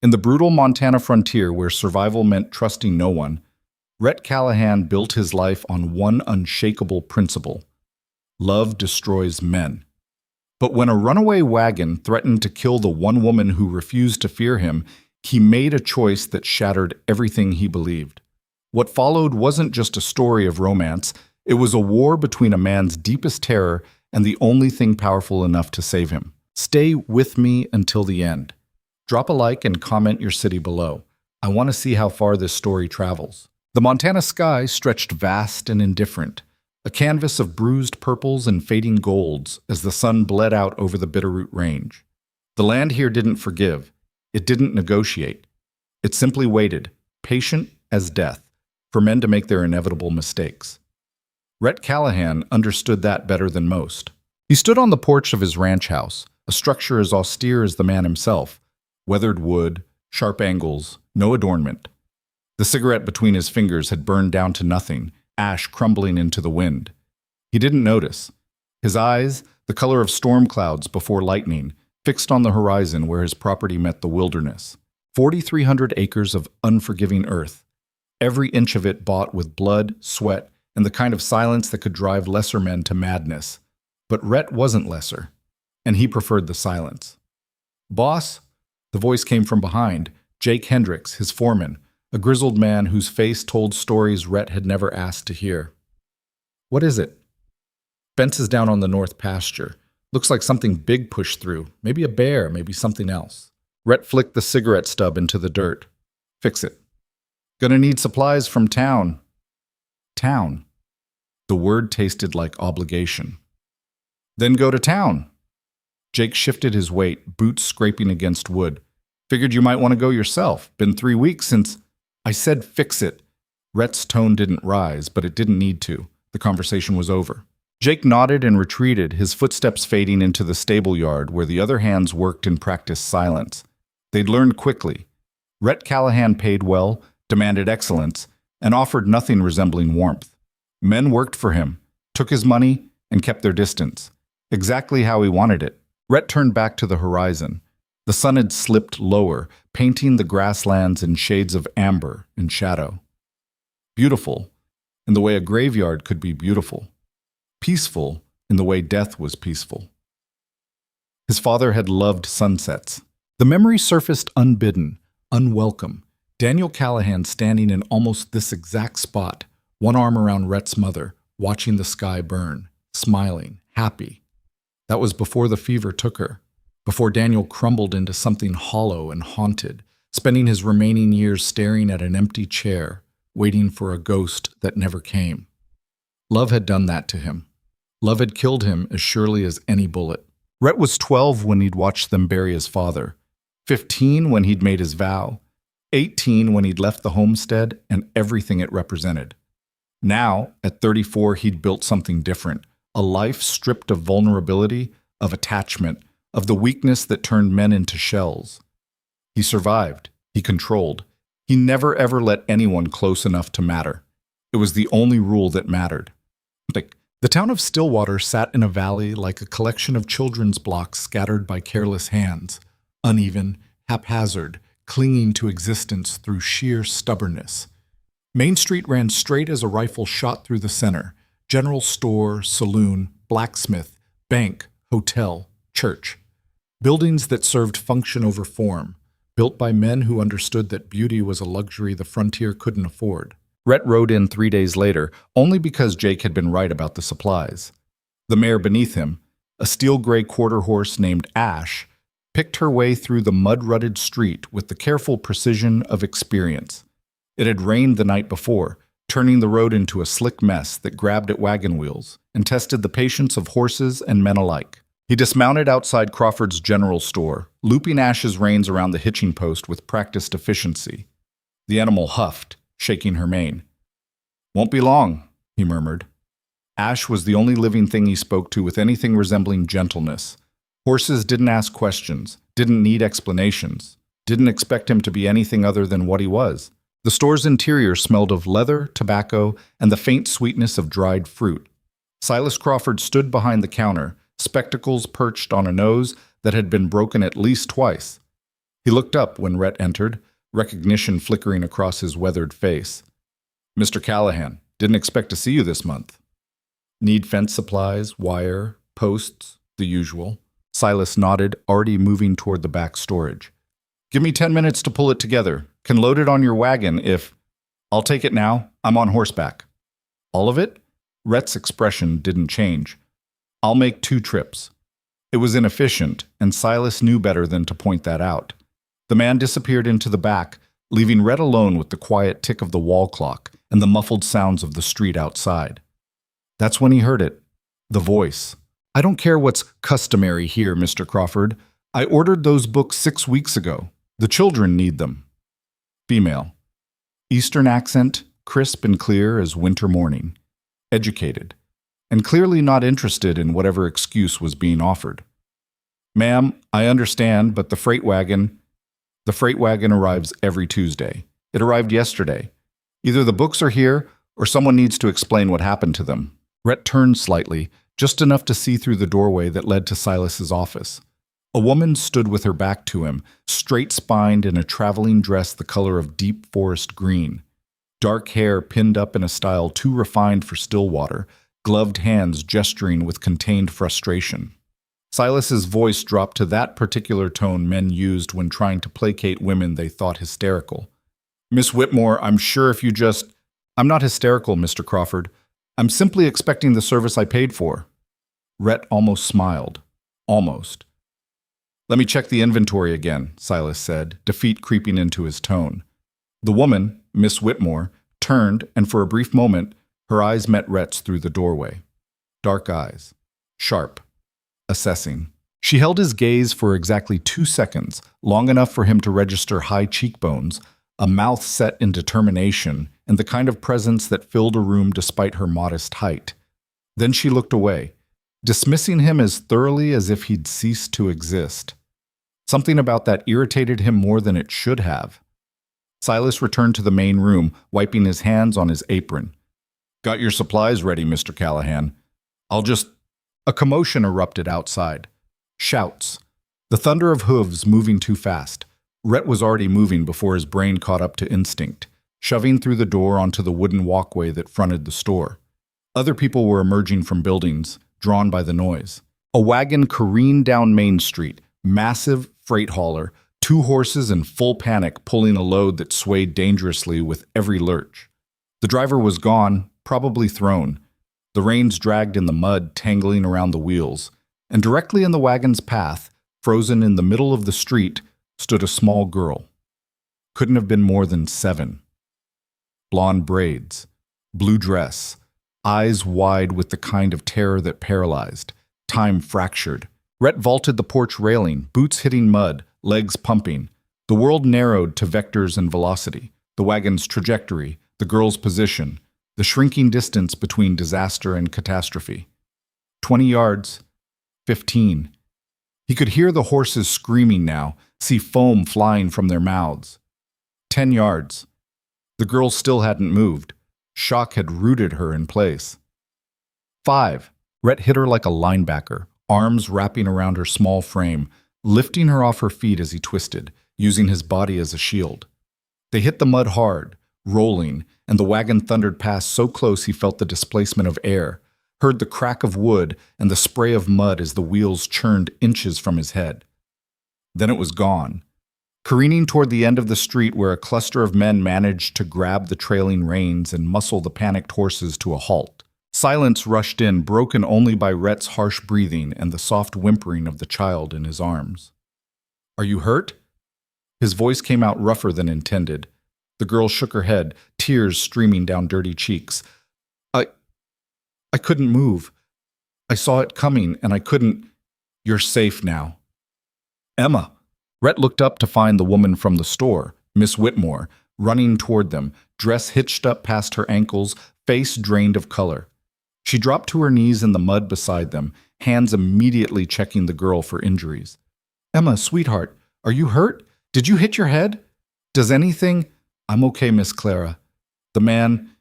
In the brutal Montana frontier where survival meant trusting no one, Rhett Callahan built his life on one unshakable principle: love destroys men. But when a runaway wagon threatened to kill the one woman who refused to fear him, he made a choice that shattered everything he believed. What followed wasn't just a story of romance, it was a war between a man's deepest terror and the only thing powerful enough to save him. Stay with me until the end. Drop a like and comment your city below. I want to see how far this story travels. The Montana sky stretched vast and indifferent, a canvas of bruised purples and fading golds as the sun bled out over the Bitterroot Range. The land here didn't forgive. It didn't negotiate. It simply waited, patient as death, for men to make their inevitable mistakes. Rhett Callahan understood that better than most. He stood on the porch of his ranch house, a structure as austere as the man himself, weathered wood, sharp angles, no adornment. The cigarette between his fingers had burned down to nothing, ash crumbling into the wind. He didn't notice. His eyes, the color of storm clouds before lightning, fixed on the horizon where his property met the wilderness. 4,300 acres of unforgiving earth, every inch of it bought with blood, sweat, and the kind of silence that could drive lesser men to madness. But Rhett wasn't lesser, and he preferred the silence. "Boss?" The voice came from behind. Jake Hendricks, his foreman, a grizzled man whose face told stories Rhett had never asked to hear. "What is it?" "Fence is down on the north pasture. Looks like something big pushed through. Maybe a bear, maybe something else." Rhett flicked the cigarette stub into the dirt. "Fix it." "Gonna need supplies from town." "Town." The word tasted like obligation. "Then go to town." Jake shifted his weight, boots scraping against wood. "Figured you might want to go yourself. Been 3 weeks since—" "I said fix it." Rhett's tone didn't rise, but it didn't need to. The conversation was over. Jake nodded and retreated, his footsteps fading into the stable yard where the other hands worked in practiced silence. They'd learned quickly. Rhett Callahan paid well, demanded excellence, and offered nothing resembling warmth. Men worked for him, took his money, and kept their distance. Exactly how he wanted it. Rhett turned back to the horizon. The sun had slipped lower, painting the grasslands in shades of amber and shadow. Beautiful, in the way a graveyard could be beautiful. Peaceful, in the way death was peaceful. His father had loved sunsets. The memory surfaced unbidden, unwelcome. Daniel Callahan standing in almost this exact spot, one arm around Rhett's mother, watching the sky burn, smiling, happy. That was before the fever took her, before Daniel crumbled into something hollow and haunted, spending his remaining years staring at an empty chair, waiting for a ghost that never came. Love had done that to him. Love had killed him as surely as any bullet. Rhett was 12 when he'd watched them bury his father, 15 when he'd made his vow, 18 when he'd left the homestead and everything it represented. Now, at 34, he'd built something different, a life stripped of vulnerability, of attachment, of the weakness that turned men into shells. He survived. He controlled. He never ever let anyone close enough to matter. It was the only rule that mattered. The town of Stillwater sat in a valley like a collection of children's blocks scattered by careless hands, uneven, haphazard, clinging to existence through sheer stubbornness. Main Street ran straight as a rifle shot through the center. General store, saloon, blacksmith, bank, hotel, church. Buildings that served function over form, built by men who understood that beauty was a luxury the frontier couldn't afford. Rhett rode in 3 days later, only because Jake had been right about the supplies. The mare beneath him, a steel-gray quarter horse named Ash, picked her way through the mud-rutted street with the careful precision of experience. It had rained the night before, turning the road into a slick mess that grabbed at wagon wheels and tested the patience of horses and men alike. He dismounted outside Crawford's general store, looping Ash's reins around the hitching post with practiced efficiency. The animal huffed, shaking her mane. "Won't be long," he murmured. Ash was the only living thing he spoke to with anything resembling gentleness. Horses didn't ask questions, didn't need explanations, didn't expect him to be anything other than what he was. The store's interior smelled of leather, tobacco, and the faint sweetness of dried fruit. Silas Crawford stood behind the counter, spectacles perched on a nose that had been broken at least twice. He looked up when Rhett entered, recognition flickering across his weathered face. "Mr. Callahan, didn't expect to see you this month." "Need fence supplies, wire, posts, the usual." Silas nodded, already moving toward the back storage. "Give me 10 minutes to pull it together. Can load it on your wagon if—" "I'll take it now. I'm on horseback." "All of it?" Rhett's expression didn't change. "I'll make 2 trips." It was inefficient, and Silas knew better than to point that out. The man disappeared into the back, leaving Rhett alone with the quiet tick of the wall clock and the muffled sounds of the street outside. That's when he heard it. The voice. "I don't care what's customary here, Mr. Crawford. I ordered those books 6 weeks ago. The children need them." Female. Eastern accent, crisp and clear as winter morning. Educated. And clearly not interested in whatever excuse was being offered. "Ma'am, I understand, but the freight wagon arrives every Tuesday. It arrived yesterday. Either the books are here, or someone needs to explain what happened to them." Rhett turned slightly, just enough to see through the doorway that led to Silas's office. A woman stood with her back to him, straight-spined in a traveling dress the color of deep forest green. Dark hair pinned up in a style too refined for Stillwater, gloved hands gesturing with contained frustration. Silas's voice dropped to that particular tone men used when trying to placate women they thought hysterical. "Miss Whitmore, I'm sure if you just—" "I'm not hysterical, Mr. Crawford. I'm simply expecting the service I paid for." Rhett almost smiled. Almost. "Let me check the inventory again," Silas said, defeat creeping into his tone. The woman, Miss Whitmore, turned, and for a brief moment, her eyes met Rhett's through the doorway. Dark eyes. Sharp. Assessing. She held his gaze for exactly 2 seconds, long enough for him to register high cheekbones, a mouth set in determination, and the kind of presence that filled a room despite her modest height. Then she looked away, dismissing him as thoroughly as if he'd ceased to exist. Something about that irritated him more than it should have. Silas returned to the main room, wiping his hands on his apron. "Got your supplies ready, Mr. Callahan. A commotion erupted outside. Shouts. The thunder of hooves moving too fast. Rhett was already moving before his brain caught up to instinct, shoving through the door onto the wooden walkway that fronted the store. Other people were emerging from buildings, drawn by the noise. A wagon careened down Main Street, massive freight hauler, 2 horses in full panic pulling a load that swayed dangerously with every lurch. The driver was gone, probably thrown. The reins dragged in the mud, tangling around the wheels, and directly in the wagon's path, frozen in the middle of the street, stood a small girl. Couldn't have been more than 7. Blonde braids, blue dress, eyes wide with the kind of terror that paralyzed, time fractured. Rhett vaulted the porch railing, boots hitting mud, legs pumping. The world narrowed to vectors and velocity, the wagon's trajectory, the girl's position, the shrinking distance between disaster and catastrophe. 20 yards, 15. He could hear the horses screaming now, see foam flying from their mouths. 10 yards. The girl still hadn't moved. Shock had rooted her in place. 5. Rhett hit her like a linebacker, arms wrapping around her small frame, lifting her off her feet as he twisted, using his body as a shield. They hit the mud hard, rolling, and the wagon thundered past so close he felt the displacement of air, heard the crack of wood and the spray of mud as the wheels churned inches from his head. Then it was gone. Careening toward the end of the street where a cluster of men managed to grab the trailing reins and muscle the panicked horses to a halt. Silence rushed in, broken only by Rhett's harsh breathing and the soft whimpering of the child in his arms. "Are you hurt?" His voice came out rougher than intended. The girl shook her head, tears streaming down dirty cheeks. I couldn't move. I saw it coming, and I couldn't—" "You're safe now." "Emma." Rhett looked up to find the woman from the store, Miss Whitmore, running toward them, dress hitched up past her ankles, face drained of color. She dropped to her knees in the mud beside them, hands immediately checking the girl for injuries. "Emma, sweetheart, are you hurt? Did you hit your head? Does anything—" "I'm okay, Miss Clara. The man,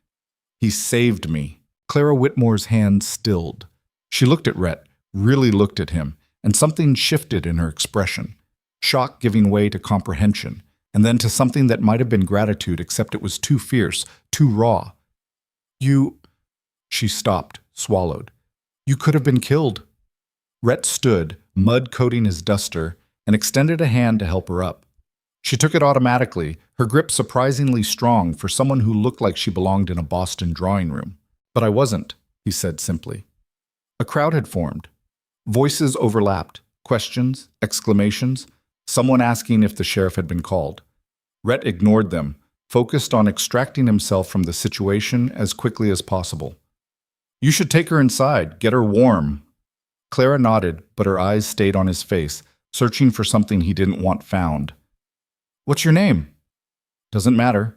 he saved me." Clara Whitmore's hand stilled. She looked at Rhett, really looked at him, and something shifted in her expression. shock giving way to comprehension, and then to something that might have been gratitude, except it was too fierce, too raw. You... She stopped, swallowed. You could have been killed. Rhett stood, mud coating his duster, and extended a hand to help her up. She took it automatically, her grip surprisingly strong for someone who looked like she belonged in a Boston drawing room. But I wasn't, he said simply. A crowd had formed. Voices overlapped, questions, exclamations, someone asking if the sheriff had been called. Rhett ignored them, focused on extracting himself from the situation as quickly as possible. You should take her inside, get her warm. Clara nodded, but her eyes stayed on his face, searching for something he didn't want found. What's your name? Doesn't matter.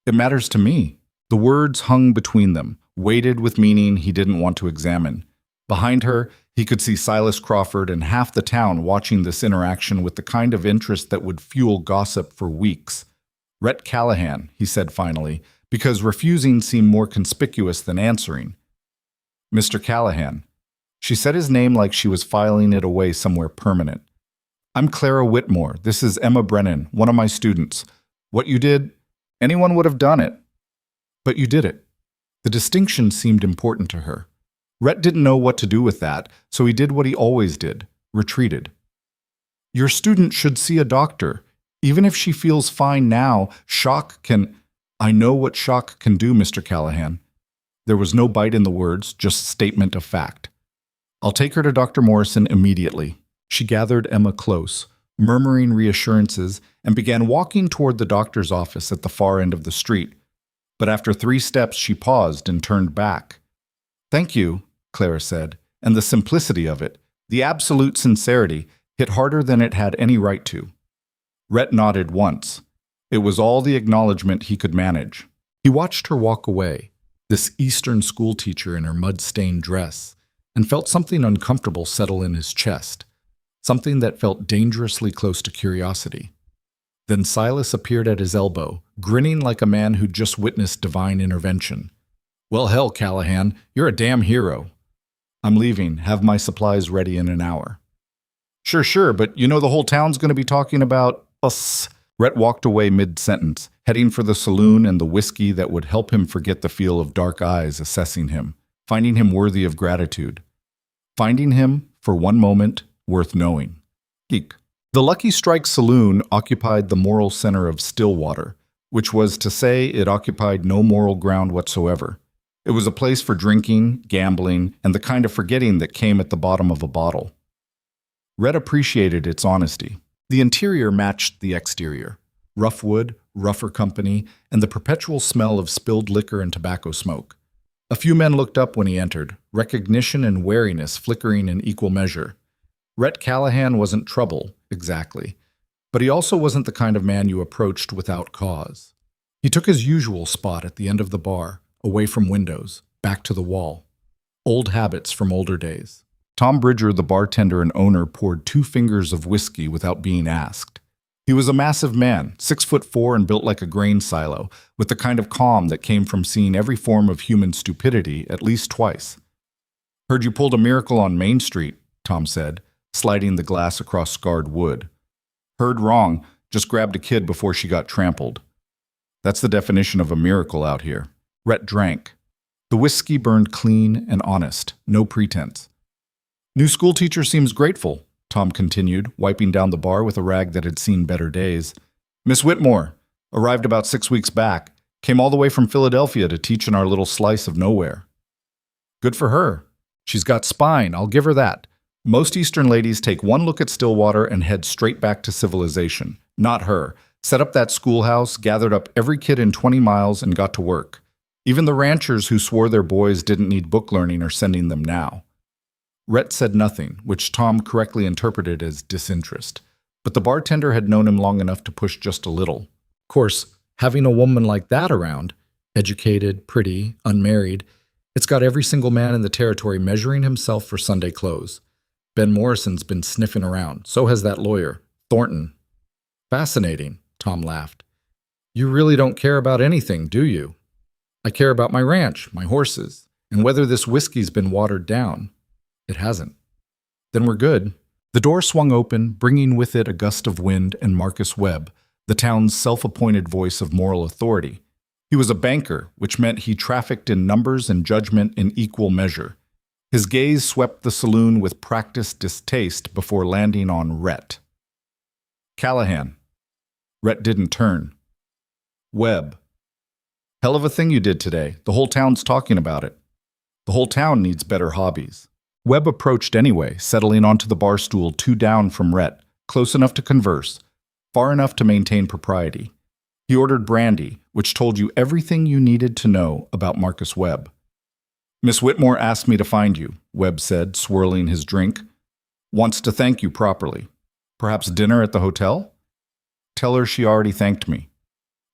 It matters to me. The words hung between them, weighted with meaning he didn't want to examine. Behind her, he could see Silas Crawford and half the town watching this interaction with the kind of interest that would fuel gossip for weeks. Rhett Callahan, he said finally, because refusing seemed more conspicuous than answering. Mr. Callahan. She said his name like she was filing it away somewhere permanent. I'm Clara Whitmore. This is Emma Brennan, one of my students. What you did, anyone would have done it. But you did it. The distinction seemed important to her. Rhett didn't know what to do with that, so he did what he always did, retreated. Your student should see a doctor. Even if she feels fine now, shock can... I know what shock can do, Mr. Callahan. There was no bite in the words, just statement of fact. I'll take her to Dr. Morrison immediately. She gathered Emma close, murmuring reassurances, and began walking toward the doctor's office at the far end of the street. But after 3 steps, she paused and turned back. Thank you, Clara said, and the simplicity of it, the absolute sincerity, hit harder than it had any right to. Rhett nodded once. It was all the acknowledgement he could manage. He watched her walk away, this Eastern schoolteacher in her mud-stained dress, and felt something uncomfortable settle in his chest, something that felt dangerously close to curiosity. Then Silas appeared at his elbow, grinning like a man who'd just witnessed divine intervention. Well, hell, Callahan, you're a damn hero. I'm leaving. Have my supplies ready in an hour. Sure, but you know the whole town's going to be talking about us. Rhett walked away mid-sentence, heading for the saloon and the whiskey that would help him forget the feel of dark eyes assessing him, finding him worthy of gratitude. Finding him, for one moment, worth knowing. Geek. The Lucky Strike Saloon occupied the moral center of Stillwater, which was to say it occupied no moral ground whatsoever. It was a place for drinking, gambling, and the kind of forgetting that came at the bottom of a bottle. Rhett appreciated its honesty. The interior matched the exterior. Rough wood, rougher company, and the perpetual smell of spilled liquor and tobacco smoke. A few men looked up when he entered, recognition and wariness flickering in equal measure. Rhett Callahan wasn't trouble, exactly, but he also wasn't the kind of man you approached without cause. He took his usual spot at the end of the bar, away from windows, back to the wall. Old habits from older days. Tom Bridger, the bartender and owner, poured 2 fingers of whiskey without being asked. He was a massive man, 6'4" and built like a grain silo, with the kind of calm that came from seeing every form of human stupidity at least twice. Heard you pulled a miracle on Main Street, Tom said, sliding the glass across scarred wood. Heard wrong, just grabbed a kid before she got trampled. That's the definition of a miracle out here. Rhett drank. The whiskey burned clean and honest, no pretense. New schoolteacher seems grateful, Tom continued, wiping down the bar with a rag that had seen better days. Miss Whitmore, arrived about 6 weeks back, came all the way from Philadelphia to teach in our little slice of nowhere. Good for her. She's got spine, I'll give her that. Most Eastern ladies take one look at Stillwater and head straight back to civilization. Not her. Set up that schoolhouse, gathered up every kid in 20 miles, and got to work. Even the ranchers who swore their boys didn't need book learning are sending them now. Rhett said nothing, which Tom correctly interpreted as disinterest. But the bartender had known him long enough to push just a little. Of course, having a woman like that around, educated, pretty, unmarried, it's got every single man in the territory measuring himself for Sunday clothes. Ben Morrison's been sniffing around. So has that lawyer, Thornton. Fascinating, Tom laughed. You really don't care about anything, do you? I care about my ranch, my horses, and whether this whiskey's been watered down. It hasn't. Then we're good. The door swung open, bringing with it a gust of wind and Marcus Webb, the town's self-appointed voice of moral authority. He was a banker, which meant he trafficked in numbers and judgment in equal measure. His gaze swept the saloon with practiced distaste before landing on Rhett. Callahan. Rhett didn't turn. Webb. Hell of a thing you did today. The whole town's talking about it. The whole town needs better hobbies. Webb approached anyway, settling onto the bar stool 2 down from Rhett, close enough to converse, far enough to maintain propriety. He ordered brandy, which told you everything you needed to know about Marcus Webb. Miss Whitmore asked me to find you, Webb said, swirling his drink. Wants to thank you properly. Perhaps dinner at the hotel? Tell her she already thanked me.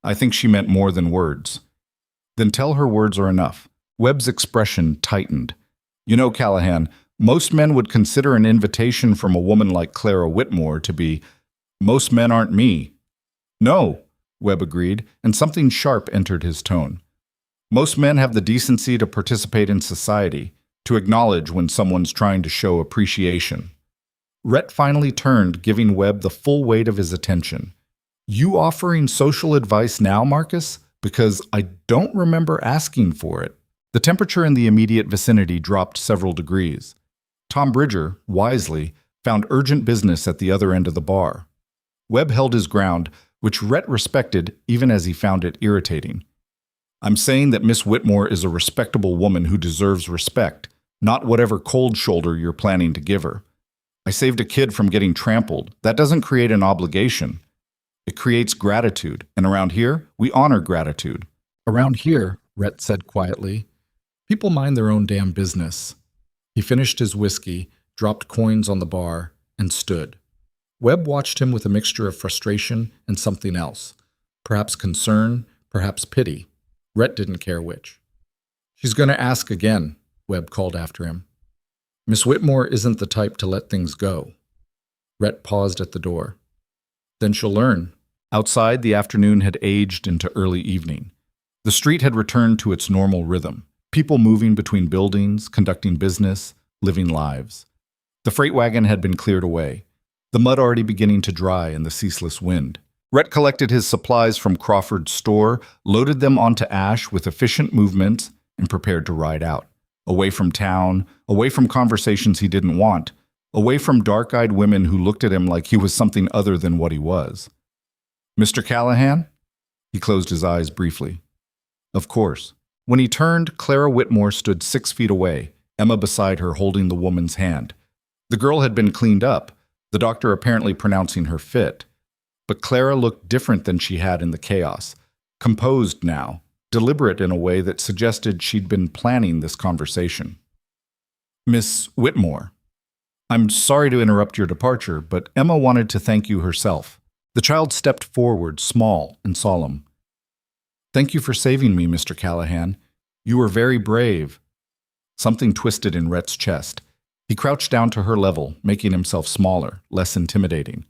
I think she meant more than words. Then tell her words are enough. Webb's expression tightened. You know, Callahan, most men would consider an invitation from a woman like Clara Whitmore to be, most men aren't me. No, Webb agreed, and something sharp entered his tone. Most men have the decency to participate in society, to acknowledge when someone's trying to show appreciation. Rhett finally turned, giving Webb the full weight of his attention. You offering social advice now, Marcus? Because I don't remember asking for it. The temperature in the immediate vicinity dropped several degrees. Tom Bridger, wisely, found urgent business at the other end of the bar. Webb held his ground, which Rhett respected even as he found it irritating. I'm saying that Miss Whitmore is a respectable woman who deserves respect, not whatever cold shoulder you're planning to give her. I saved a kid from getting trampled. That doesn't create an obligation. It creates gratitude, and around here, we honor gratitude. Around here, Rhett said quietly, people mind their own damn business. He finished his whiskey, dropped coins on the bar, and stood. Webb watched him with a mixture of frustration and something else. Perhaps concern, perhaps pity. Rhett didn't care which. She's going to ask again, Webb called after him. Miss Whitmore isn't the type to let things go. Rhett paused at the door. Then she'll learn. Outside, the afternoon had aged into early evening. The street had returned to its normal rhythm. People moving between buildings, conducting business, living lives. The freight wagon had been cleared away, the mud already beginning to dry in the ceaseless wind. Rhett collected his supplies from Crawford's store, loaded them onto Ash with efficient movements, and prepared to ride out. Away from town, away from conversations he didn't want, away from dark-eyed women who looked at him like he was something other than what he was. Mr. Callahan? He closed his eyes briefly. Of course. When he turned, Clara Whitmore stood 6 feet away, Emma beside her holding the woman's hand. The girl had been cleaned up, the doctor apparently pronouncing her fit. But Clara looked different than she had in the chaos, composed now, deliberate in a way that suggested she'd been planning this conversation. Miss Whitmore, I'm sorry to interrupt your departure, but Emma wanted to thank you herself. The child stepped forward, small and solemn. Thank you for saving me, Mr. Callahan. You were very brave. Something twisted in Rhett's chest. He crouched down to her level, making himself smaller, less intimidating.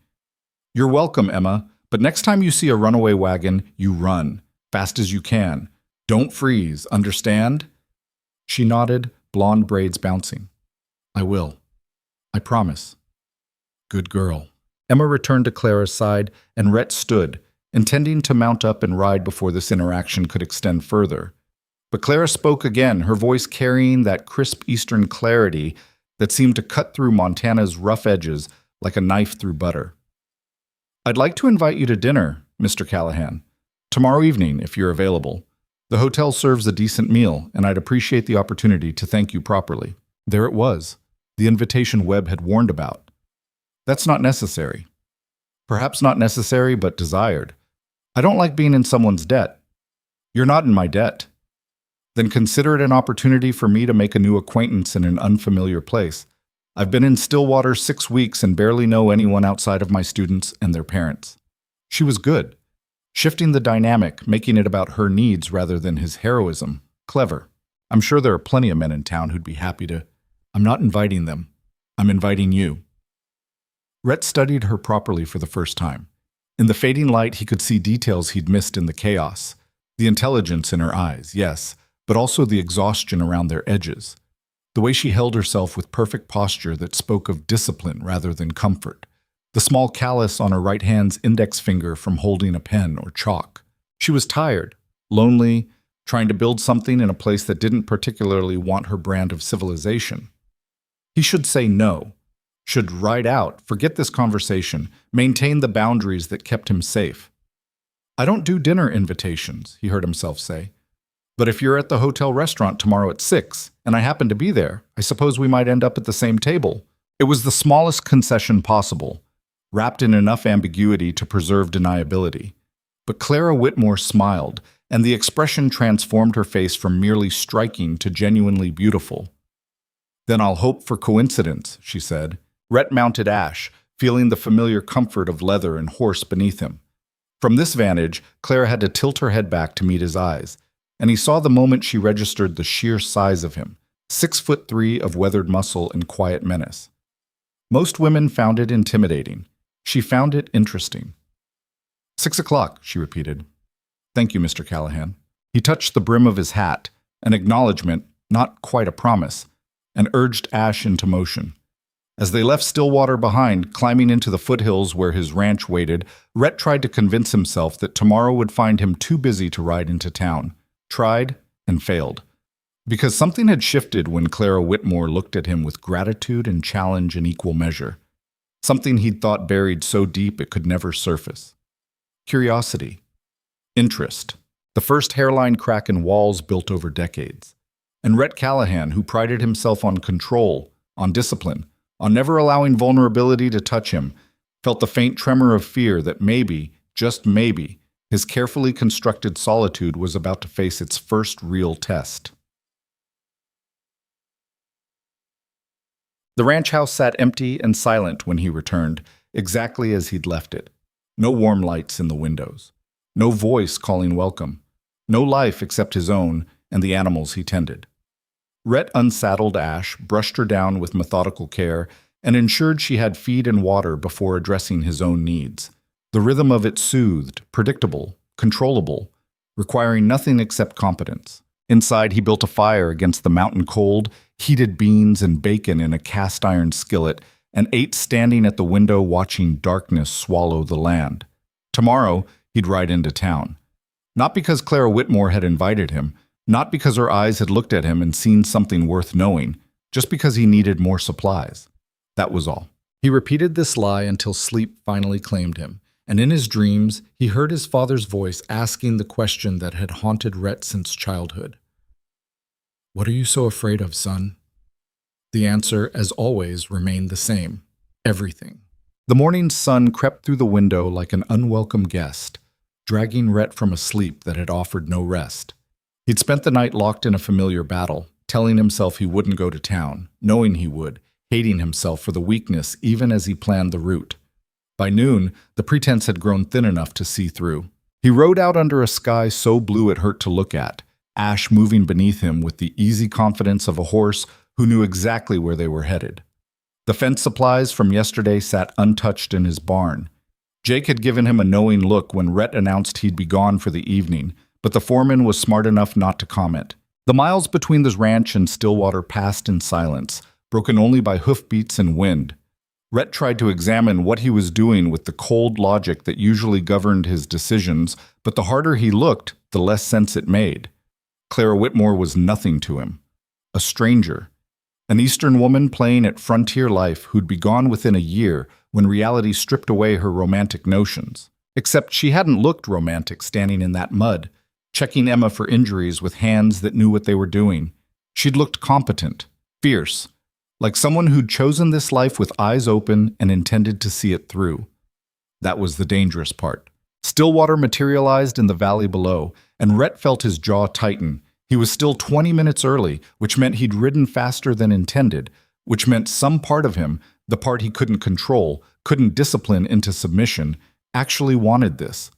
You're welcome, Emma, but next time you see a runaway wagon, you run, fast as you can. Don't freeze, understand? She nodded, blonde braids bouncing. I will. I promise. Good girl. Emma returned to Clara's side, and Rhett stood, intending to mount up and ride before this interaction could extend further. But Clara spoke again, her voice carrying that crisp eastern clarity that seemed to cut through Montana's rough edges like a knife through butter. I'd like to invite you to dinner, Mr. Callahan. Tomorrow evening, if you're available. The hotel serves a decent meal, and I'd appreciate the opportunity to thank you properly. There it was, the invitation Webb had warned about. That's not necessary. Perhaps not necessary, but desired. I don't like being in someone's debt. You're not in my debt. Then consider it an opportunity for me to make a new acquaintance in an unfamiliar place. I've been in Stillwater 6 weeks and barely know anyone outside of my students and their parents. She was good. Shifting the dynamic, making it about her needs rather than his heroism. Clever. I'm sure there are plenty of men in town who'd be happy to. I'm not inviting them. I'm inviting you. Rhett studied her properly for the first time. In the fading light, he could see details he'd missed in the chaos. The intelligence in her eyes, yes, but also the exhaustion around their edges. the way she held herself with perfect posture that spoke of discipline rather than comfort, the small callus on her right hand's index finger from holding a pen or chalk. She was tired, lonely, trying to build something in a place that didn't particularly want her brand of civilization. He should say no, should ride out, forget this conversation, maintain the boundaries that kept him safe. "I don't do dinner invitations," he heard himself say. "But if you're at the hotel restaurant tomorrow at 6, and I happen to be there, I suppose we might end up at the same table." It was the smallest concession possible, wrapped in enough ambiguity to preserve deniability. But Clara Whitmore smiled, and the expression transformed her face from merely striking to genuinely beautiful. "Then I'll hope for coincidence," she said. Rhett mounted Ash, feeling the familiar comfort of leather and horse beneath him. From this vantage, Clara had to tilt her head back to meet his eyes, and he saw the moment she registered the sheer size of him, 6'3" of weathered muscle and quiet menace. Most women found it intimidating. She found it interesting. 6 o'clock, she repeated. "Thank you, Mr. Callahan." He touched the brim of his hat, an acknowledgement, not quite a promise, and urged Ash into motion. As they left Stillwater behind, climbing into the foothills where his ranch waited, Rhett tried to convince himself that tomorrow would find him too busy to ride into town. Tried and failed. Because something had shifted when Clara Whitmore looked at him with gratitude and challenge in equal measure. Something he'd thought buried so deep it could never surface. Curiosity. Interest. The first hairline crack in walls built over decades. And Rhett Callahan, who prided himself on control, on discipline, on never allowing vulnerability to touch him, felt the faint tremor of fear that maybe, just maybe, his carefully constructed solitude was about to face its first real test. The ranch house sat empty and silent when he returned, exactly as he'd left it. No warm lights in the windows. No voice calling welcome. No life except his own and the animals he tended. Rhett unsaddled Ash, brushed her down with methodical care, and ensured she had feed and water before addressing his own needs. The rhythm of it soothed, predictable, controllable, requiring nothing except competence. Inside, he built a fire against the mountain cold, heated beans and bacon in a cast-iron skillet, and ate standing at the window watching darkness swallow the land. Tomorrow, he'd ride into town. Not because Clara Whitmore had invited him, not because her eyes had looked at him and seen something worth knowing, just because he needed more supplies. That was all. He repeated this lie until sleep finally claimed him, and in his dreams, he heard his father's voice asking the question that had haunted Rhett since childhood. "What are you so afraid of, son?" The answer, as always, remained the same. Everything. The morning sun crept through the window like an unwelcome guest, dragging Rhett from a sleep that had offered no rest. He'd spent the night locked in a familiar battle, telling himself he wouldn't go to town, knowing he would, hating himself for the weakness even as he planned the route. By noon, the pretense had grown thin enough to see through. He rode out under a sky so blue it hurt to look at, Ash moving beneath him with the easy confidence of a horse who knew exactly where they were headed. The fence supplies from yesterday sat untouched in his barn. Jake had given him a knowing look when Rhett announced he'd be gone for the evening, but the foreman was smart enough not to comment. The miles between the ranch and Stillwater passed in silence, broken only by hoofbeats and wind. Rhett tried to examine what he was doing with the cold logic that usually governed his decisions, but the harder he looked, the less sense it made. Clara Whitmore was nothing to him. A stranger. An Eastern woman playing at frontier life who'd be gone within a year when reality stripped away her romantic notions. Except she hadn't looked romantic standing in that mud, checking Emma for injuries with hands that knew what they were doing. She'd looked competent, fierce, like someone who'd chosen this life with eyes open and intended to see it through. That was the dangerous part. Stillwater materialized in the valley below, and Rhett felt his jaw tighten. He was still 20 minutes early, which meant he'd ridden faster than intended, which meant some part of him, the part he couldn't control, couldn't discipline into submission, actually wanted this.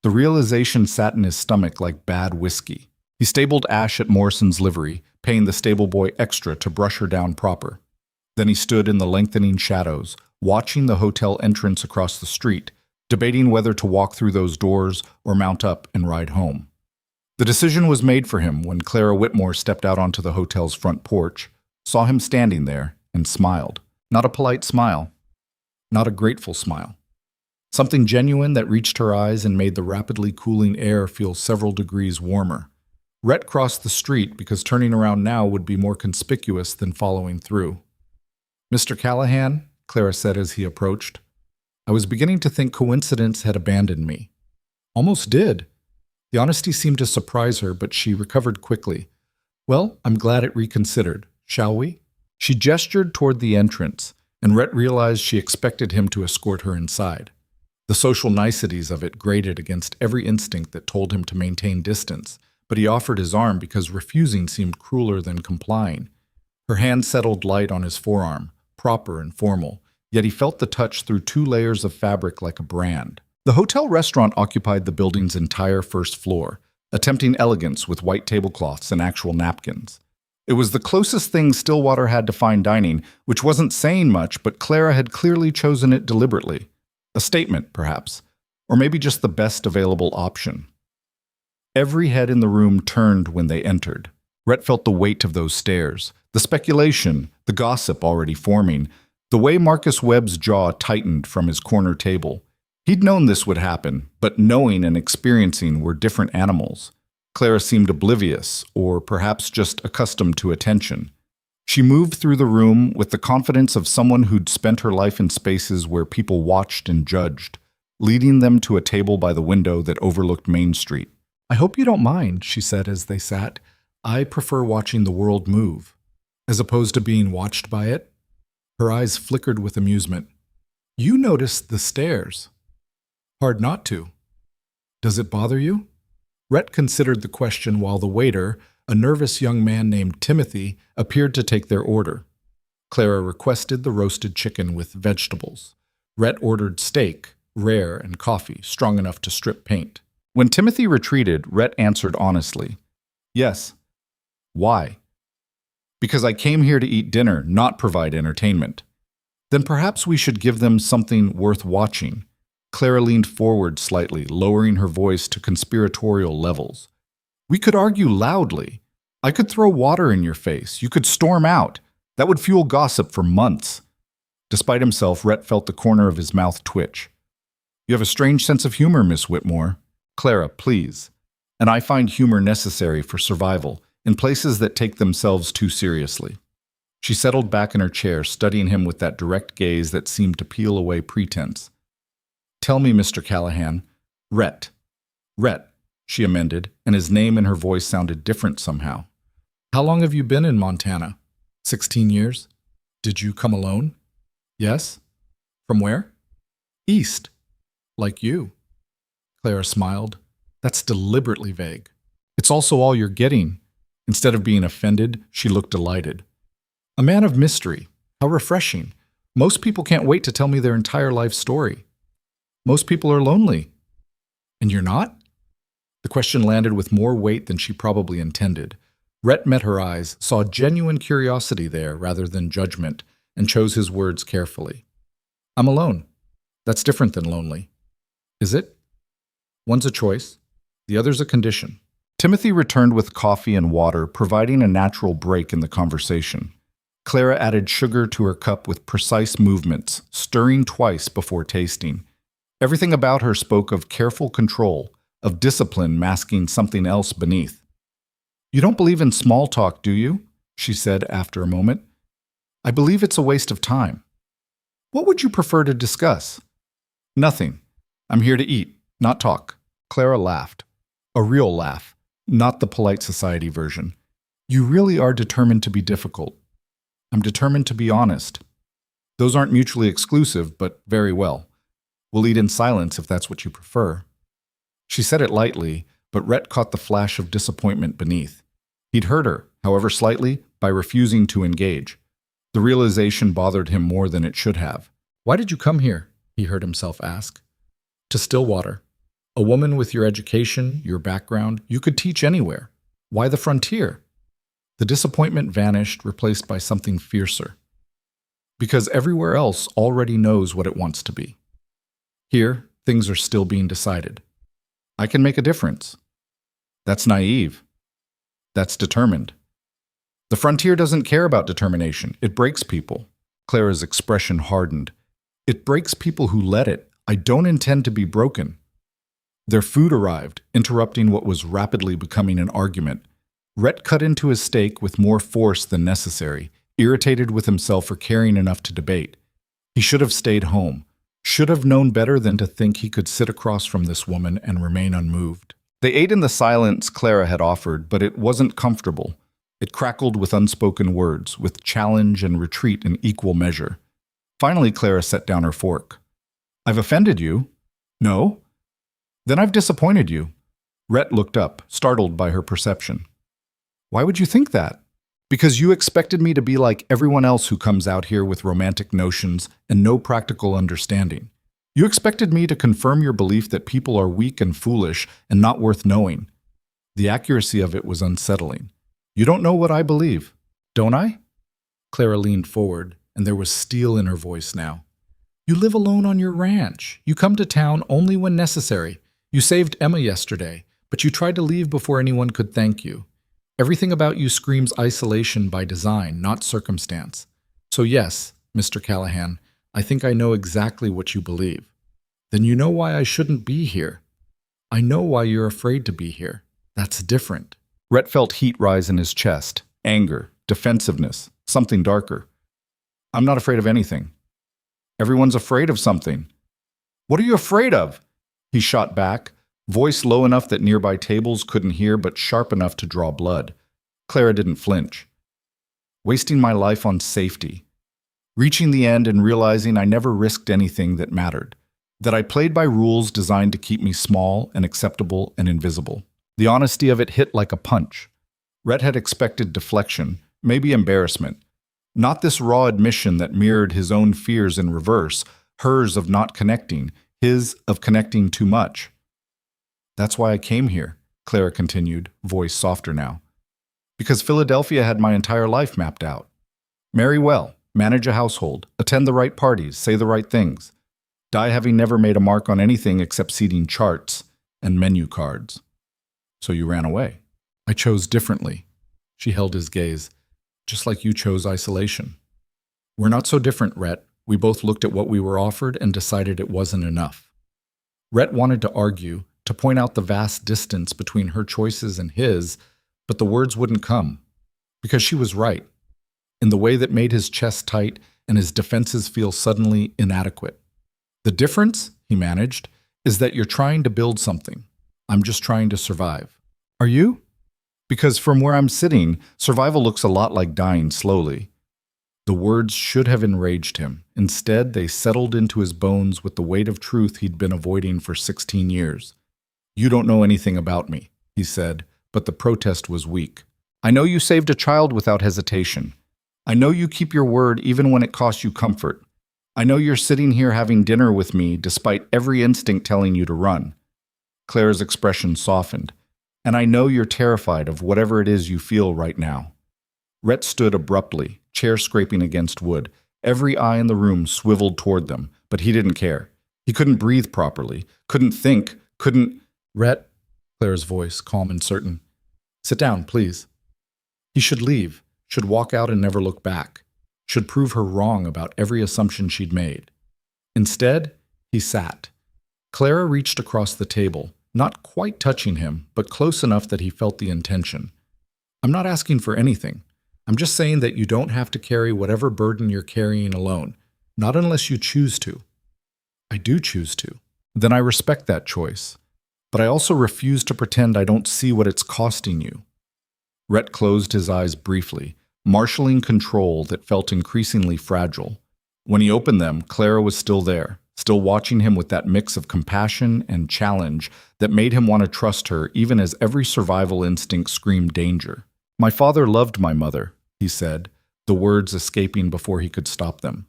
The realization sat in his stomach like bad whiskey. He stabled Ash at Morrison's livery, paying the stable boy extra to brush her down proper. Then he stood in the lengthening shadows, watching the hotel entrance across the street, debating whether to walk through those doors or mount up and ride home. The decision was made for him when Clara Whitmore stepped out onto the hotel's front porch, saw him standing there, and smiled. Not a polite smile, not a grateful smile. Something genuine that reached her eyes and made the rapidly cooling air feel several degrees warmer. Rhett crossed the street because turning around now would be more conspicuous than following through. "Mr. Callahan," Clara said as he approached. "I was beginning to think coincidence had abandoned me." "Almost did." The honesty seemed to surprise her, but she recovered quickly. "Well, I'm glad it reconsidered. Shall we?" She gestured toward the entrance, and Rhett realized she expected him to escort her inside. The social niceties of it grated against every instinct that told him to maintain distance, but he offered his arm because refusing seemed crueler than complying. Her hand settled light on his forearm, proper and formal, yet he felt the touch through 2 layers of fabric like a brand. The hotel restaurant occupied the building's entire first floor, attempting elegance with white tablecloths and actual napkins. It was the closest thing Stillwater had to fine dining, which wasn't saying much, but Clara had clearly chosen it deliberately. A statement, perhaps, or maybe just the best available option. Every head in the room turned when they entered. Rhett felt the weight of those stares, the speculation, the gossip already forming, the way Marcus Webb's jaw tightened from his corner table. He'd known this would happen, but knowing and experiencing were different animals. Clara seemed oblivious, or perhaps just accustomed to attention. She moved through the room with the confidence of someone who'd spent her life in spaces where people watched and judged, leading them to a table by the window that overlooked Main Street. "I hope you don't mind," she said as they sat. "I prefer watching the world move, as opposed to being watched by it." Her eyes flickered with amusement. "You noticed the stairs." "Hard not to." "Does it bother you?" Rhett considered the question while the waiter, a nervous young man named Timothy, appeared to take their order. Clara requested the roasted chicken with vegetables. Rhett ordered steak, rare, and coffee, strong enough to strip paint. When Timothy retreated, Rhett answered honestly, "Yes." "Why?" "Because I came here to eat dinner, not provide entertainment." "Then perhaps we should give them something worth watching." Clara leaned forward slightly, lowering her voice to conspiratorial levels. "We could argue loudly. I could throw water in your face. You could storm out. That would fuel gossip for months." Despite himself, Rhett felt the corner of his mouth twitch. "You have a strange sense of humor, Miss Whitmore." "Clara, please. And I find humor necessary for survival, in places that take themselves too seriously." She settled back in her chair, studying him with that direct gaze that seemed to peel away pretense. "Tell me, Mr. Callahan." "Rhett." "Rhett," she amended, and his name and her voice sounded different somehow. "How long have you been in Montana?" 16 years. "Did you come alone?" "Yes." "From where?" "East." "Like you." Clara smiled. "That's deliberately vague." "It's also all you're getting." Instead of being offended, she looked delighted. "A man of mystery. How refreshing. Most people can't wait to tell me their entire life story." "Most people are lonely." "And you're not?" The question landed with more weight than she probably intended. Rhett met her eyes, saw genuine curiosity there rather than judgment, and chose his words carefully. "I'm alone. That's different than lonely." "Is it?" "One's a choice. The other's a condition." Timothy returned with coffee and water, providing a natural break in the conversation. Clara added sugar to her cup with precise movements, stirring twice before tasting. Everything about her spoke of careful control, of discipline masking something else beneath. "You don't believe in small talk, do you?" she said after a moment. "I believe it's a waste of time." "What would you prefer to discuss?" "Nothing. I'm here to eat, not talk." Clara laughed. A real laugh, not the polite society version. "You really are determined to be difficult." "I'm determined to be honest." "Those aren't mutually exclusive, but very well. We'll eat in silence if that's what you prefer." She said it lightly, but Rhett caught the flash of disappointment beneath. He'd hurt her, however slightly, by refusing to engage. The realization bothered him more than it should have. "Why did you come here?" he heard himself ask. "To Stillwater. A woman with your education, your background, you could teach anywhere. Why the frontier?" The disappointment vanished, replaced by something fiercer. "Because everywhere else already knows what it wants to be. Here, things are still being decided. I can make a difference." "That's naive." "That's determined." The The frontier doesn't care about determination. It breaks people. Clara's expression hardened. It breaks people who let it. I don't intend to be broken. Their food arrived, interrupting what was rapidly becoming an argument. Rhett cut into his steak with more force than necessary, irritated with himself for caring enough to debate. He should have stayed home, should have known better than to think he could sit across from this woman and remain unmoved. They ate in the silence Clara had offered, but it wasn't comfortable. It crackled with unspoken words, with challenge and retreat in equal measure. Finally, Clara set down her fork. I've offended you? No? Then I've disappointed you. Rhett looked up, startled by her perception. Why would you think that? Because you expected me to be like everyone else who comes out here with romantic notions and no practical understanding. You expected me to confirm your belief that people are weak and foolish and not worth knowing. The accuracy of it was unsettling. You don't know what I believe, don't I? Clara leaned forward, and there was steel in her voice now. You live alone on your ranch. You come to town only when necessary. You saved Emma yesterday, but you tried to leave before anyone could thank you. Everything about you screams isolation by design, not circumstance. So yes, Mr. Callahan, I think I know exactly what you believe. Then you know why I shouldn't be here. I know why you're afraid to be here. That's different. Rhett felt heat rise in his chest, anger, defensiveness, something darker. I'm not afraid of anything. Everyone's afraid of something. What are you afraid of? He shot back, voice low enough that nearby tables couldn't hear but sharp enough to draw blood. Clara didn't flinch. Wasting my life on safety. Reaching the end and realizing I never risked anything that mattered. That I played by rules designed to keep me small and acceptable and invisible. The honesty of it hit like a punch. Rhett had expected deflection, maybe embarrassment. Not this raw admission that mirrored his own fears in reverse, hers of not connecting, his of connecting too much. That's why I came here, Clara continued, voice softer now. Because Philadelphia had my entire life mapped out. Marry well, manage a household, attend the right parties, say the right things. Die having never made a mark on anything except seating charts and menu cards. So you ran away. I chose differently. She held his gaze. Just like you chose isolation. We're not so different, Rhett. We both looked at what we were offered and decided it wasn't enough. Rhett wanted to argue, to point out the vast distance between her choices and his, but the words wouldn't come. Because she was right. In the way that made his chest tight and his defenses feel suddenly inadequate. The difference, he managed, is that you're trying to build something. I'm just trying to survive. Are you? Because from where I'm sitting, survival looks a lot like dying slowly. The words should have enraged him. Instead, they settled into his bones with the weight of truth he'd been avoiding for 16 years. You don't know anything about me, he said, but the protest was weak. I know you saved a child without hesitation. I know you keep your word even when it costs you comfort. I know you're sitting here having dinner with me despite every instinct telling you to run. Clara's expression softened. And I know you're terrified of whatever it is you feel right now. Rhett stood abruptly, chair scraping against wood. Every eye in the room swiveled toward them, but he didn't care. He couldn't breathe properly, couldn't think, couldn't... Rhett, Clara's voice, calm and certain. Sit down, please. He should leave, should walk out and never look back, should prove her wrong about every assumption she'd made. Instead, he sat. Clara reached across the table, not quite touching him, but close enough that he felt the intention. I'm not asking for anything. I'm just saying that you don't have to carry whatever burden you're carrying alone, not unless you choose to. I do choose to. Then I respect that choice. But I also refuse to pretend I don't see what it's costing you. Rhett closed his eyes briefly, marshaling control that felt increasingly fragile. When he opened them, Clara was still there, still watching him with that mix of compassion and challenge that made him want to trust her even as every survival instinct screamed danger. My father loved my mother, he said, the words escaping before he could stop them.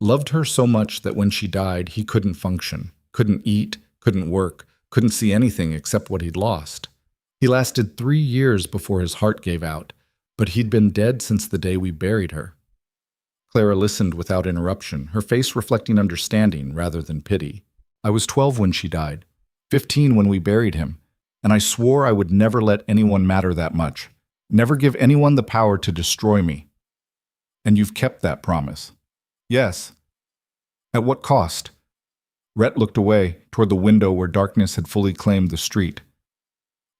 Loved her so much that when she died, he couldn't function, couldn't eat, couldn't work, couldn't see anything except what he'd lost. He lasted 3 years before his heart gave out, but he'd been dead since the day we buried her. Clara listened without interruption, her face reflecting understanding rather than pity. I was 12 when she died, 15 when we buried him, and I swore I would never let anyone matter that much. Never give anyone the power to destroy me. And you've kept that promise. Yes. At what cost? Rhett looked away, toward the window where darkness had fully claimed the street.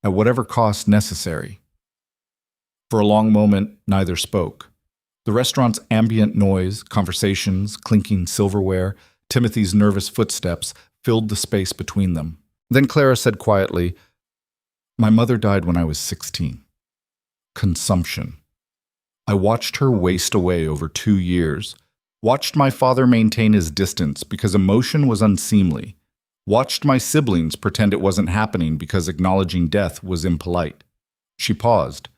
At whatever cost necessary. For a long moment, neither spoke. The restaurant's ambient noise, conversations, clinking silverware, Timothy's nervous footsteps filled the space between them. Then Clara said quietly, "My mother died when I was 16. Consumption. I watched her waste away over 2 years. Watched my father maintain his distance because emotion was unseemly. Watched my siblings pretend it wasn't happening because acknowledging death was impolite." She paused.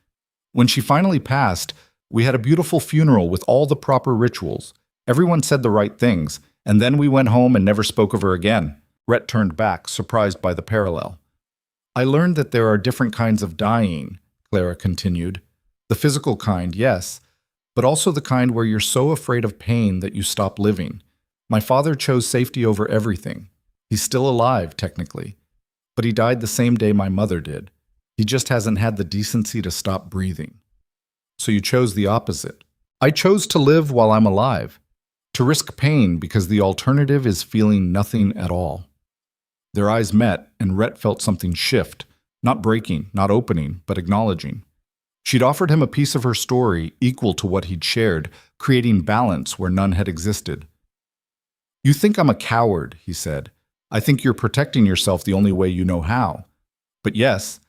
When she finally passed, we had a beautiful funeral with all the proper rituals. Everyone said the right things, and then we went home and never spoke of her again. Rhett turned back, surprised by the parallel. "I learned that there are different kinds of dying," Clara continued. "The physical kind, yes, but also the kind where you're so afraid of pain that you stop living. My father chose safety over everything. He's still alive, technically, but he died the same day my mother did. He just hasn't had the decency to stop breathing. So you chose the opposite. I chose to live while I'm alive, to risk pain because the alternative is feeling nothing at all." Their eyes met, and Rhett felt something shift, not breaking, not opening, but acknowledging. She'd offered him a piece of her story equal to what he'd shared, creating balance where none had existed. "You think I'm a coward," he said. "I think you're protecting yourself the only way you know how. But yes,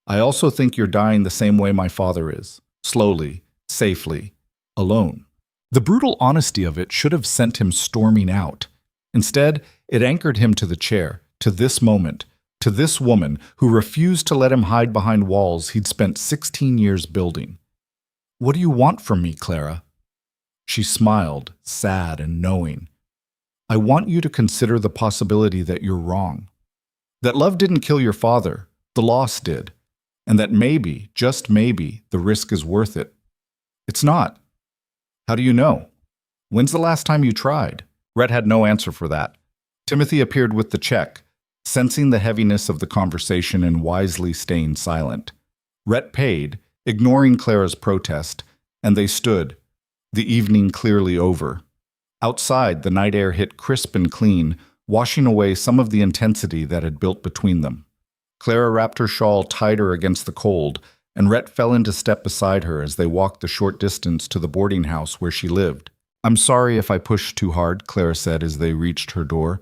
I also think you're dying the same way my father is, slowly, safely, alone." The brutal honesty of it should have sent him storming out. Instead, it anchored him to the chair, to this moment, to this woman who refused to let him hide behind walls he'd spent 16 years building. "What do you want from me, Clara?" She smiled, sad and knowing. "I want you to consider the possibility that you're wrong. That love didn't kill your father, the loss did. And that maybe, just maybe, the risk is worth it. It's not. How do you know? When's the last time you tried?" Rhett had no answer for that. Timothy appeared with the check, sensing the heaviness of the conversation and wisely staying silent. Rhett paid, ignoring Clara's protest, and they stood, the evening clearly over. Outside, the night air hit crisp and clean, washing away some of the intensity that had built between them. Clara wrapped her shawl tighter against the cold, and Rhett fell into step beside her as they walked the short distance to the boarding house where she lived. "I'm sorry if I pushed too hard," Clara said as they reached her door.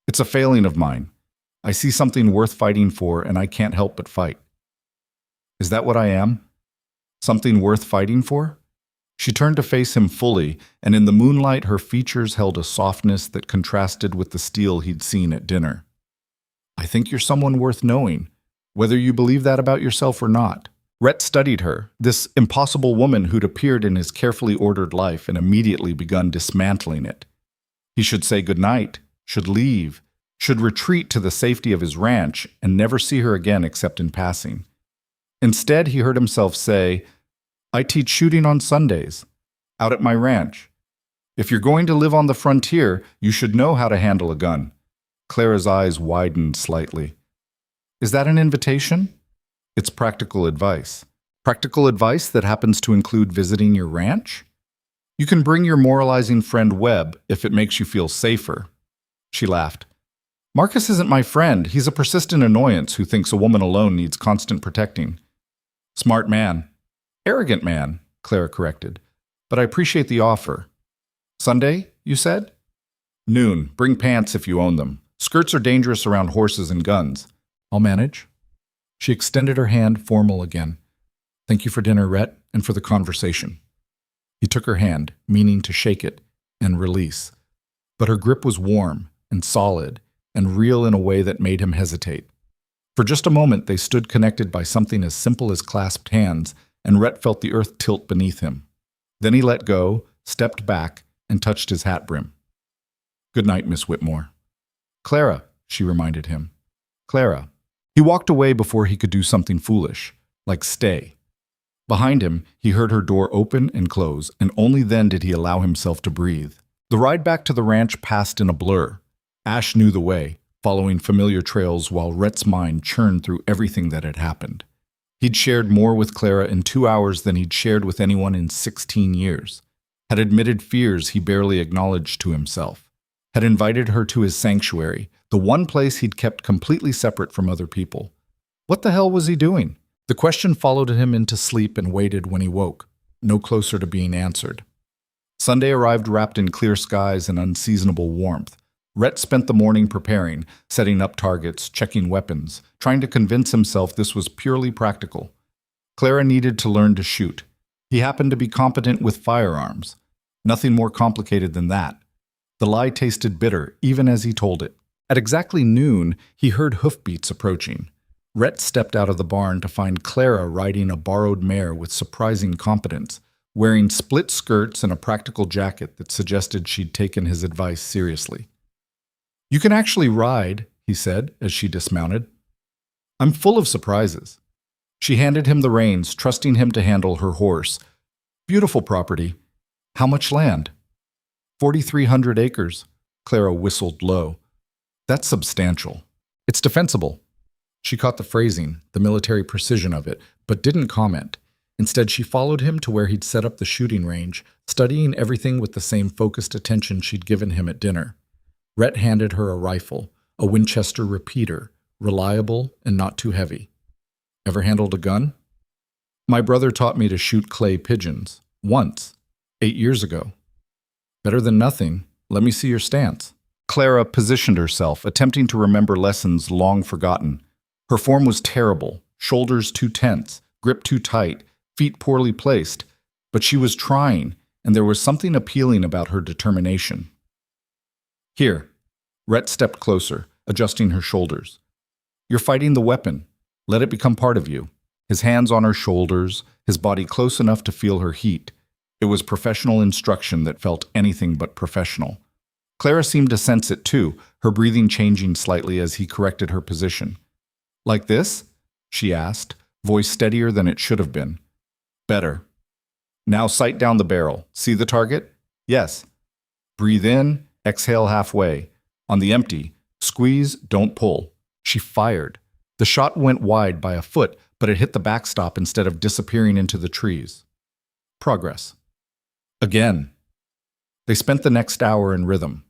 "It's a failing of mine. I see something worth fighting for, and I can't help but fight." "Is that what I am? Something worth fighting for?" She turned to face him fully, and in the moonlight her features held a softness that contrasted with the steel he'd seen at dinner. "I think you're someone worth knowing, whether you believe that about yourself or not." Rhett studied her, this impossible woman who'd appeared in his carefully ordered life and immediately begun dismantling it. He should say goodnight, should leave, should retreat to the safety of his ranch and never see her again except in passing. Instead, he heard himself say, "I teach shooting on Sundays, out at my ranch. If you're going to live on the frontier, you should know how to handle a gun." Clara's eyes widened slightly. "Is that an invitation?" "It's practical advice." "Practical advice that happens to include visiting your ranch?" "You can bring your moralizing friend Webb if it makes you feel safer." She laughed. "Marcus isn't my friend. He's a persistent annoyance who thinks a woman alone needs constant protecting." "Smart man." "Arrogant man," Clara corrected. "But I appreciate the offer." "Sunday, you said?" "Noon. Bring pants if you own them. Skirts are dangerous around horses and guns." "I'll manage." She extended her hand, formal again. "Thank you for dinner, Rhett, and for the conversation." He took her hand, meaning to shake it and release. But her grip was warm and solid and real in a way that made him hesitate. For just a moment, they stood connected by something as simple as clasped hands, and Rhett felt the earth tilt beneath him. Then he let go, stepped back, and touched his hat brim. "Good night, Miss Whitmore." "Clara," she reminded him. "Clara." He walked away before he could do something foolish, like stay. Behind him, he heard her door open and close, and only then did he allow himself to breathe. The ride back to the ranch passed in a blur. Ash knew the way, following familiar trails while Rhett's mind churned through everything that had happened. He'd shared more with Clara in 2 hours than he'd shared with anyone in 16 years, had admitted fears he barely acknowledged to himself, had invited her to his sanctuary, the one place he'd kept completely separate from other people. What the hell was he doing? The question followed him into sleep and waited when he woke, no closer to being answered. Sunday arrived wrapped in clear skies and unseasonable warmth. Rhett spent the morning preparing, setting up targets, checking weapons, trying to convince himself this was purely practical. Clara needed to learn to shoot. He happened to be competent with firearms. Nothing more complicated than that. The lie tasted bitter, even as he told it. At exactly noon, he heard hoofbeats approaching. Rhett stepped out of the barn to find Clara riding a borrowed mare with surprising competence, wearing split skirts and a practical jacket that suggested she'd taken his advice seriously. "You can actually ride," he said as she dismounted. "I'm full of surprises." She handed him the reins, trusting him to handle her horse. "Beautiful property. How much land?" 4,300 acres. Clara whistled low. "That's substantial. It's defensible." She caught the phrasing, the military precision of it, but didn't comment. Instead, she followed him to where he'd set up the shooting range, studying everything with the same focused attention she'd given him at dinner. Rhett handed her a rifle, a Winchester repeater, reliable and not too heavy. "Ever handled a gun?" "My brother taught me to shoot clay pigeons. Once. 8 years ago." "Better than nothing. Let me see your stance." Clara positioned herself, attempting to remember lessons long forgotten. Her form was terrible, shoulders too tense, grip too tight, feet poorly placed, but she was trying, and there was something appealing about her determination. "Here." Rhett stepped closer, adjusting her shoulders. "You're fighting the weapon. Let it become part of you." His hands on her shoulders, his body close enough to feel her heat. It was professional instruction that felt anything but professional. Clara seemed to sense it too, her breathing changing slightly as he corrected her position. "Like this?" she asked, voice steadier than it should have been. "Better. Now sight down the barrel. See the target?" "Yes." "Breathe in, exhale halfway. On the empty, squeeze, don't pull." She fired. The shot went wide by a foot, but it hit the backstop instead of disappearing into the trees. Progress. Again. They spent the next hour in rhythm.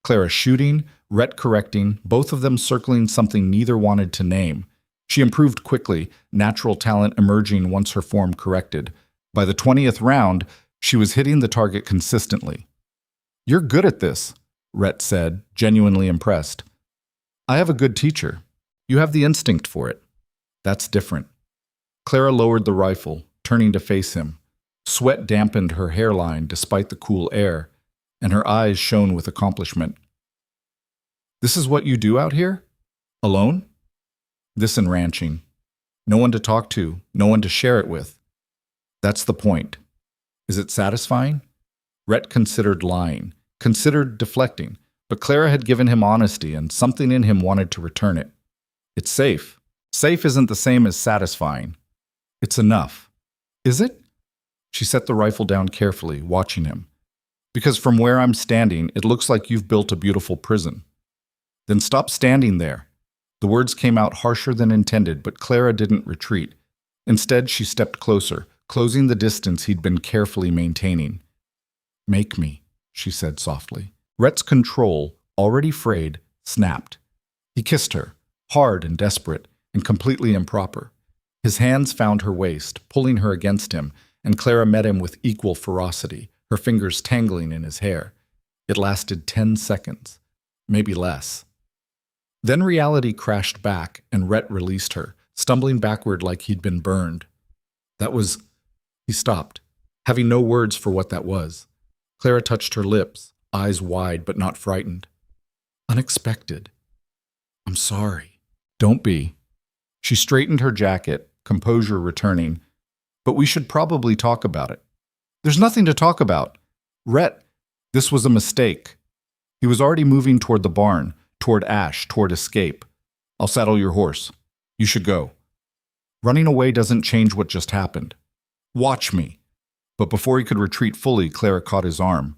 Clara shooting, Rhett correcting, both of them circling something neither wanted to name. She improved quickly, natural talent emerging once her form corrected. By the 20th round, she was hitting the target consistently. "You're good at this," Rhett said, genuinely impressed. "I have a good teacher. You have the instinct for it." "That's different." Clara lowered the rifle, turning to face him. Sweat dampened her hairline despite the cool air, and her eyes shone with accomplishment. "This is what you do out here? Alone?" "This and ranching. No one to talk to, no one to share it with." "That's the point. Is it satisfying?" Rhett considered lying, considered deflecting, but Clara had given him honesty and something in him wanted to return it. "It's safe." "Safe isn't the same as satisfying." "It's enough." "Is it?" She set the rifle down carefully, watching him. "Because from where I'm standing, it looks like you've built a beautiful prison." "Then stop standing there." The words came out harsher than intended, but Clara didn't retreat. Instead, she stepped closer, closing the distance he'd been carefully maintaining. "Make me," she said softly. Rhett's control, already frayed, snapped. He kissed her, hard and desperate, and completely improper. His hands found her waist, pulling her against him, and Clara met him with equal ferocity, her fingers tangling in his hair. It lasted 10 seconds, maybe less. Then reality crashed back, and Rhett released her, stumbling backward like he'd been burned. That was... He stopped, having no words for what that was. Clara touched her lips, eyes wide but not frightened. "Unexpected. I'm sorry." "Don't be." She straightened her jacket, composure returning. "But we should probably talk about it." "There's nothing to talk about." "Rhett, this was a mistake." He was already moving toward the barn, toward Ash, toward escape. "I'll saddle your horse. You should go." Running away doesn't change what just happened. "Watch me." But before he could retreat fully, Clara caught his arm.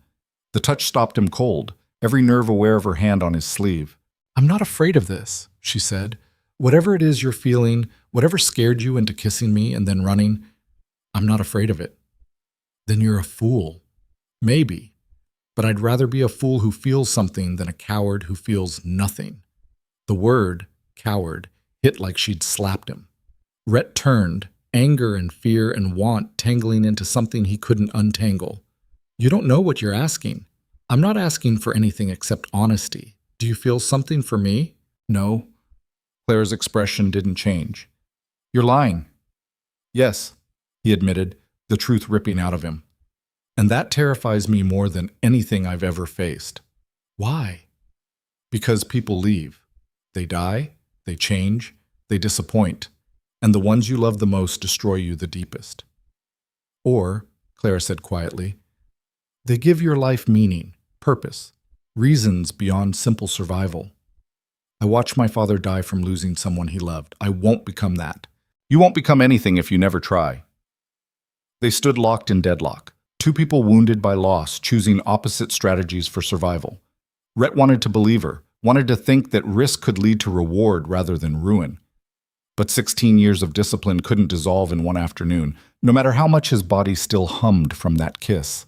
The touch stopped him cold, every nerve aware of her hand on his sleeve. "I'm not afraid of this," she said, Whatever it is you're feeling, whatever scared you into kissing me and then running, I'm not afraid of it. Then you're a fool. Maybe. But I'd rather be a fool who feels something than a coward who feels nothing. The word, coward, hit like she'd slapped him. Rhett turned, anger and fear and want tangling into something he couldn't untangle. You don't know what you're asking. I'm not asking for anything except honesty. Do you feel something for me? No. Claire's expression didn't change. You're lying. Yes, he admitted, the truth ripping out of him. And that terrifies me more than anything I've ever faced. Why? Because people leave. They die, they change, they disappoint, and the ones you love the most destroy you the deepest. Or, Clara said quietly, they give your life meaning, purpose, reasons beyond simple survival. I watched my father die from losing someone he loved. I won't become that. You won't become anything if you never try. They stood locked in deadlock, two people wounded by loss, choosing opposite strategies for survival. Rhett wanted to believe her, wanted to think that risk could lead to reward rather than ruin. But 16 years of discipline couldn't dissolve in one afternoon, no matter how much his body still hummed from that kiss.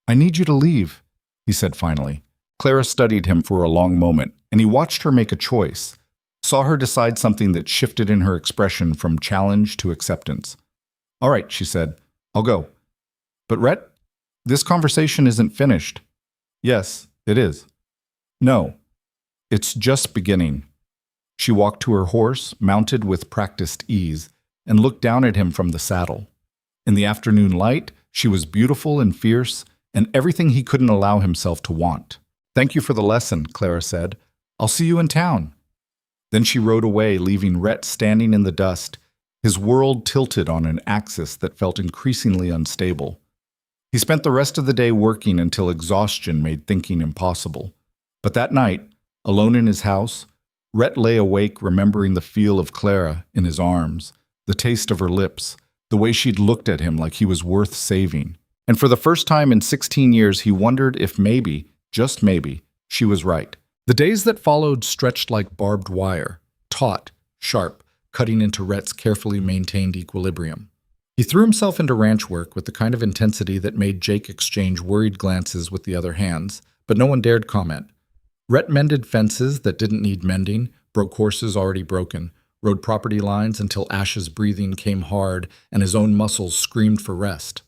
I need you to leave, he said finally. Clara studied him for a long moment, and he watched her make a choice, saw her decide something that shifted in her expression from challenge to acceptance. All right, she said, I'll go. But Rhett, this conversation isn't finished. Yes, it is. No, it's just beginning. She walked to her horse, mounted with practiced ease, and looked down at him from the saddle. In the afternoon light, she was beautiful and fierce, and everything he couldn't allow himself to want. Thank you for the lesson, Clara said. I'll see you in town. Then she rode away, leaving Rhett standing in the dust, his world tilted on an axis that felt increasingly unstable. He spent the rest of the day working until exhaustion made thinking impossible. But that night, alone in his house, Rhett lay awake remembering the feel of Clara in his arms, the taste of her lips, the way she'd looked at him like he was worth saving. And for the first time in 16 years, he wondered if maybe, just maybe, she was right. The days that followed stretched like barbed wire, taut, sharp, cutting into Rhett's carefully maintained equilibrium. He threw himself into ranch work with the kind of intensity that made Jake exchange worried glances with the other hands, but no one dared comment. Rhett mended fences that didn't need mending, broke horses already broken, rode property lines until Ash's breathing came hard and his own muscles screamed for rest.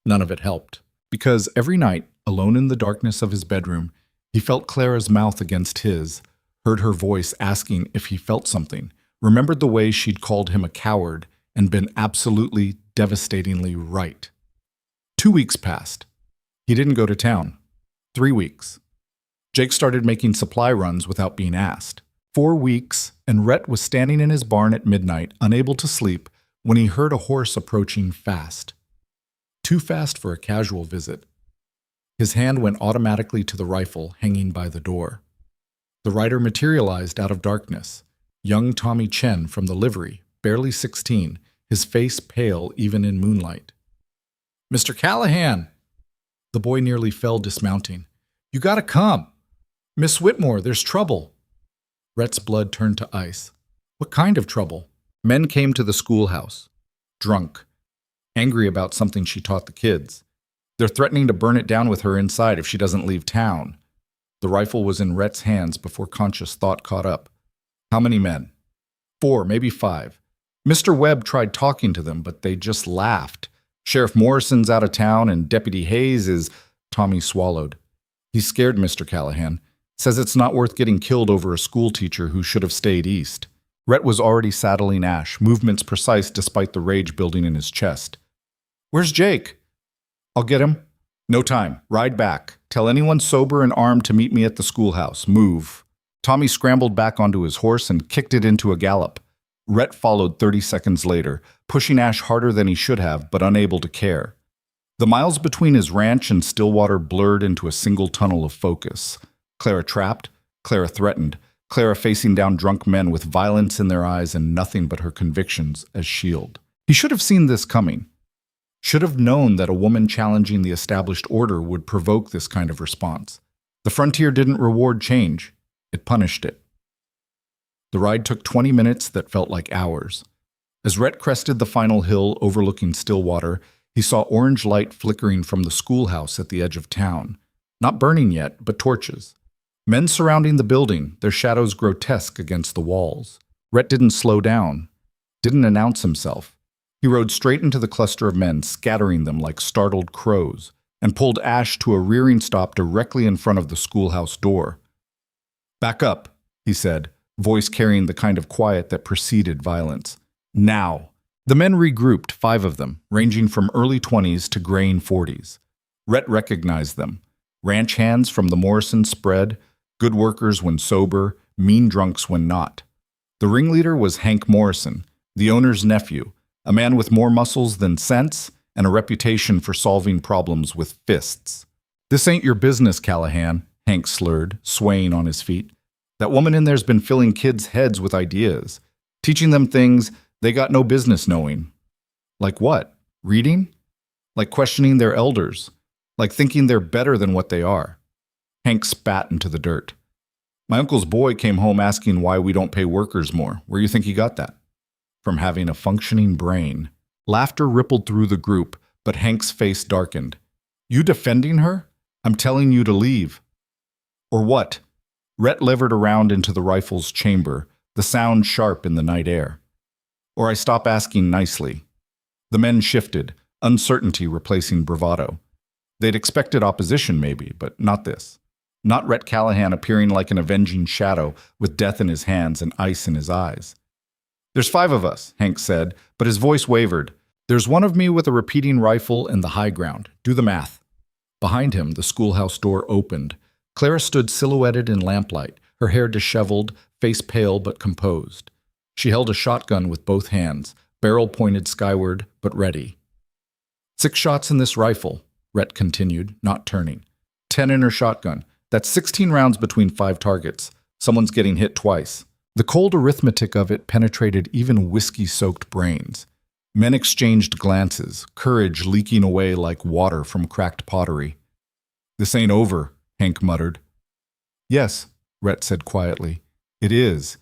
None of it helped, because every night, alone in the darkness of his bedroom, he felt Clara's mouth against his, heard her voice asking if he felt something, remembered the way she'd called him a coward and been absolutely, devastatingly right. 2 weeks passed. He didn't go to town. 3 weeks. Jake started making supply runs without being asked. 4 weeks, and Rhett was standing in his barn at midnight, unable to sleep, when he heard a horse approaching fast. Too fast for a casual visit. His hand went automatically to the rifle hanging by the door. The rider materialized out of darkness. Young Tommy Chen from the livery, barely 16, his face pale even in moonlight. Mr. Callahan! The boy nearly fell dismounting. You gotta come! Miss Whitmore, there's trouble! Rhett's blood turned to ice. What kind of trouble? Men came to the schoolhouse. Drunk. Angry about something she taught the kids. They're threatening to burn it down with her inside if she doesn't leave town. The rifle was in Rhett's hands before conscious thought caught up. How many men? 4, maybe 5. Mr. Webb tried talking to them, but they just laughed. Sheriff Morrison's out of town and Deputy Hayes is... Tommy swallowed. He's scared, Mr. Callahan. Says it's not worth getting killed over a schoolteacher who should have stayed east. Rhett was already saddling Ash, movements precise despite the rage building in his chest. Where's Jake? I'll get him. No time. Ride back. Tell anyone sober and armed to meet me at the schoolhouse. Move. Tommy scrambled back onto his horse and kicked it into a gallop. Rhett followed 30 seconds later, pushing Ash harder than he should have, but unable to care. The miles between his ranch and Stillwater blurred into a single tunnel of focus. Clara trapped, Clara threatened, Clara facing down drunk men with violence in their eyes and nothing but her convictions as shield. He should have seen this coming. Should have known that a woman challenging the established order would provoke this kind of response. The frontier didn't reward change. It punished it. The ride took 20 minutes that felt like hours. As Rhett crested the final hill overlooking Stillwater, he saw orange light flickering from the schoolhouse at the edge of town. Not burning yet, but torches. Men surrounding the building, their shadows grotesque against the walls. Rhett didn't slow down, didn't announce himself. He rode straight into the cluster of men, scattering them like startled crows, and pulled Ash to a rearing stop directly in front of the schoolhouse door. "Back up," he said, voice carrying the kind of quiet that preceded violence. "Now." The men regrouped, 5 of them, ranging from early 20s to graying 40s. Rhett recognized them. Ranch hands from the Morrison spread, good workers when sober, mean drunks when not. The ringleader was Hank Morrison, the owner's nephew, a man with more muscles than sense and a reputation for solving problems with fists. "This ain't your business, Callahan," Hank slurred, swaying on his feet. "That woman in there's been filling kids' heads with ideas, teaching them things they got no business knowing." "Like what? Reading? Like questioning their elders? Like thinking they're better than what they are?" Hank spat into the dirt. "My uncle's boy came home asking why we don't pay workers more. Where you think he got that?" "From having a functioning brain." Laughter rippled through the group, but Hank's face darkened. "You defending her? I'm telling you to leave." "Or what?" Rhett levered around into the rifle's chamber, the sound sharp in the night air. "Or I stop asking nicely." The men shifted, uncertainty replacing bravado. They'd expected opposition maybe, but not this. Not Rhett Callahan appearing like an avenging shadow with death in his hands and ice in his eyes. "There's 5 of us," Hank said, but his voice wavered. "There's 1 of me with a repeating rifle in the high ground. Do the math." Behind him, the schoolhouse door opened. Clara stood silhouetted in lamplight, her hair disheveled, face pale but composed. She held a shotgun with both hands, barrel pointed skyward, but ready. 6 shots in this rifle," Rhett continued, not turning. 10 in her shotgun. That's 16 rounds between 5 targets. Someone's getting hit twice. The cold arithmetic of it penetrated even whiskey-soaked brains. Men exchanged glances, courage leaking away like water from cracked pottery. "This ain't over," Hank muttered. "Yes," Rhett said quietly. "It is.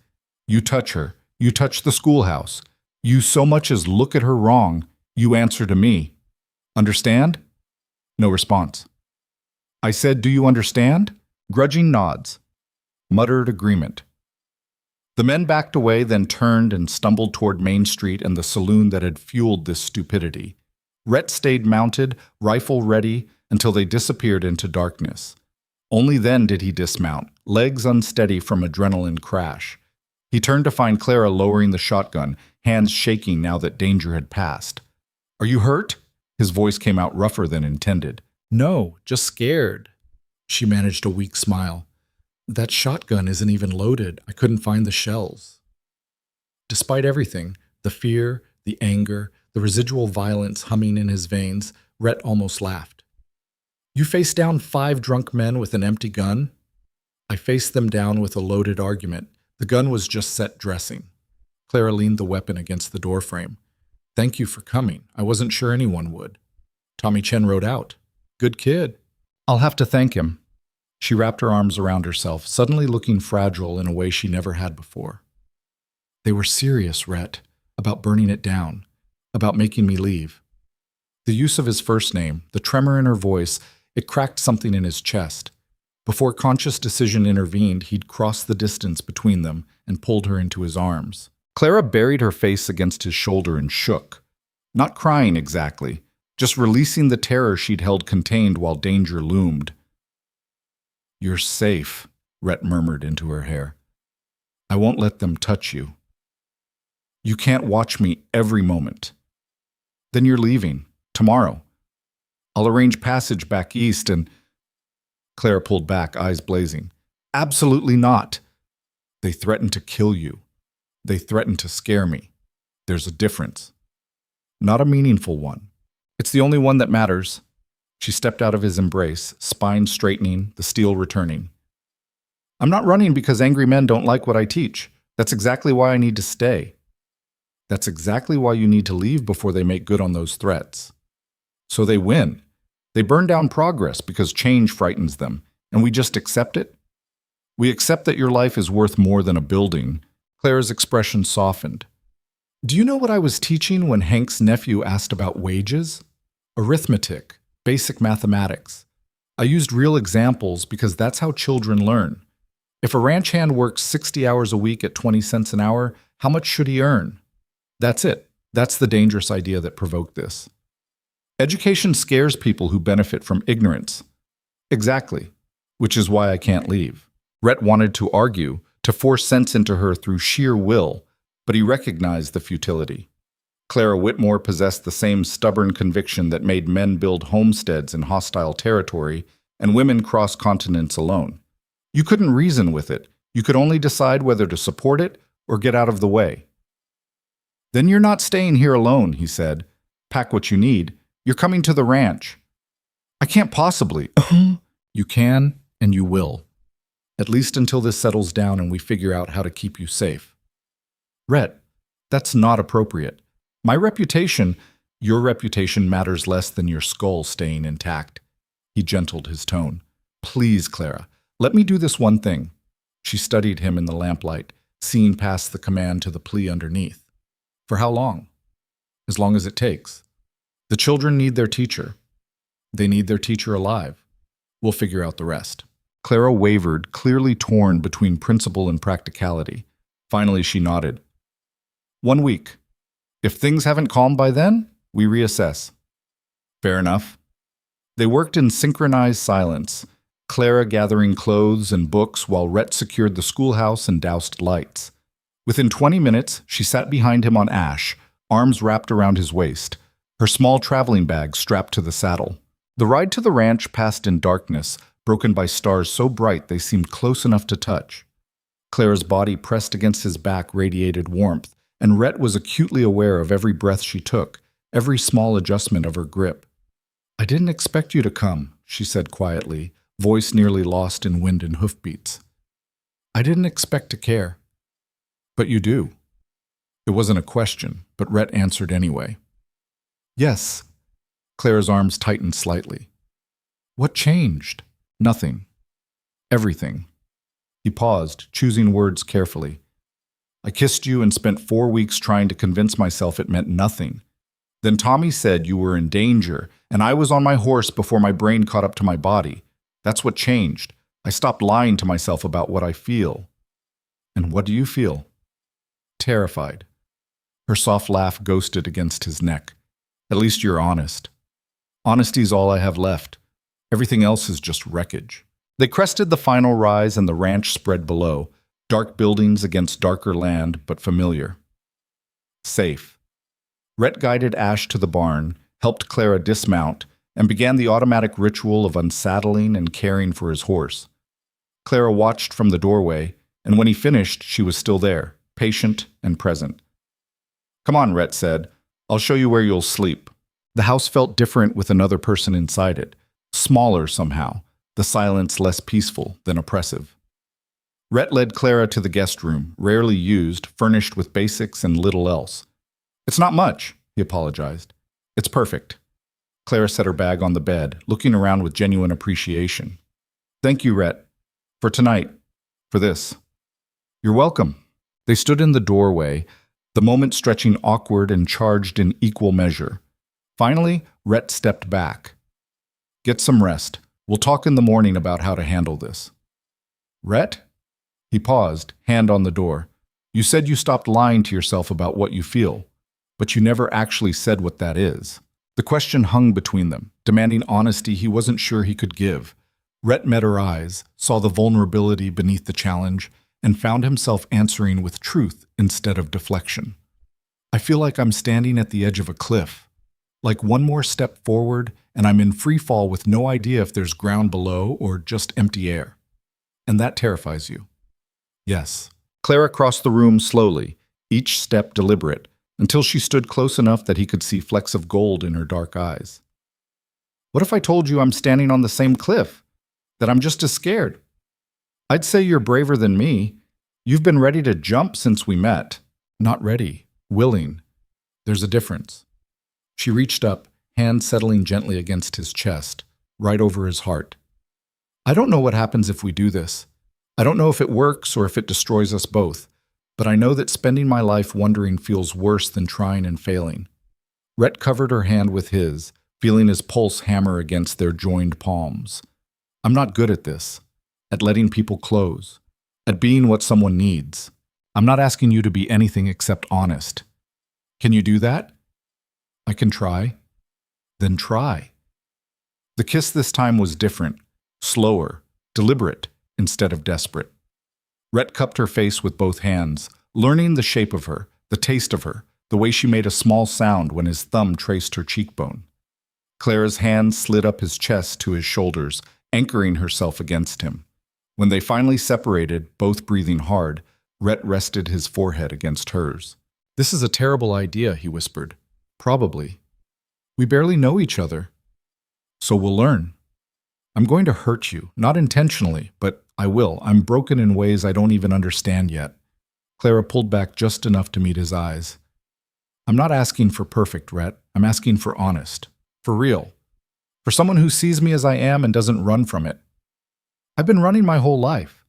You touch her. You touch the schoolhouse. You so much as look at her wrong, you answer to me. Understand?" No response. "I said, do you understand?" Grudging nods. Muttered agreement. The men backed away, then turned and stumbled toward Main Street and the saloon that had fueled this stupidity. Rhett stayed mounted, rifle ready, until they disappeared into darkness. Only then did he dismount, legs unsteady from adrenaline crash. He turned to find Clara lowering the shotgun, hands shaking now that danger had passed. "Are you hurt?" His voice came out rougher than intended. "No, just scared." She managed a weak smile. "That shotgun isn't even loaded. I couldn't find the shells." Despite everything, the fear, the anger, the residual violence humming in his veins, Rhett almost laughed. "You faced down 5 drunk men with an empty gun?" "I faced them down with a loaded argument. The gun was just set dressing." Clara leaned the weapon against the doorframe. "Thank you for coming. I wasn't sure anyone would." Tommy Chen rode out. "Good kid." "I'll have to thank him." She wrapped her arms around herself, suddenly looking fragile in a way she never had before. "They were serious, Rhett, about burning it down, about making me leave." The use of his first name, the tremor in her voice, it cracked something in his chest. Before conscious decision intervened, he'd crossed the distance between them and pulled her into his arms. Clara buried her face against his shoulder and shook. Not crying exactly, just releasing the terror she'd held contained while danger loomed. "You're safe," Rhett murmured into her hair. "I won't let them touch you. You can't watch me every moment." "Then you're leaving, tomorrow. I'll arrange passage back east and—" Clara pulled back, eyes blazing. "Absolutely not. They threatened to kill you. They threatened to scare me. There's a difference. Not a meaningful one. It's the only one that matters." She stepped out of his embrace, spine straightening, the steel returning. "I'm not running because angry men don't like what I teach. That's exactly why I need to stay. That's exactly why you need to leave before they make good on those threats. So they win. They burn down progress because change frightens them, and we just accept it? We accept that your life is worth more than a building." Clara's expression softened. Do you know what I was teaching when Hank's nephew asked about wages? Arithmetic, basic mathematics. I used real examples because that's how children learn. If a ranch hand works 60 hours a week at 20 cents an hour, how much should he earn? That's it. That's the dangerous idea that provoked this. Education scares people who benefit from ignorance. Exactly, which is why I can't leave. Rhett wanted to argue, to force sense into her through sheer will, but he recognized the futility. Clara Whitmore possessed the same stubborn conviction that made men build homesteads in hostile territory and women cross continents alone. You couldn't reason with it. You could only decide whether to support it or get out of the way. Then you're not staying here alone, he said. Pack what you need. You're coming to the ranch. I can't possibly. You can and you will. At least until this settles down and we figure out how to keep you safe. Rhett, that's not appropriate. My reputation, your reputation matters less than your skull staying intact. He gentled his tone. Please, Clara, let me do this one thing. She studied him in the lamplight, seeing past the command to the plea underneath. For how long? As long as it takes. The children need their teacher. They need their teacher alive. We'll figure out the rest. Clara wavered, clearly torn between principle and practicality. Finally, she nodded. 1 week. If things haven't calmed by then, we reassess. Fair enough. They worked in synchronized silence, Clara gathering clothes and books while Rhett secured the schoolhouse and doused lights. Within 20 minutes, she sat behind him on Ash, arms wrapped around his waist, her small traveling bag strapped to the saddle. The ride to the ranch passed in darkness, broken by stars so bright they seemed close enough to touch. Clara's body pressed against his back radiated warmth, and Rhett was acutely aware of every breath she took, every small adjustment of her grip. I didn't expect you to come, she said quietly, voice nearly lost in wind and hoofbeats. I didn't expect to care. But you do. It wasn't a question, but Rhett answered anyway. Yes. Clara's arms tightened slightly. What changed? Nothing. Everything. He paused, choosing words carefully. I kissed you and spent 4 weeks trying to convince myself it meant nothing. Then Tommy said you were in danger, and I was on my horse before my brain caught up to my body. That's what changed. I stopped lying to myself about what I feel. And what do you feel? Terrified. Her soft laugh ghosted against his neck. At least you're honest. Honesty's all I have left. Everything else is just wreckage. They crested the final rise and the ranch spread below, dark buildings against darker land, but familiar. Safe. Rhett guided Ash to the barn, helped Clara dismount, and began the automatic ritual of unsaddling and caring for his horse. Clara watched from the doorway, and when he finished, she was still there, patient and present. Come on, Rhett said. I'll show you where you'll sleep. The house felt different with another person inside it, smaller somehow, the silence less peaceful than oppressive. Rhett led Clara to the guest room, rarely used, furnished with basics and little else. It's not much, he apologized. It's perfect. Clara set her bag on the bed, looking around with genuine appreciation. Thank you, Rhett. For tonight. For this. You're welcome. They stood in the doorway, the moment stretching awkward and charged in equal measure. Finally, Rhett stepped back. Get some rest. We'll talk in the morning about how to handle this. Rhett? He paused, hand on the door. You said you stopped lying to yourself about what you feel, but you never actually said what that is. The question hung between them, demanding honesty he wasn't sure he could give. Rhett met her eyes, saw the vulnerability beneath the challenge, and found himself answering with truth instead of deflection. I feel like I'm standing at the edge of a cliff. Like one more step forward, and I'm in free fall with no idea if there's ground below or just empty air. And that terrifies you. Yes. Clara crossed the room slowly, each step deliberate, until she stood close enough that he could see flecks of gold in her dark eyes. What if I told you I'm standing on the same cliff? That I'm just as scared? I'd say you're braver than me. You've been ready to jump since we met. Not ready. Willing. There's a difference. She reached up, hand settling gently against his chest, right over his heart. I don't know what happens if we do this. I don't know if it works or if it destroys us both, but I know that spending my life wondering feels worse than trying and failing. Rhett covered her hand with his, feeling his pulse hammer against their joined palms. I'm not good at this, at letting people close, at being what someone needs. I'm not asking you to be anything except honest. Can you do that? I can try. Then try. The kiss this time was different, slower, deliberate, instead of desperate. Rhett cupped her face with both hands, learning the shape of her, the taste of her, the way she made a small sound when his thumb traced her cheekbone. Clara's hand slid up his chest to his shoulders, anchoring herself against him. When they finally separated, both breathing hard, Rhett rested his forehead against hers. This is a terrible idea, he whispered. Probably. We barely know each other. So we'll learn. I'm going to hurt you, not intentionally, but I will. I'm broken in ways I don't even understand yet. Clara pulled back just enough to meet his eyes. I'm not asking for perfect, Rhett. I'm asking for honest. For real. For someone who sees me as I am and doesn't run from it. I've been running my whole life.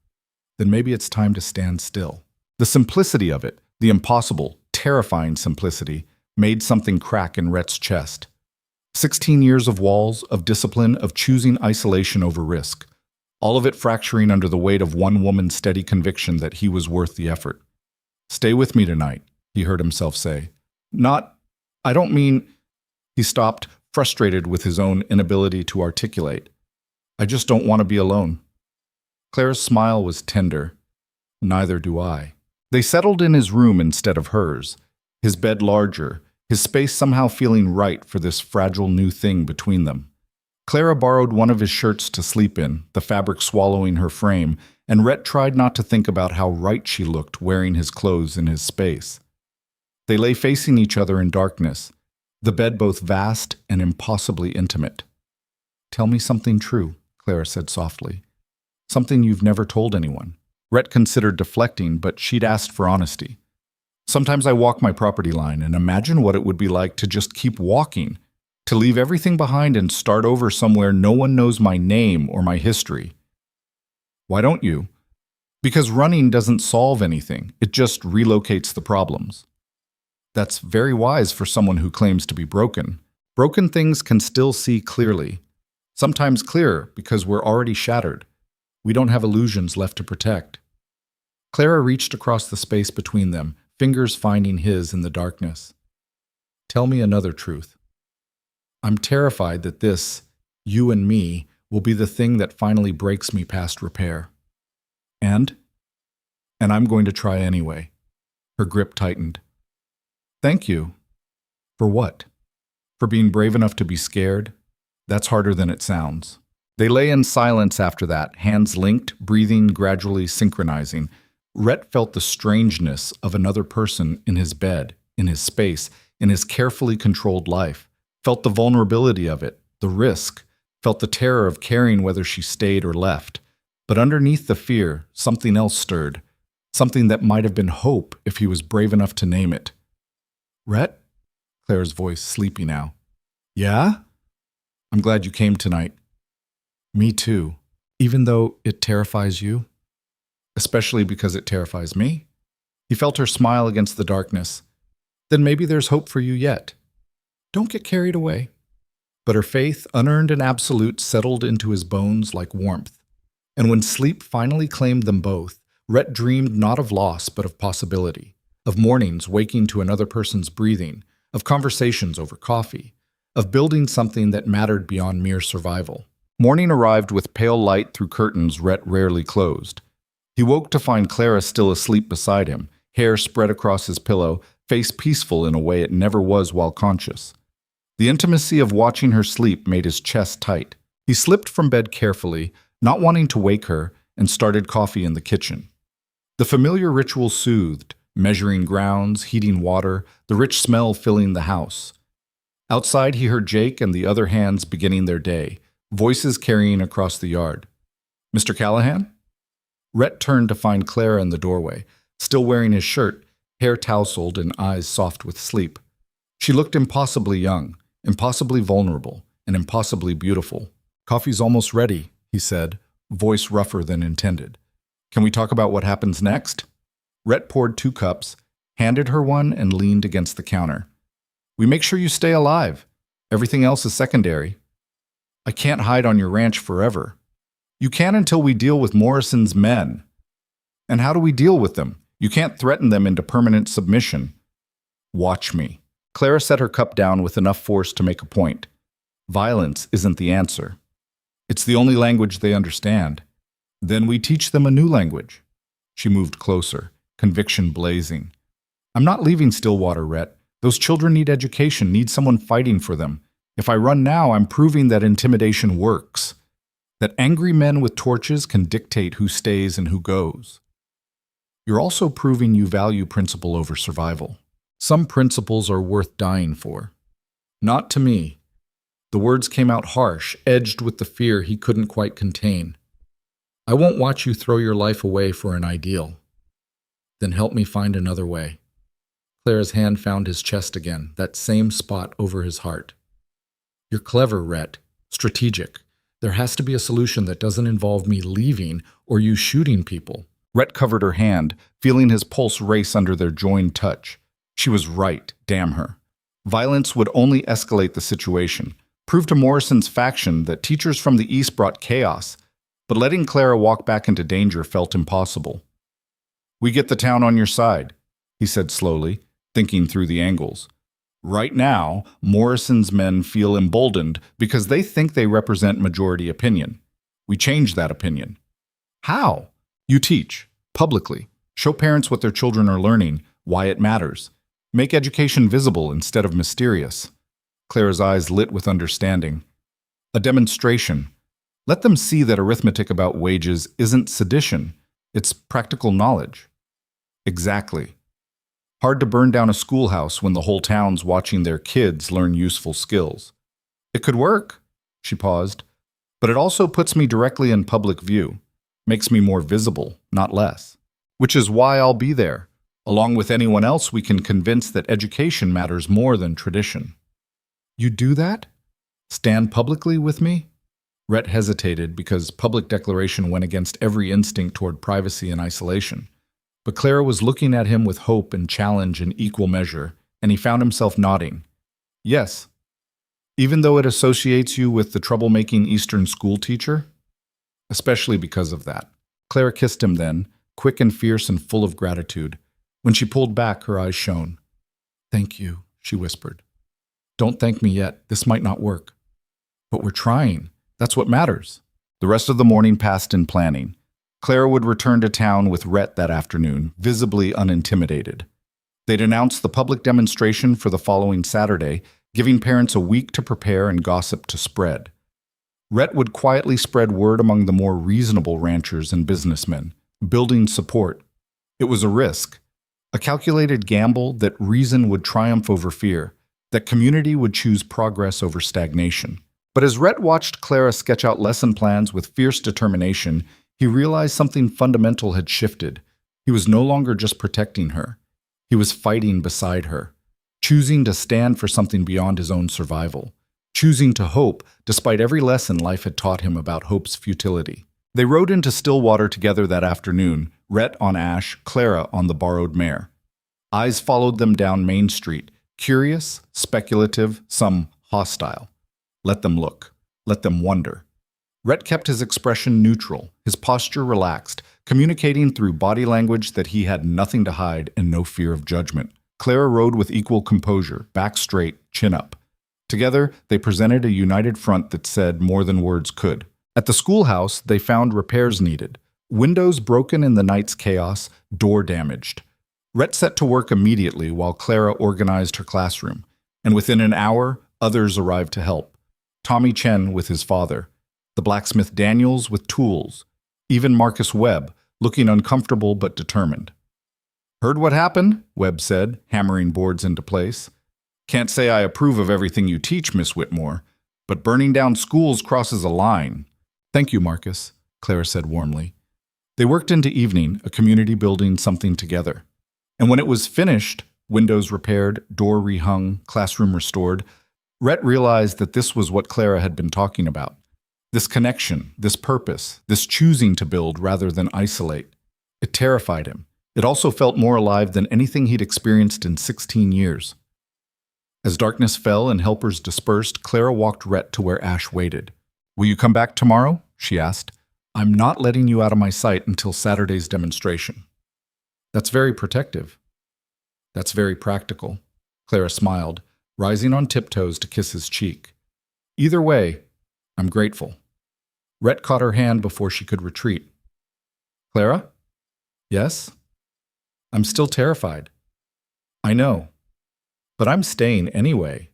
Then maybe it's time to stand still. The simplicity of it, the impossible, terrifying simplicity, made something crack in Rhett's chest. 16 years of walls, of discipline, of choosing isolation over risk. All of it fracturing under the weight of one woman's steady conviction that he was worth the effort. Stay with me tonight, he heard himself say. I don't mean... He stopped, frustrated with his own inability to articulate. I just don't want to be alone. Clara's smile was tender. Neither do I. They settled in his room instead of hers, his bed larger, his space somehow feeling right for this fragile new thing between them. Clara borrowed one of his shirts to sleep in, the fabric swallowing her frame, and Rhett tried not to think about how right she looked wearing his clothes in his space. They lay facing each other in darkness, the bed both vast and impossibly intimate. Tell me something true, Clara said softly. Something you've never told anyone. Rhett considered deflecting, but she'd asked for honesty. Sometimes I walk my property line and imagine what it would be like to just keep walking, to leave everything behind and start over somewhere no one knows my name or my history. Why don't you? Because running doesn't solve anything. It just relocates the problems. That's very wise for someone who claims to be broken. Broken things can still see clearly. Sometimes clearer because we're already shattered. We don't have illusions left to protect. Clara reached across the space between them, fingers finding his in the darkness. Tell me another truth. I'm terrified that this, you and me, will be the thing that finally breaks me past repair. And I'm going to try anyway. Her grip tightened. Thank you. For what? For being brave enough to be scared? That's harder than it sounds. They lay in silence after that, hands linked, breathing gradually synchronizing. Rhett felt the strangeness of another person in his bed, in his space, in his carefully controlled life. Felt the vulnerability of it, the risk, felt the terror of caring whether she stayed or left. But underneath the fear, something else stirred, something that might have been hope if he was brave enough to name it. Rhett? Clara's voice sleepy now. Yeah? I'm glad you came tonight. Me too, even though it terrifies you. Especially because it terrifies me. He felt her smile against the darkness. Then maybe there's hope for you yet. Don't get carried away. But her faith, unearned and absolute, settled into his bones like warmth. And when sleep finally claimed them both, Rhett dreamed not of loss but of possibility, of mornings waking to another person's breathing, of conversations over coffee, of building something that mattered beyond mere survival. Morning arrived with pale light through curtains Rhett rarely closed. He woke to find Clara still asleep beside him, hair spread across his pillow, face peaceful in a way it never was while conscious. The intimacy of watching her sleep made his chest tight. He slipped from bed carefully, not wanting to wake her, and started coffee in the kitchen. The familiar ritual soothed, measuring grounds, heating water, the rich smell filling the house. Outside he heard Jake and the other hands beginning their day, voices carrying across the yard. Mr. Callahan? Rhett turned to find Clara in the doorway, still wearing his shirt, hair tousled and eyes soft with sleep. She looked impossibly young, impossibly vulnerable, and impossibly beautiful. Coffee's almost ready, he said, voice rougher than intended. Can we talk about what happens next? Rhett poured 2 cups, handed her one, and leaned against the counter. We make sure you stay alive. Everything else is secondary. I can't hide on your ranch forever. You can until we deal with Morrison's men. And how do we deal with them? You can't threaten them into permanent submission. Watch me. Clara set her cup down with enough force to make a point. Violence isn't the answer. It's the only language they understand. Then we teach them a new language. She moved closer, conviction blazing. I'm not leaving Stillwater, Rhett. Those children need education, need someone fighting for them. If I run now, I'm proving that intimidation works. That angry men with torches can dictate who stays and who goes. You're also proving you value principle over survival. Some principles are worth dying for. Not to me. The words came out harsh, edged with the fear he couldn't quite contain. I won't watch you throw your life away for an ideal. Then help me find another way. Clara's hand found his chest again, that same spot over his heart. You're clever, Rhett. Strategic. There has to be a solution that doesn't involve me leaving or you shooting people. Rhett covered her hand, feeling his pulse race under their joined touch. She was right, damn her. Violence would only escalate the situation, prove to Morrison's faction that teachers from the East brought chaos, but letting Clara walk back into danger felt impossible. We get the town on your side, he said slowly, thinking through the angles. Right now, Morrison's men feel emboldened because they think they represent majority opinion. We change that opinion. How? You teach, publicly. Show parents what their children are learning, why it matters. Make education visible instead of mysterious. Clara's eyes lit with understanding. A demonstration. Let them see that arithmetic about wages isn't sedition, it's practical knowledge. Exactly. Hard to burn down a schoolhouse when the whole town's watching their kids learn useful skills. It could work, she paused, but it also puts me directly in public view. Makes me more visible, not less. Which is why I'll be there. Along with anyone else we can convince that education matters more than tradition. You do that? Stand publicly with me? Rhett hesitated because public declaration went against every instinct toward privacy and isolation. But Clara was looking at him with hope and challenge in equal measure, and he found himself nodding. Yes. Even though it associates you with the troublemaking Eastern schoolteacher? Especially because of that. Clara kissed him then, quick and fierce and full of gratitude. When she pulled back, her eyes shone. Thank you, she whispered. Don't thank me yet. This might not work. But we're trying. That's what matters. The rest of the morning passed in planning. Clara would return to town with Rhett that afternoon, visibly unintimidated. They'd announce the public demonstration for the following Saturday, giving parents a week to prepare and gossip to spread. Rhett would quietly spread word among the more reasonable ranchers and businessmen, building support. It was a risk, a calculated gamble that reason would triumph over fear, that community would choose progress over stagnation. But as Rhett watched Clara sketch out lesson plans with fierce determination, he realized something fundamental had shifted. He was no longer just protecting her. He was fighting beside her, choosing to stand for something beyond his own survival. Choosing to hope, despite every lesson life had taught him about hope's futility. They rode into Stillwater together that afternoon, Rhett on Ash, Clara on the borrowed mare. Eyes followed them down Main Street, curious, speculative, some hostile. Let them look. Let them wonder. Rhett kept his expression neutral, his posture relaxed, communicating through body language that he had nothing to hide and no fear of judgment. Clara rode with equal composure, back straight, chin up. Together, they presented a united front that said more than words could. At the schoolhouse, they found repairs needed. Windows broken in the night's chaos, door damaged. Rhett set to work immediately while Clara organized her classroom, and within an hour, others arrived to help. Tommy Chen with his father, the blacksmith Daniels with tools, even Marcus Webb, looking uncomfortable but determined. Heard what happened? Webb said, hammering boards into place. Can't say I approve of everything you teach, Miss Whitmore, but burning down schools crosses a line. Thank you, Marcus, Clara said warmly. They worked into evening, a community building something together. And when it was finished, windows repaired, door rehung, classroom restored, Rhett realized that this was what Clara had been talking about. This connection, this purpose, this choosing to build rather than isolate. It terrified him. It also felt more alive than anything he'd experienced in 16 years. As darkness fell and helpers dispersed, Clara walked Rhett to where Ash waited. "Will you come back tomorrow?" she asked. "I'm not letting you out of my sight until Saturday's demonstration." "That's very protective." "That's very practical." Clara smiled, rising on tiptoes to kiss his cheek. "Either way, I'm grateful." Rhett caught her hand before she could retreat. "Clara?" "Yes?" "I'm still terrified." "I know. But I'm staying anyway."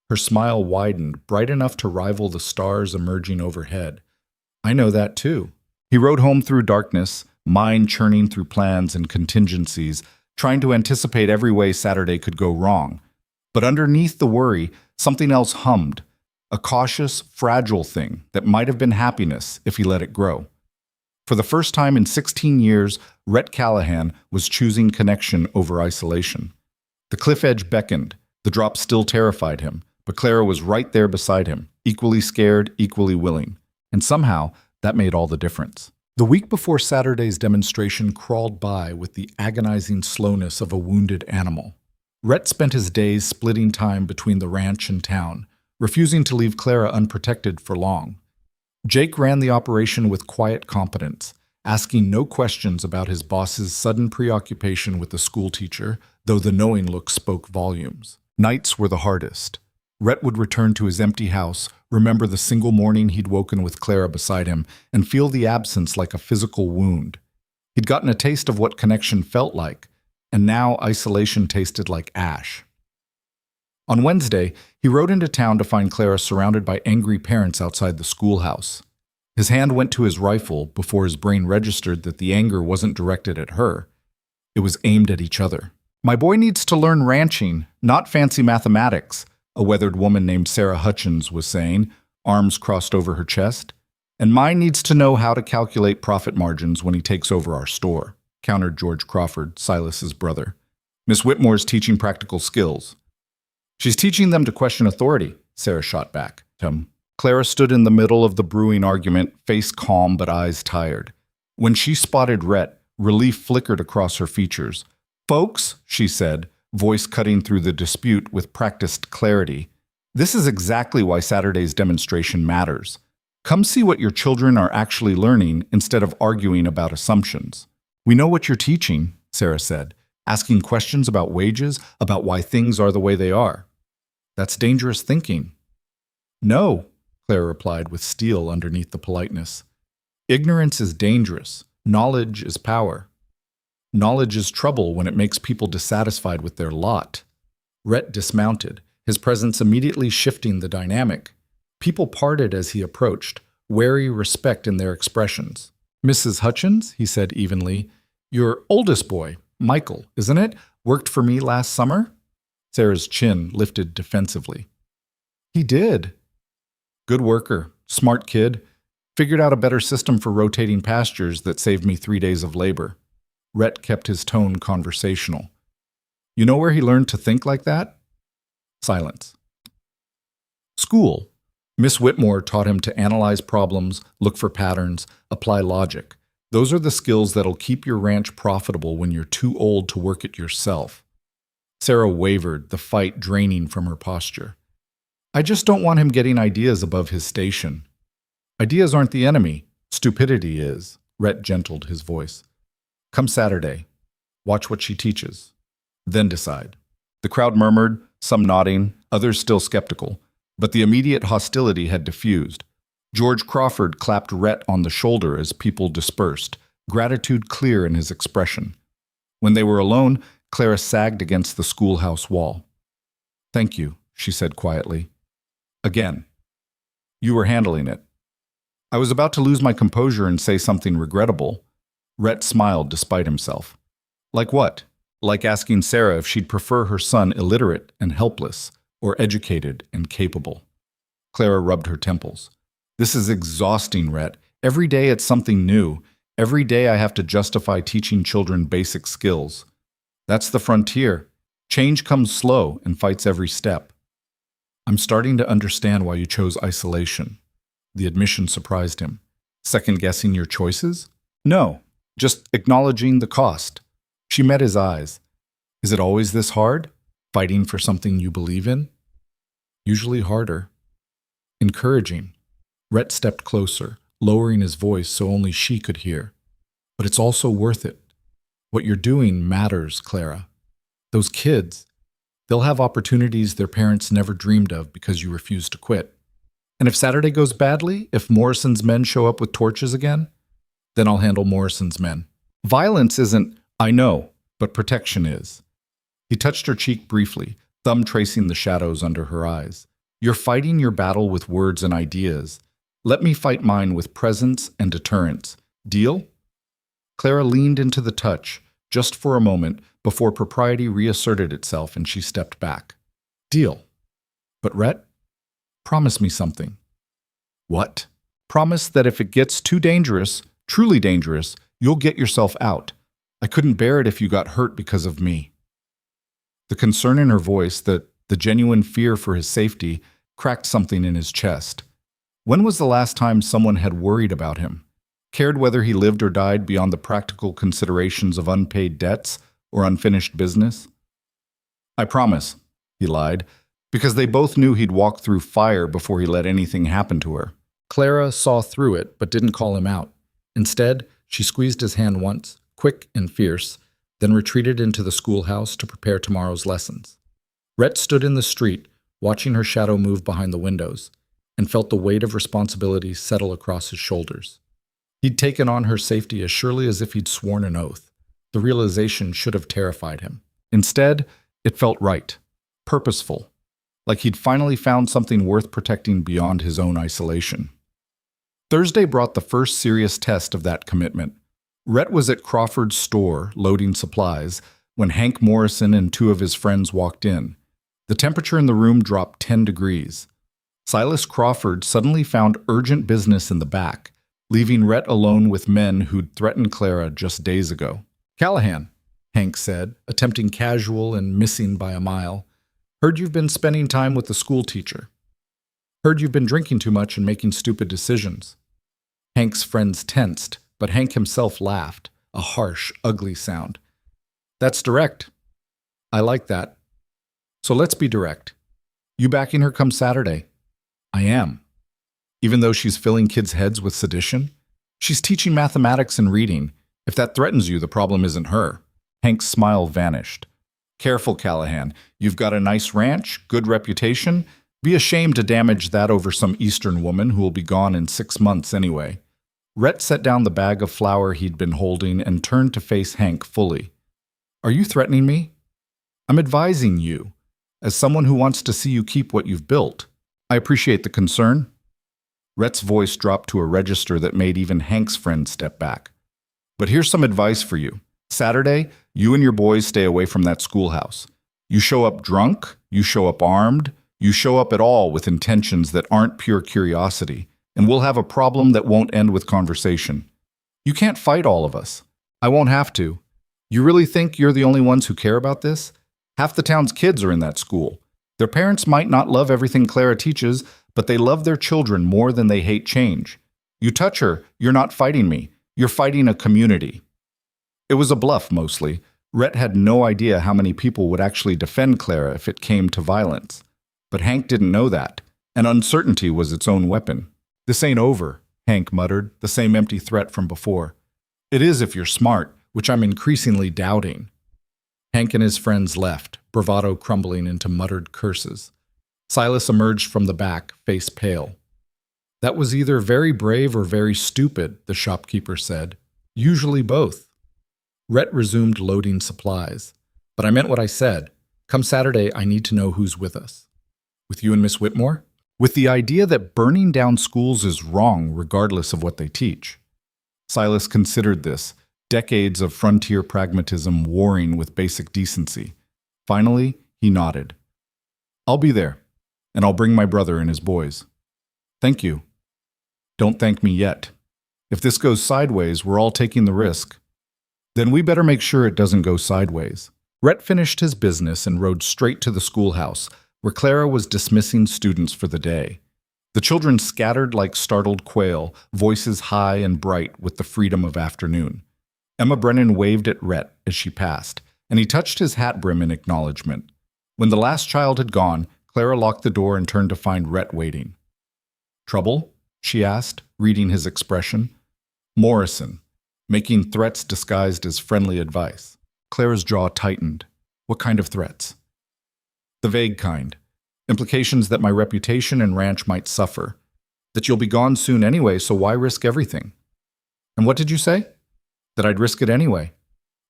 Her smile widened, bright enough to rival the stars emerging overhead. "I know that too." He rode home through darkness, mind churning through plans and contingencies, trying to anticipate every way Saturday could go wrong. But underneath the worry, something else hummed, a cautious, fragile thing that might have been happiness if he let it grow. For the first time in 16 years, Rhett Callahan was choosing connection over isolation. The cliff edge beckoned. The drop still terrified him, but Clara was right there beside him, equally scared, equally willing. And somehow, that made all the difference. The week before Saturday's demonstration crawled by with the agonizing slowness of a wounded animal. Rhett spent his days splitting time between the ranch and town, refusing to leave Clara unprotected for long. Jake ran the operation with quiet competence, asking no questions about his boss's sudden preoccupation with the schoolteacher, though the knowing look spoke volumes. Nights were the hardest. Rhett would return to his empty house, remember the single morning he'd woken with Clara beside him, and feel the absence like a physical wound. He'd gotten a taste of what connection felt like, and now isolation tasted like ash. On Wednesday, he rode into town to find Clara surrounded by angry parents outside the schoolhouse. His hand went to his rifle before his brain registered that the anger wasn't directed at her. It was aimed at each other. "My boy needs to learn ranching, not fancy mathematics," a weathered woman named Sarah Hutchins was saying, arms crossed over her chest. "And mine needs to know how to calculate profit margins when he takes over our store," countered George Crawford, Silas's brother. "Miss Whitmore's teaching practical skills." "She's teaching them to question authority," Sarah shot back. Clara stood in the middle of the brewing argument, face calm but eyes tired. When she spotted Rhett, relief flickered across her features. "Folks," she said, voice cutting through the dispute with practiced clarity, "this is exactly why Saturday's demonstration matters. Come see what your children are actually learning instead of arguing about assumptions." "We know what you're teaching," Sarah said, asking questions about wages, about why things are the way they are. "That's dangerous thinking." "No," Clara replied with steel underneath the politeness. "Ignorance is dangerous. Knowledge is power. Knowledge is trouble when it makes people dissatisfied with their lot." Rhett dismounted, his presence immediately shifting the dynamic. People parted as he approached, wary respect in their expressions. "Mrs. Hutchins," he said evenly, "your oldest boy, Michael, isn't it, worked for me last summer?" Sarah's chin lifted defensively. "He did." "Good worker, smart kid. Figured out a better system for rotating pastures that saved me 3 days of labor." Rhett kept his tone conversational. "You know where he learned to think like that?" Silence. "School. Miss Whitmore taught him to analyze problems, look for patterns, apply logic. Those are the skills that'll keep your ranch profitable when you're too old to work it yourself." Sarah wavered, the fight draining from her posture. "I just don't want him getting ideas above his station." "Ideas aren't the enemy. Stupidity is," Rhett gentled his voice. "Come Saturday. Watch what she teaches. Then decide." The crowd murmured, some nodding, others still skeptical, but the immediate hostility had diffused. George Crawford clapped Rhett on the shoulder as people dispersed, gratitude clear in his expression. When they were alone, Clara sagged against the schoolhouse wall. "Thank you," she said quietly. "Again. You were handling it." I was about to lose my composure and say something regrettable. Rhett smiled despite himself. "Like what? Like asking Sarah if she'd prefer her son illiterate and helpless, or educated and capable." Clara rubbed her temples. "This is exhausting, Rhett. Every day it's something new. Every day I have to justify teaching children basic skills. That's the frontier. Change comes slow and fights every step." "I'm starting to understand why you chose isolation." The admission surprised him. "Second-guessing your choices?" "No, just acknowledging the cost. She met his eyes. Is it always this hard? Fighting for something you believe in? Usually harder. Encouraging. Rhett stepped closer, lowering his voice so only she could hear. But it's also worth it. What you're doing matters, Clara. Those kids, they'll have opportunities their parents never dreamed of because you refuse to quit. And if Saturday goes badly, if Morrison's men show up with torches again, then I'll handle Morrison's men. Violence isn't, I know, but protection is. He touched her cheek briefly, thumb tracing the shadows under her eyes. You're fighting your battle with words and ideas. Let me fight mine with presence and deterrence. Deal? Clara leaned into the touch, just for a moment, before propriety reasserted itself and she stepped back. Deal. But Rhett, promise me something. What? Promise that if it gets too dangerous, truly dangerous, you'll get yourself out. I couldn't bear it if you got hurt because of me. The concern in her voice, the genuine fear for his safety, cracked something in his chest. When was the last time someone had worried about him? Cared whether he lived or died beyond the practical considerations of unpaid debts or unfinished business? I promise, he lied, because they both knew he'd walk through fire before he let anything happen to her. Clara saw through it, but didn't call him out. Instead, she squeezed his hand once, quick and fierce, then retreated into the schoolhouse to prepare tomorrow's lessons. Rhett stood in the street, watching her shadow move behind the windows, and felt the weight of responsibility settle across his shoulders. He'd taken on her safety as surely as if he'd sworn an oath. The realization should have terrified him. Instead, it felt right, purposeful, like he'd finally found something worth protecting beyond his own isolation. Thursday brought the first serious test of that commitment. Rhett was at Crawford's store, loading supplies, when Hank Morrison and two of his friends walked in. The temperature in the room dropped 10 degrees. Silas Crawford suddenly found urgent business in the back, leaving Rhett alone with men who'd threatened Clara just days ago. Callahan, Hank said, attempting casual and missing by a mile. Heard you've been spending time with the schoolteacher. Heard you've been drinking too much and making stupid decisions. Hank's friends tensed, but Hank himself laughed, a harsh, ugly sound. That's direct. I like that. So let's be direct. You backing her come Saturday? I am. Even though she's filling kids' heads with sedition? She's teaching mathematics and reading. If that threatens you, the problem isn't her. Hank's smile vanished. Careful, Callahan. You've got a nice ranch, good reputation. Be ashamed to damage that over some Eastern woman who will be gone in 6 months anyway. Rhett set down the bag of flour he'd been holding and turned to face Hank fully. Are you threatening me? I'm advising you, as someone who wants to see you keep what you've built. I appreciate the concern. Rhett's voice dropped to a register that made even Hank's friend step back. But here's some advice for you. Saturday, you and your boys stay away from that schoolhouse. You show up drunk, you show up armed, you show up at all with intentions that aren't pure curiosity, and we'll have a problem that won't end with conversation. You can't fight all of us. I won't have to. You really think you're the only ones who care about this? Half the town's kids are in that school. Their parents might not love everything Clara teaches, but they love their children more than they hate change. You touch her, you're not fighting me. You're fighting a community. It was a bluff, mostly. Rhett had no idea how many people would actually defend Clara if it came to violence. But Hank didn't know that, and uncertainty was its own weapon. This ain't over, Hank muttered, the same empty threat from before. It is if you're smart, which I'm increasingly doubting. Hank and his friends left, bravado crumbling into muttered curses. Silas emerged from the back, face pale. That was either very brave or very stupid, the shopkeeper said. Usually both. Rhett resumed loading supplies. But I meant what I said. Come Saturday, I need to know who's with us. With you and Miss Whitmore? With the idea that burning down schools is wrong regardless of what they teach. Silas considered this, decades of frontier pragmatism warring with basic decency. Finally, he nodded. I'll be there, and I'll bring my brother and his boys. Thank you. Don't thank me yet. If this goes sideways, we're all taking the risk. Then we better make sure it doesn't go sideways. Rhett finished his business and rode straight to the schoolhouse, where Clara was dismissing students for the day. The children scattered like startled quail, voices high and bright with the freedom of afternoon. Emma Brennan waved at Rhett as she passed, and he touched his hat brim in acknowledgement. When the last child had gone, Clara locked the door and turned to find Rhett waiting. "Trouble?" she asked, reading his expression. "Morrison, making threats disguised as friendly advice." Clara's jaw tightened. "What kind of threats?" "The vague kind. Implications that my reputation and ranch might suffer. That you'll be gone soon anyway, so why risk everything?" "And what did you say?" "That I'd risk it anyway."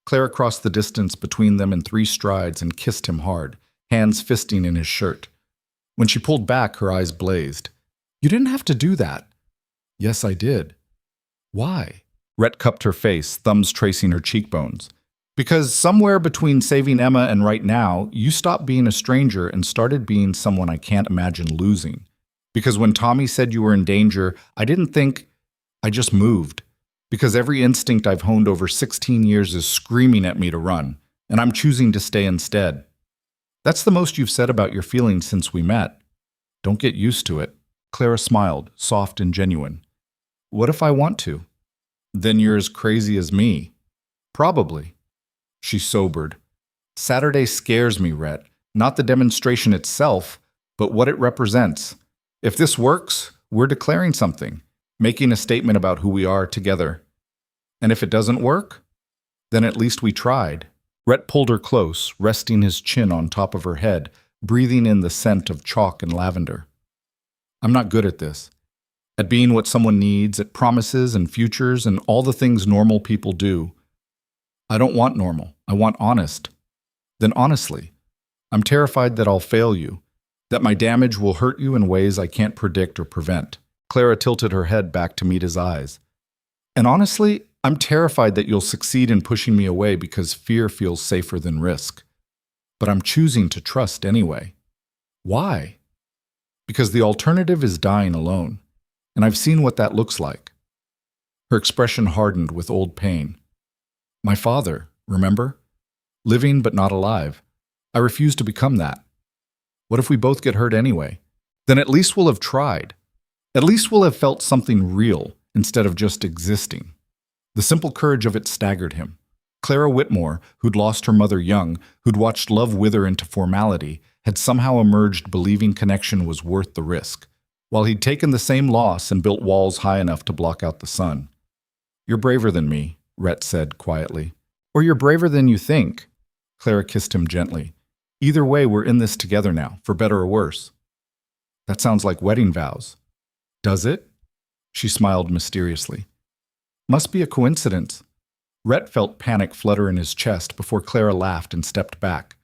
Clara crossed the distance between them in 3 strides and kissed him hard, hands fisting in his shirt. When she pulled back, her eyes blazed. "You didn't have to do that." "Yes, I did." "Why?" Rhett cupped her face, thumbs tracing her cheekbones. "Because somewhere between saving Emma and right now, you stopped being a stranger and started being someone I can't imagine losing. Because when Tommy said you were in danger, I didn't think, I just moved. Because every instinct I've honed over 16 years is screaming at me to run, and I'm choosing to stay instead. That's the most you've said about your feelings since we met. Don't get used to it." Clara smiled, soft and genuine. "What if I want to?" "Then you're as crazy as me." "Probably." She sobered. "Saturday scares me, Rhett. Not the demonstration itself, but what it represents. If this works, we're declaring something, making a statement about who we are together. And if it doesn't work, then at least we tried." Rhett pulled her close, resting his chin on top of her head, breathing in the scent of chalk and lavender. "I'm not good at this. At being what someone needs, at promises and futures and all the things normal people do. I don't want normal. I want honest. Then honestly, I'm terrified that I'll fail you, that my damage will hurt you in ways I can't predict or prevent." Clara tilted her head back to meet his eyes. "And honestly, I'm terrified that you'll succeed in pushing me away because fear feels safer than risk. But I'm choosing to trust anyway." "Why?" "Because the alternative is dying alone, and I've seen what that looks like." Her expression hardened with old pain. "My father, remember? Living but not alive. I refuse to become that. What if we both get hurt anyway? Then at least we'll have tried. At least we'll have felt something real instead of just existing." The simple courage of it staggered him. Clara Whitmore, who'd lost her mother young, who'd watched love wither into formality, had somehow emerged believing connection was worth the risk, while he'd taken the same loss and built walls high enough to block out the sun. "You're braver than me," Rhett said quietly. "Or you're braver than you think." Clara kissed him gently. "Either way, we're in this together now, for better or worse." "That sounds like wedding vows." "Does it?" She smiled mysteriously. "Must be a coincidence." Rhett felt panic flutter in his chest before Clara laughed and stepped back.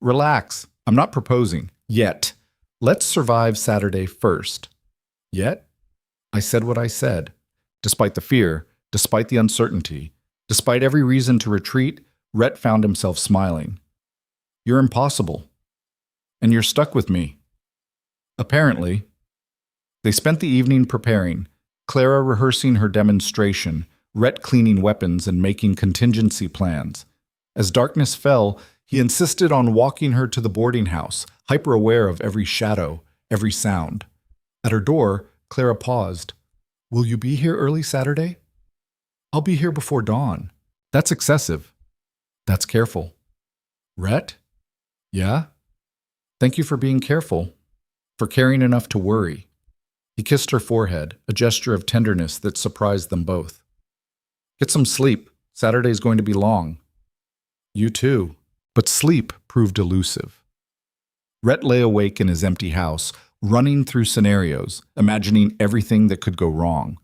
"Relax. I'm not proposing. Yet. Let's survive Saturday first." "Yet?" I said what I said. Despite the fear, despite the uncertainty, despite every reason to retreat, Rhett found himself smiling. "You're impossible. And you're stuck with me." "Apparently." They spent the evening preparing, Clara rehearsing her demonstration, Rhett cleaning weapons and making contingency plans. As darkness fell, he insisted on walking her to the boarding house, hyper-aware of every shadow, every sound. At her door, Clara paused. "Will you be here early Saturday?" "I'll be here before dawn." "That's excessive." "That's careful." "Rhett?" "Yeah?" "Thank you for being careful, for caring enough to worry." He kissed her forehead, a gesture of tenderness that surprised them both. "Get some sleep. Saturday's going to be long." "You too." But sleep proved elusive. Rhett lay awake in his empty house, running through scenarios, imagining everything that could go wrong.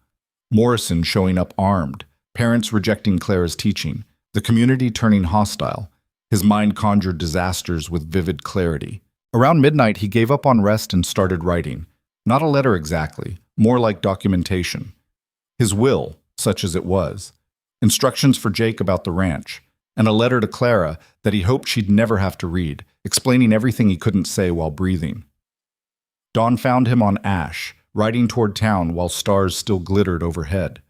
Morrison showing up armed, parents rejecting Clara's teaching, the community turning hostile. His mind conjured disasters with vivid clarity. Around midnight, he gave up on rest and started writing. Not a letter exactly, more like documentation. His will, such as it was. Instructions for Jake about the ranch. And a letter to Clara that he hoped she'd never have to read, explaining everything he couldn't say while breathing. Dawn found him on Ash, riding toward town while stars still glittered overhead.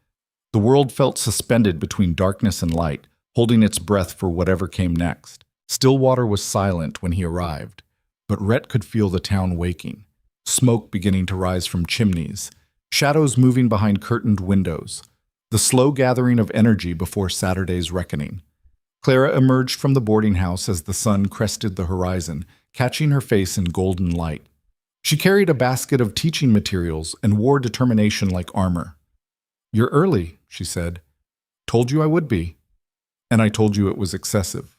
The world felt suspended between darkness and light, holding its breath for whatever came next. Stillwater was silent when he arrived, but Rhett could feel the town waking. Smoke beginning to rise from chimneys, shadows moving behind curtained windows. the slow gathering of energy before Saturday's reckoning. Clara emerged from the boarding house as the sun crested the horizon, catching her face in golden light. She carried a basket of teaching materials and wore determination like armor. "You're early," she said. "Told you I would be. And I told you it was excessive."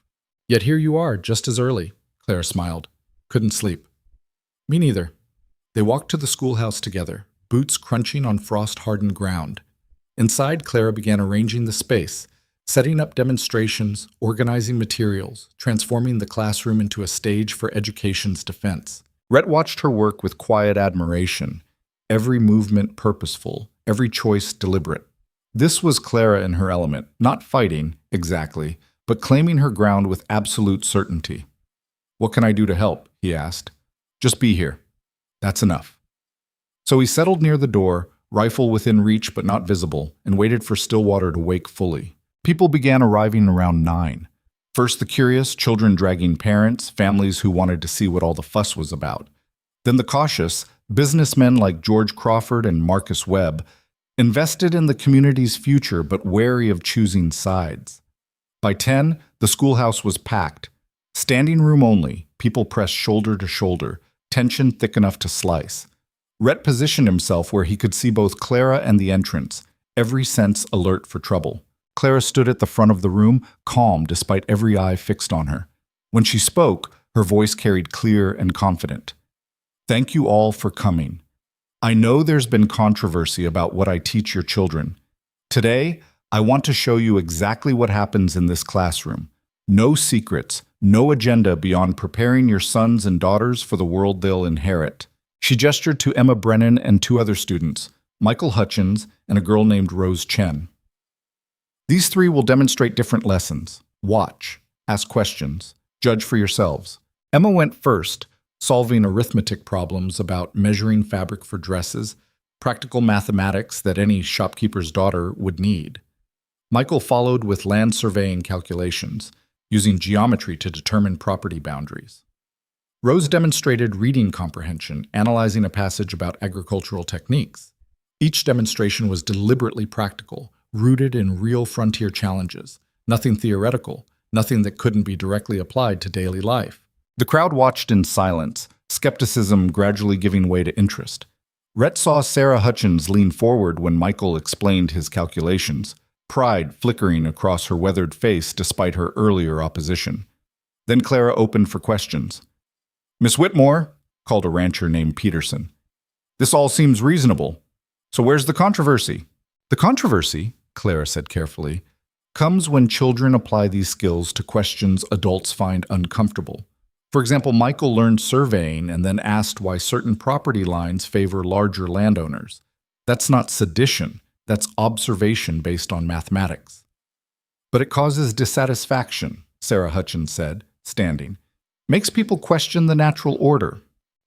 "Yet here you are, just as early," Clara smiled. "Couldn't sleep." "Me neither." They walked to the schoolhouse together, boots crunching on frost-hardened ground. Inside, Clara began arranging the space, setting up demonstrations, organizing materials, transforming the classroom into a stage for education's defense. Rhett watched her work with quiet admiration, every movement purposeful, every choice deliberate. This was Clara in her element, not fighting, exactly, but claiming her ground with absolute certainty. "What can I do to help?" he asked. "Just be here. That's enough." So he settled near the door, rifle within reach but not visible, and waited for Stillwater to wake fully. People began arriving around 9. First the curious, children dragging parents, families who wanted to see what all the fuss was about. Then the cautious, businessmen like George Crawford and Marcus Webb, invested in the community's future but wary of choosing sides. By 10, the schoolhouse was packed. Standing room only, people pressed shoulder to shoulder, tension thick enough to slice. Rhett positioned himself where he could see both Clara and the entrance, every sense alert for trouble. Clara stood at the front of the room, calm despite every eye fixed on her. When she spoke, her voice carried clear and confident. "Thank you all for coming. I know there's been controversy about what I teach your children. Today, I want to show you exactly what happens in this classroom. No secrets, no agenda beyond preparing your sons and daughters for the world they'll inherit." She gestured to Emma Brennan and 2 other students, Michael Hutchins and a girl named Rose Chen. "These 3 will demonstrate different lessons. Watch, ask questions, judge for yourselves." Emma went first, solving arithmetic problems about measuring fabric for dresses, practical mathematics that any shopkeeper's daughter would need. Michael followed with land surveying calculations, using geometry to determine property boundaries. Rose demonstrated reading comprehension, analyzing a passage about agricultural techniques. Each demonstration was deliberately practical, rooted in real frontier challenges, nothing theoretical, nothing that couldn't be directly applied to daily life. The crowd watched in silence, skepticism gradually giving way to interest. Rhett saw Sarah Hutchins lean forward when Michael explained his calculations, pride flickering across her weathered face despite her earlier opposition. Then Clara opened for questions. "Miss Whitmore," called a rancher named Peterson. "This all seems reasonable. So where's the controversy?" "The controversy," Clara said carefully, "comes when children apply these skills to questions adults find uncomfortable. For example, Michael learned surveying and then asked why certain property lines favor larger landowners. That's not sedition, that's observation based on mathematics." "But it causes dissatisfaction," Sarah Hutchins said, standing. "Makes people question the natural order."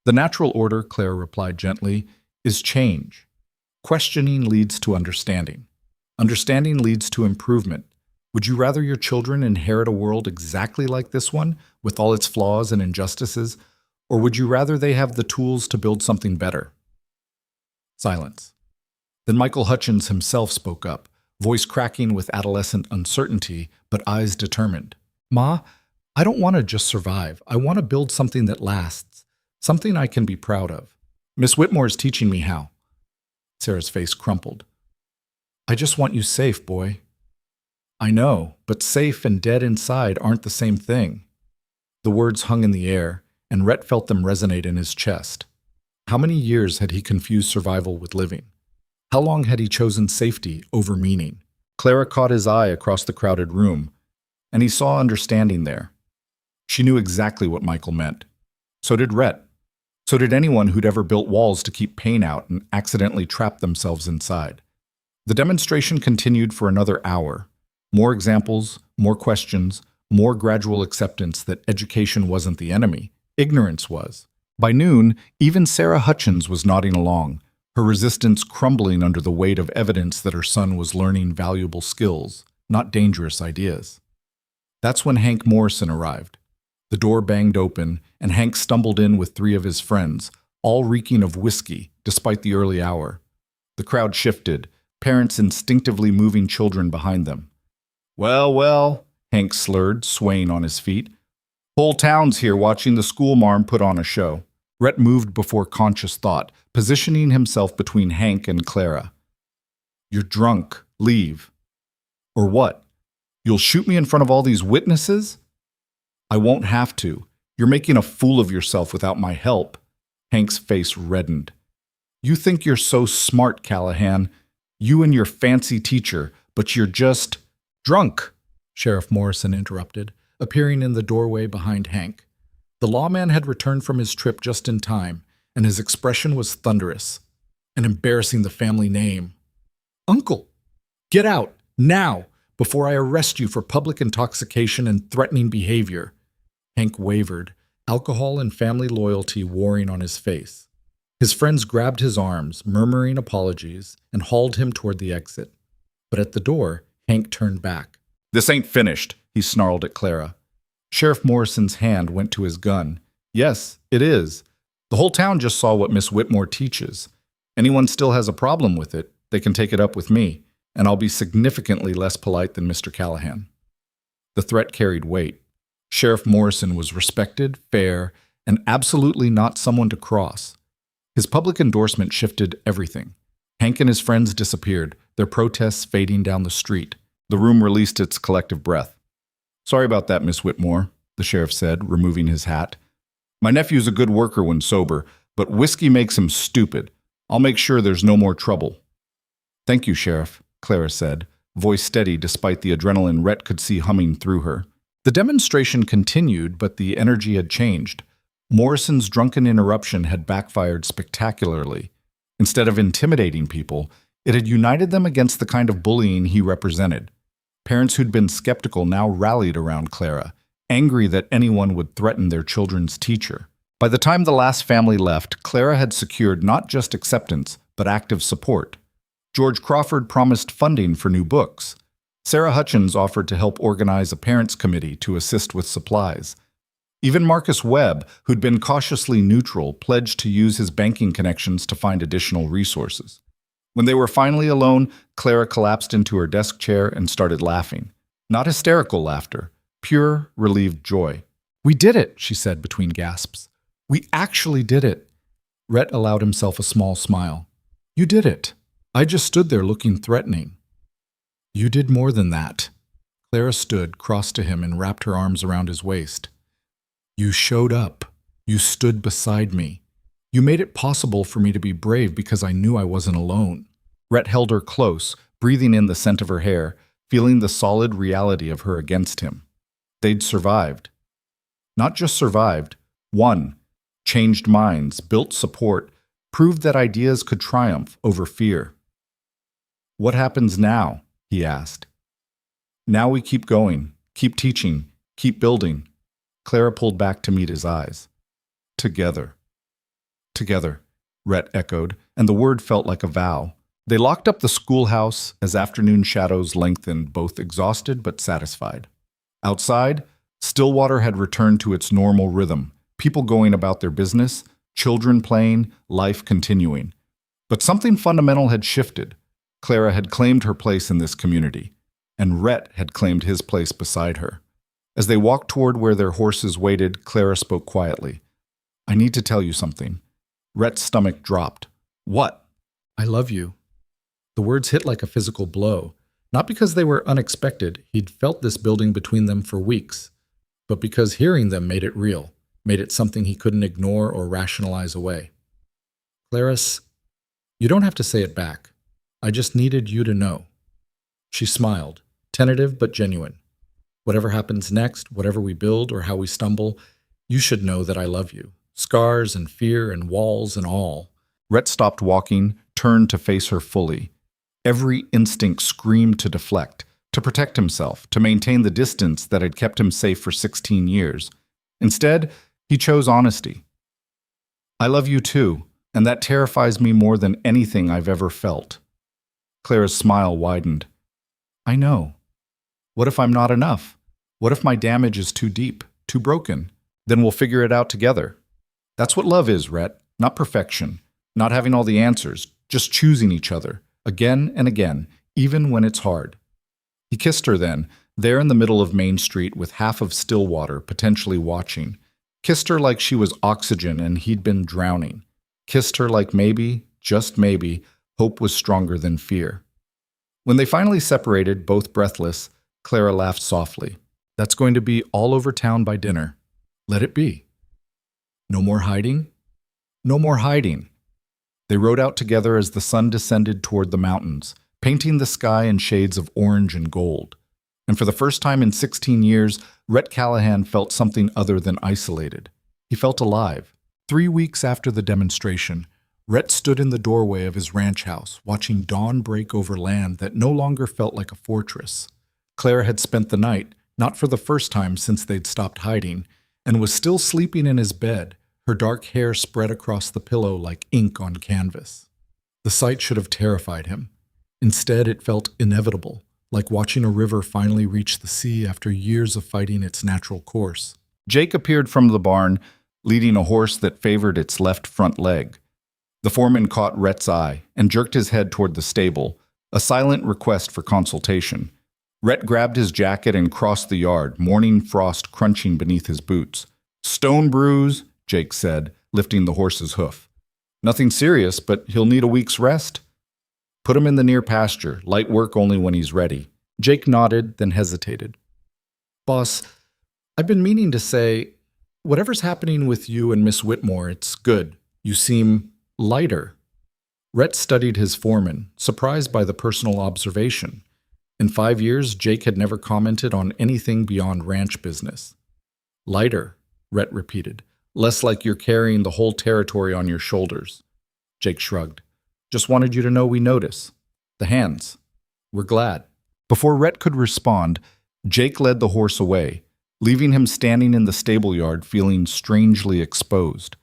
"The natural order," Clara replied gently, "is change. Questioning leads to understanding. Understanding leads to improvement. Would you rather your children inherit a world exactly like this one, with all its flaws and injustices, or would you rather they have the tools to build something better?" Silence. Then Michael Hutchins himself spoke up, voice cracking with adolescent uncertainty, but eyes determined. "Ma, I don't want to just survive. I want to build something that lasts, something I can be proud of. Miss Whitmore is teaching me how." Sarah's face crumpled. "I just want you safe, boy." "I know, but safe and dead inside aren't the same thing." The words hung in the air, and Rhett felt them resonate in his chest. How many years had he confused survival with living? How long had he chosen safety over meaning? Clara caught his eye across the crowded room, and he saw understanding there. She knew exactly what Michael meant. So did Rhett. So did anyone who'd ever built walls to keep pain out and accidentally trapped themselves inside. The demonstration continued for another hour. More examples, more questions, more gradual acceptance that education wasn't the enemy, ignorance was. By noon, even Sarah Hutchins was nodding along, her resistance crumbling under the weight of evidence that her son was learning valuable skills, not dangerous ideas. That's when Hank Morrison arrived. The door banged open, and Hank stumbled in with 3 of his friends, all reeking of whiskey, despite the early hour. The crowd shifted, parents instinctively moving children behind them. Well, well, Hank slurred, swaying on his feet. Whole town's here watching the schoolmarm put on a show. Rhett moved before conscious thought, positioning himself between Hank and Clara. You're drunk. Leave. Or what? You'll shoot me in front of all these witnesses? I won't have to. You're making a fool of yourself without my help. Hank's face reddened. You think you're so smart, Callahan. You and your fancy teacher, but you're just drunk, Sheriff Morrison interrupted, appearing in the doorway behind Hank. The lawman had returned from his trip just in time, and his expression was thunderous, and embarrassing the family name. Uncle, get out, now, before I arrest you for public intoxication and threatening behavior. Hank wavered, alcohol and family loyalty warring on his face. His friends grabbed his arms, murmuring apologies, and hauled him toward the exit. But at the door, Hank turned back. This ain't finished, he snarled at Clara. Sheriff Morrison's hand went to his gun. Yes, it is. The whole town just saw what Miss Whitmore teaches. Anyone still has a problem with it, they can take it up with me, and I'll be significantly less polite than Mr. Callahan. The threat carried weight. Sheriff Morrison was respected, fair, and absolutely not someone to cross. His public endorsement shifted everything. Hank and his friends disappeared, their protests fading down the street. The room released its collective breath. Sorry about that, Miss Whitmore, the sheriff said, removing his hat. My nephew's a good worker when sober, but whiskey makes him stupid. I'll make sure there's no more trouble. Thank you, Sheriff, Clara said, voice steady despite the adrenaline Rhett could see humming through her. The demonstration continued, but the energy had changed. Morrison's drunken interruption had backfired spectacularly. Instead of intimidating people, it had united them against the kind of bullying he represented. Parents who'd been skeptical now rallied around Clara, angry that anyone would threaten their children's teacher. By the time the last family left, Clara had secured not just acceptance, but active support. George Crawford promised funding for new books. Sarah Hutchins offered to help organize a parents' committee to assist with supplies. Even Marcus Webb, who'd been cautiously neutral, pledged to use his banking connections to find additional resources. When they were finally alone, Clara collapsed into her desk chair and started laughing. Not hysterical laughter, pure, relieved joy. We did it, she said between gasps. We actually did it. Rhett allowed himself a small smile. You did it. I just stood there looking threatening. You did more than that. Clara stood, crossed to him, and wrapped her arms around his waist. You showed up. You stood beside me. You made it possible for me to be brave because I knew I wasn't alone. Rhett held her close, breathing in the scent of her hair, feeling the solid reality of her against him. They'd survived. Not just survived, won, changed minds, built support, proved that ideas could triumph over fear. What happens now? He asked. Now we keep going, keep teaching, keep building. Clara pulled back to meet his eyes. Together. Together, Rhett echoed, and the word felt like a vow. They locked up the schoolhouse as afternoon shadows lengthened, both exhausted but satisfied. Outside, Stillwater had returned to its normal rhythm, people going about their business, children playing, life continuing. But something fundamental had shifted. Clara had claimed her place in this community, and Rhett had claimed his place beside her. As they walked toward where their horses waited, Clara spoke quietly. I need to tell you something. Rhett's stomach dropped. What? I love you. The words hit like a physical blow, not because they were unexpected. He'd felt this building between them for weeks, but because hearing them made it real, made it something he couldn't ignore or rationalize away. Clarice, you don't have to say it back. I just needed you to know. She smiled, tentative but genuine. Whatever happens next, whatever we build or how we stumble, you should know that I love you. Scars and fear and walls and all. Rhett stopped walking, turned to face her fully. Every instinct screamed to deflect, to protect himself, to maintain the distance that had kept him safe for 16 years. Instead, he chose honesty. I love you too, and that terrifies me more than anything I've ever felt. Clara's smile widened. I know. What if I'm not enough? What if my damage is too deep, too broken? Then we'll figure it out together. That's what love is, Rhett. Not perfection, not having all the answers, just choosing each other, again and again, even when it's hard. He kissed her then, there in the middle of Main Street with half of Stillwater potentially watching. Kissed her like she was oxygen and he'd been drowning. Kissed her like maybe, just maybe, hope was stronger than fear. When they finally separated, both breathless, Clara laughed softly. That's going to be all over town by dinner. Let it be. No more hiding? No more hiding. They rode out together as the sun descended toward the mountains, painting the sky in shades of orange and gold. And for the first time in 16 years, Rhett Callahan felt something other than isolated. He felt alive. 3 weeks after the demonstration, Rhett stood in the doorway of his ranch house, watching dawn break over land that no longer felt like a fortress. Claire had spent the night, not for the first time since they'd stopped hiding, and was still sleeping in his bed, her dark hair spread across the pillow like ink on canvas. The sight should have terrified him. Instead, it felt inevitable, like watching a river finally reach the sea after years of fighting its natural course. Jake appeared from the barn, leading a horse that favored its left front leg. The foreman caught Rhett's eye and jerked his head toward the stable, a silent request for consultation. Rhett grabbed his jacket and crossed the yard, morning frost crunching beneath his boots. "Stone bruise," Jake said, lifting the horse's hoof. "Nothing serious, but he'll need a week's rest." "Put him in the near pasture, light work only when he's ready." Jake nodded, then hesitated. "Boss, I've been meaning to say, whatever's happening with you and Miss Whitmore, it's good. You seem lighter." Rhett studied his foreman, surprised by the personal observation. In 5 years, Jake had never commented on anything beyond ranch business. "Lighter," Rhett repeated. "Less like you're carrying the whole territory on your shoulders." Jake shrugged. "Just wanted you to know we notice. The hands. We're glad." Before Rhett could respond, Jake led the horse away, leaving him standing in the stable yard feeling strangely exposed.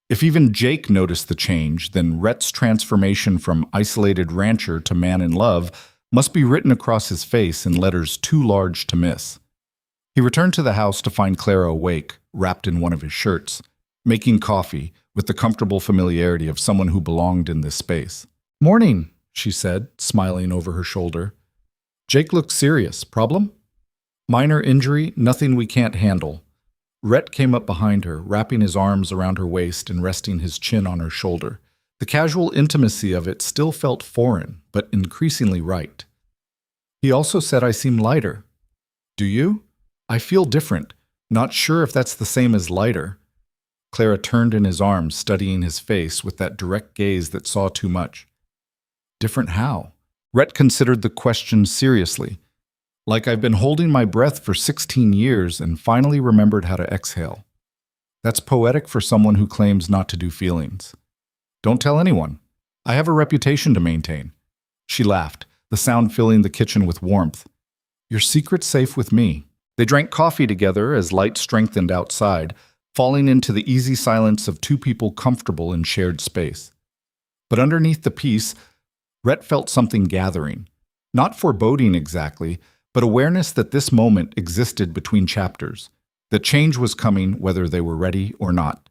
If even Jake noticed the change, then Rhett's transformation from isolated rancher to man in love must be written across his face in letters too large to miss. He returned to the house to find Clara awake, wrapped in one of his shirts, making coffee with the comfortable familiarity of someone who belonged in this space. "Morning," she said, smiling over her shoulder. Jake looked serious. "Problem?" "Minor injury, nothing we can't handle." Rhett came up behind her, wrapping his arms around her waist and resting his chin on her shoulder. The casual intimacy of it still felt foreign, but increasingly right. He also said I seem lighter. "Do you?" "I feel different. Not sure if that's the same as lighter." Clara turned in his arms, studying his face with that direct gaze that saw too much. "Different how?" Rhett considered the question seriously. "Like I've been holding my breath for 16 years and finally remembered how to exhale." That's poetic for someone who claims not to do feelings. "Don't tell anyone. I have a reputation to maintain." She laughed, the sound filling the kitchen with warmth. "Your secret's safe with me." They drank coffee together as light strengthened outside, falling into the easy silence of two people comfortable in shared space. But underneath the peace, Rhett felt something gathering. Not foreboding exactly, but awareness that this moment existed between chapters, that change was coming whether they were ready or not.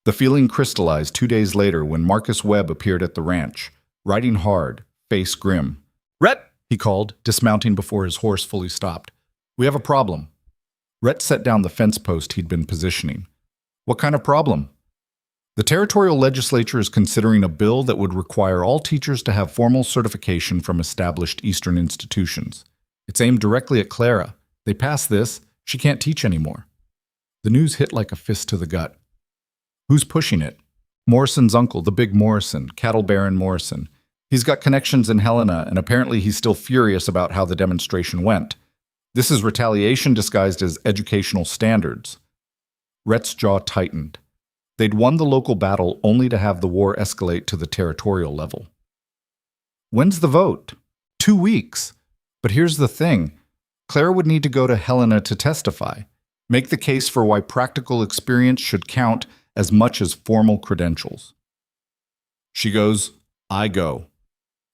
The feeling crystallized 2 days later when Marcus Webb appeared at the ranch, riding hard, face grim. "Rhett!" he called, dismounting before his horse fully stopped. "We have a problem." Rhett set down the fence post he'd been positioning. "What kind of problem?" "The territorial legislature is considering a bill that would require all teachers to have formal certification from established Eastern institutions. It's aimed directly at Clara. They pass this, she can't teach anymore." The news hit like a fist to the gut. "Who's pushing it?" "Morrison's uncle, the big Morrison, Cattle Baron Morrison. He's got connections in Helena, and apparently he's still furious about how the demonstration went. This is retaliation disguised as educational standards." Rhett's jaw tightened. They'd won the local battle only to have the war escalate to the territorial level. "When's the vote?" 2 weeks. But here's the thing. Clara would need to go to Helena to testify, make the case for why practical experience should count as much as formal credentials. She goes, "I go."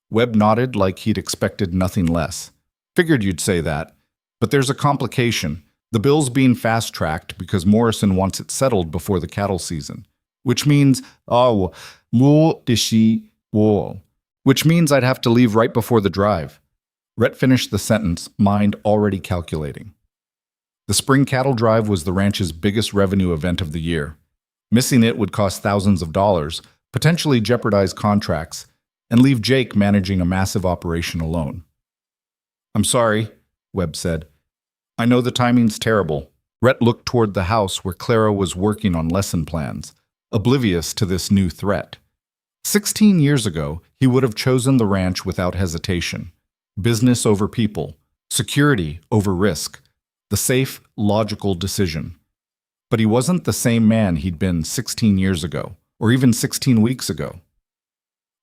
Webb nodded like he'd expected nothing less. "Figured you'd say that. But there's a complication. The bill's being fast-tracked because Morrison wants it settled before the cattle season. Which means, more dishi war. which means I'd have to leave right before the drive. Rhett finished the sentence, mind already calculating. The spring cattle drive was the ranch's biggest revenue event of the year. Missing it would cost thousands of dollars, potentially jeopardize contracts, and leave Jake managing a massive operation alone. I'm sorry, Webb said. I know the timing's terrible. Rhett looked toward the house where Clara was working on lesson plans, oblivious to this new threat. 16 years ago, he would have chosen the ranch without hesitation. Business over people, security over risk, the safe, logical decision. But he wasn't the same man he'd been 16 years ago, or even 16 weeks ago.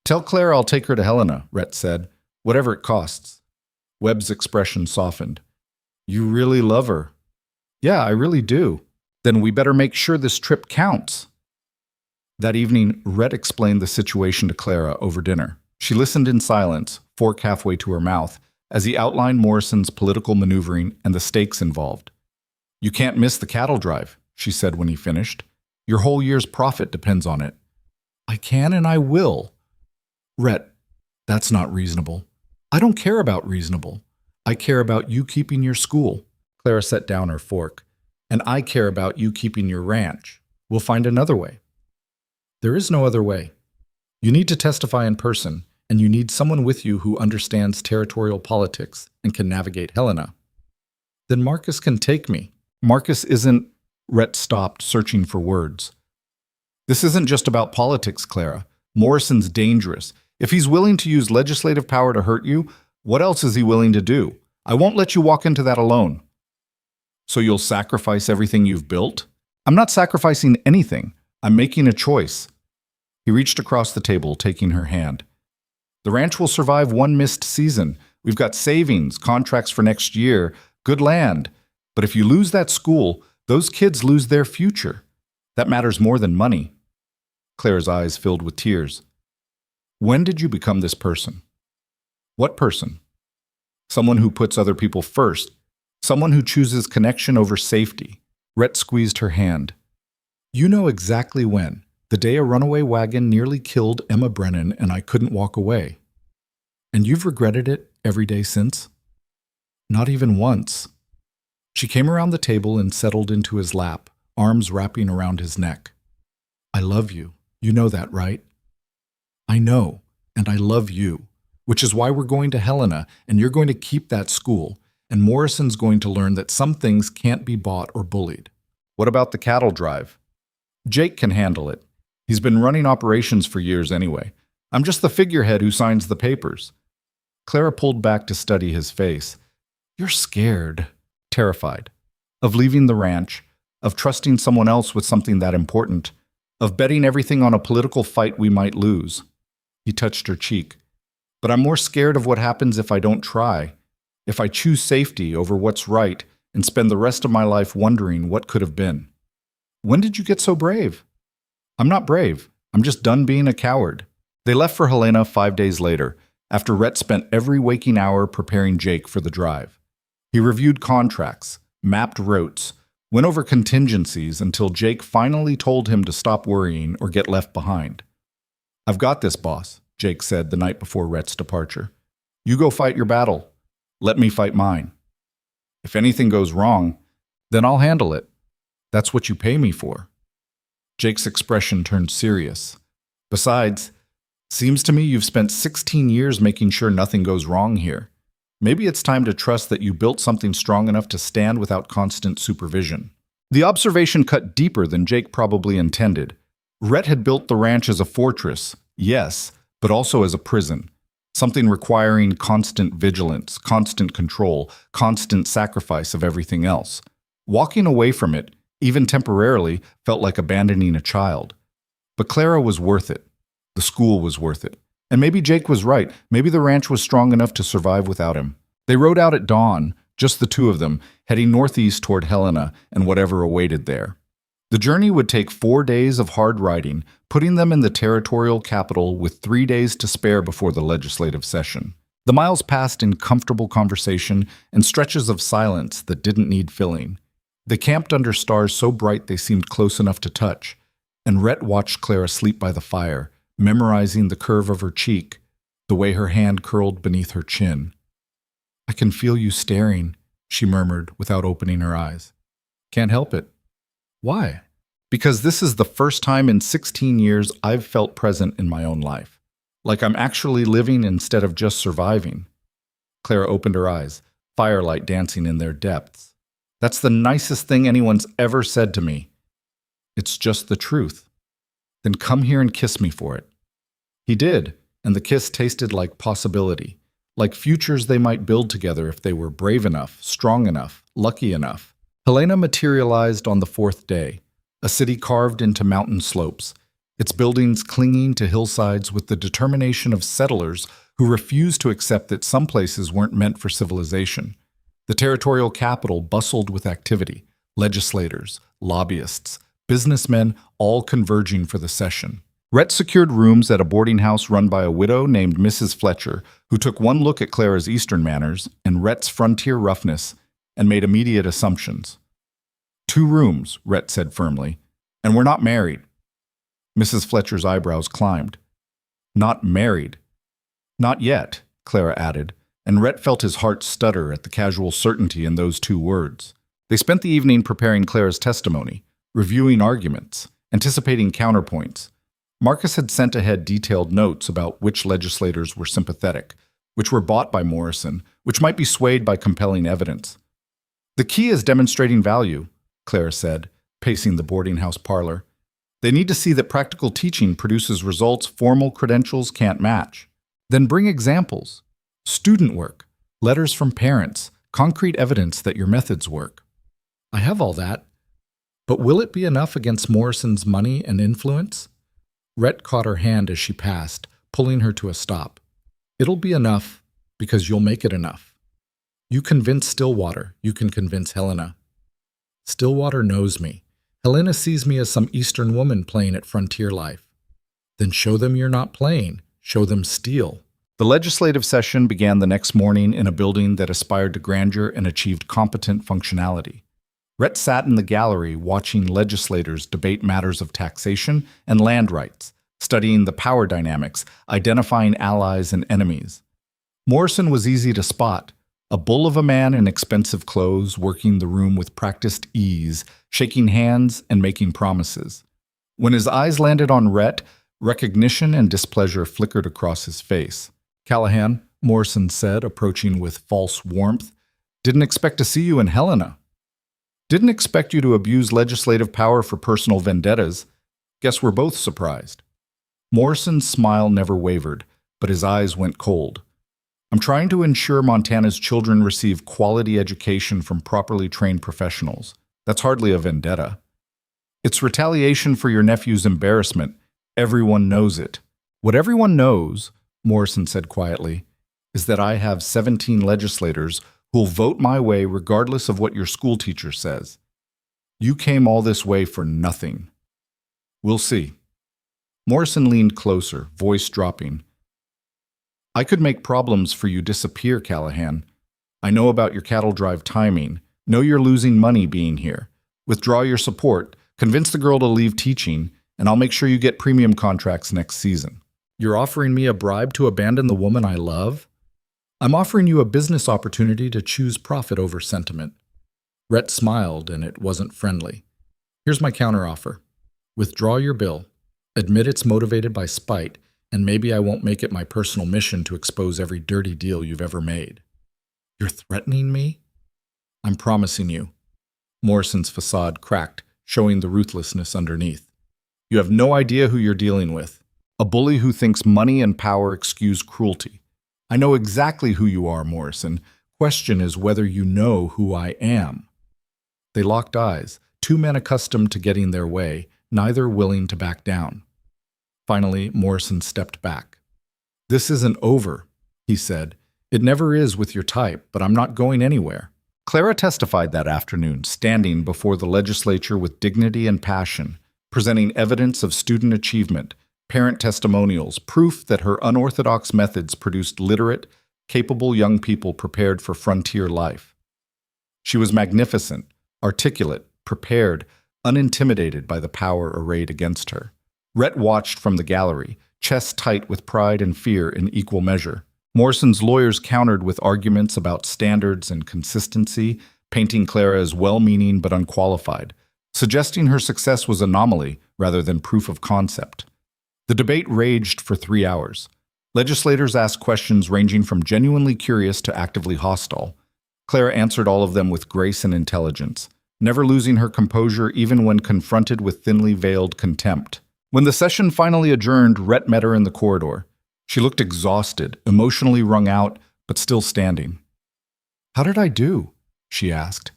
Tell Claire I'll take her to Helena, Rhett said, whatever it costs. Webb's expression softened. You really love her. Yeah, I really do. Then we better make sure this trip counts. That evening, Rhett explained the situation to Clara over dinner. She listened in silence, fork halfway to her mouth, as he outlined Morrison's political maneuvering and the stakes involved. You can't miss the cattle drive, she said when he finished. Your whole year's profit depends on it. I can and I will. Rhett, that's not reasonable. I don't care about reasonable. I care about you keeping your school. Clara set down her fork. And I care about you keeping your ranch. We'll find another way. There is no other way. You need to testify in person, and you need someone with you who understands territorial politics and can navigate Helena. Then Marcus can take me. Marcus isn't... Rhett stopped, searching for words. This isn't just about politics, Clara. Morrison's dangerous. If he's willing to use legislative power to hurt you, what else is he willing to do? I won't let you walk into that alone. So you'll sacrifice everything you've built? I'm not sacrificing anything. I'm making a choice. He reached across the table, taking her hand. The ranch will survive one missed season. We've got savings, contracts for next year, good land. But if you lose that school, those kids lose their future. That matters more than money. Claire's eyes filled with tears. When did you become this person? What person? Someone who puts other people first. Someone who chooses connection over safety. Rhett squeezed her hand. You know exactly when. The day a runaway wagon nearly killed Emma Brennan and I couldn't walk away. And you've regretted it every day since? Not even once. She came around the table and settled into his lap, arms wrapping around his neck. I love you. You know that, right? I know, and I love you, which is why we're going to Helena, and you're going to keep that school, and Morrison's going to learn that some things can't be bought or bullied. What about the cattle drive? Jake can handle it. He's been running operations for years anyway. I'm just the figurehead who signs the papers. Clara pulled back to study his face. You're scared, terrified, of leaving the ranch, of trusting someone else with something that important, of betting everything on a political fight we might lose. He touched her cheek. But I'm more scared of what happens if I don't try, if I choose safety over what's right and spend the rest of my life wondering what could have been. When did you get so brave? I'm not brave. I'm just done being a coward. They left for Helena 5 days later, after Rhett spent every waking hour preparing Jake for the drive. He reviewed contracts, mapped routes, went over contingencies until Jake finally told him to stop worrying or get left behind. I've got this, boss, Jake said the night before Rhett's departure. You go fight your battle. Let me fight mine. If anything goes wrong, then I'll handle it. That's what you pay me for. Jake's expression turned serious. Besides, seems to me you've spent 16 years making sure nothing goes wrong here. Maybe it's time to trust that you built something strong enough to stand without constant supervision. The observation cut deeper than Jake probably intended. Rhett had built the ranch as a fortress, yes, but also as a prison. Something requiring constant vigilance, constant control, constant sacrifice of everything else. Walking away from it, even temporarily, felt like abandoning a child. But Clara was worth it. The school was worth it. And maybe Jake was right. Maybe the ranch was strong enough to survive without him. They rode out at dawn, just the two of them, heading northeast toward Helena and whatever awaited there. The journey would take 4 days of hard riding, putting them in the territorial capital with 3 days to spare before the legislative session. The miles passed in comfortable conversation and stretches of silence that didn't need filling. They camped under stars so bright they seemed close enough to touch, and Rhett watched Clara sleep by the fire, memorizing the curve of her cheek, the way her hand curled beneath her chin. "I can feel you staring," she murmured without opening her eyes. "Can't help it." "Why?" "Because this is the first time in 16 years I've felt present in my own life. Like I'm actually living instead of just surviving." Clara opened her eyes, firelight dancing in their depths. "That's the nicest thing anyone's ever said to me." "It's just the truth." "Then come here and kiss me for it." He did, and the kiss tasted like possibility, like futures they might build together if they were brave enough, strong enough, lucky enough. Helena materialized on the fourth day, a city carved into mountain slopes, its buildings clinging to hillsides with the determination of settlers who refused to accept that some places weren't meant for civilization. The territorial capital bustled with activity, legislators, lobbyists, businessmen all converging for the session. Rhett secured rooms at a boarding house run by a widow named Mrs. Fletcher, who took one look at Clara's Eastern manners and Rhett's frontier roughness and made immediate assumptions. "2 rooms," Rhett said firmly, "and we're not married." Mrs. Fletcher's eyebrows climbed. "Not married?" "Not yet," Clara added, and Rhett felt his heart stutter at the casual certainty in those 2 words. They spent the evening preparing Clara's testimony, reviewing arguments, anticipating counterpoints. Marcus had sent ahead detailed notes about which legislators were sympathetic, which were bought by Morrison, which might be swayed by compelling evidence. "The key is demonstrating value," Clara said, pacing the boarding house parlor. "They need to see that practical teaching produces results formal credentials can't match. Then bring examples. Student work, letters from parents, concrete evidence that your methods work." "I have all that. But will it be enough against Morrison's money and influence?" Rhett caught her hand as she passed, pulling her to a stop. "It'll be enough because you'll make it enough. You convince Stillwater, you can convince Helena. Stillwater knows me. Helena sees me as some Eastern woman playing at frontier life. Then show them you're not playing. Show them steel." The legislative session began the next morning in a building that aspired to grandeur and achieved competent functionality. Rhett sat in the gallery watching legislators debate matters of taxation and land rights, studying the power dynamics, identifying allies and enemies. Morrison was easy to spot, a bull of a man in expensive clothes working the room with practiced ease, shaking hands and making promises. When his eyes landed on Rhett, recognition and displeasure flickered across his face. "Callahan," Morrison said, approaching with false warmth, "didn't expect to see you in Helena. Didn't expect you to abuse legislative power for personal vendettas. Guess we're both surprised." Morrison's smile never wavered, but his eyes went cold. "I'm trying to ensure Montana's children receive quality education from properly trained professionals. That's hardly a vendetta. It's retaliation for your nephew's embarrassment. Everyone knows it." "What everyone knows," Morrison said quietly, "is that I have 17 legislators who'll vote my way regardless of what your schoolteacher says. You came all this way for nothing." "We'll see." Morrison leaned closer, voice dropping. "I could make problems for you disappear, Callahan. I know about your cattle drive timing, know you're losing money being here. Withdraw your support, convince the girl to leave teaching, and I'll make sure you get premium contracts next season." "You're offering me a bribe to abandon the woman I love?" "I'm offering you a business opportunity to choose profit over sentiment." Rhett smiled, and it wasn't friendly. "Here's my counteroffer. Withdraw your bill. Admit it's motivated by spite, and maybe I won't make it my personal mission to expose every dirty deal you've ever made." "You're threatening me?" "I'm promising you." Morrison's facade cracked, showing the ruthlessness underneath. "You have no idea who you're dealing with. A bully who thinks money and power excuse cruelty. I know exactly who you are, Morrison. Question is whether you know who I am." They locked eyes, 2 men accustomed to getting their way, neither willing to back down. Finally, Morrison stepped back. "This isn't over," he said. "It never is with your type, but I'm not going anywhere." Clara testified that afternoon, standing before the legislature with dignity and passion, presenting evidence of student achievement, parent testimonials, proof that her unorthodox methods produced literate, capable young people prepared for frontier life. She was magnificent, articulate, prepared, unintimidated by the power arrayed against her. Rhett watched from the gallery, chest tight with pride and fear in equal measure. Morrison's lawyers countered with arguments about standards and consistency, painting Clara as well-meaning but unqualified, suggesting her success was anomaly rather than proof of concept. The debate raged for 3 hours. Legislators asked questions ranging from genuinely curious to actively hostile. Clara answered all of them with grace and intelligence, never losing her composure even when confronted with thinly veiled contempt. When the session finally adjourned, Rhett met her in the corridor. She looked exhausted, emotionally wrung out, but still standing. "How did I do?" she asked.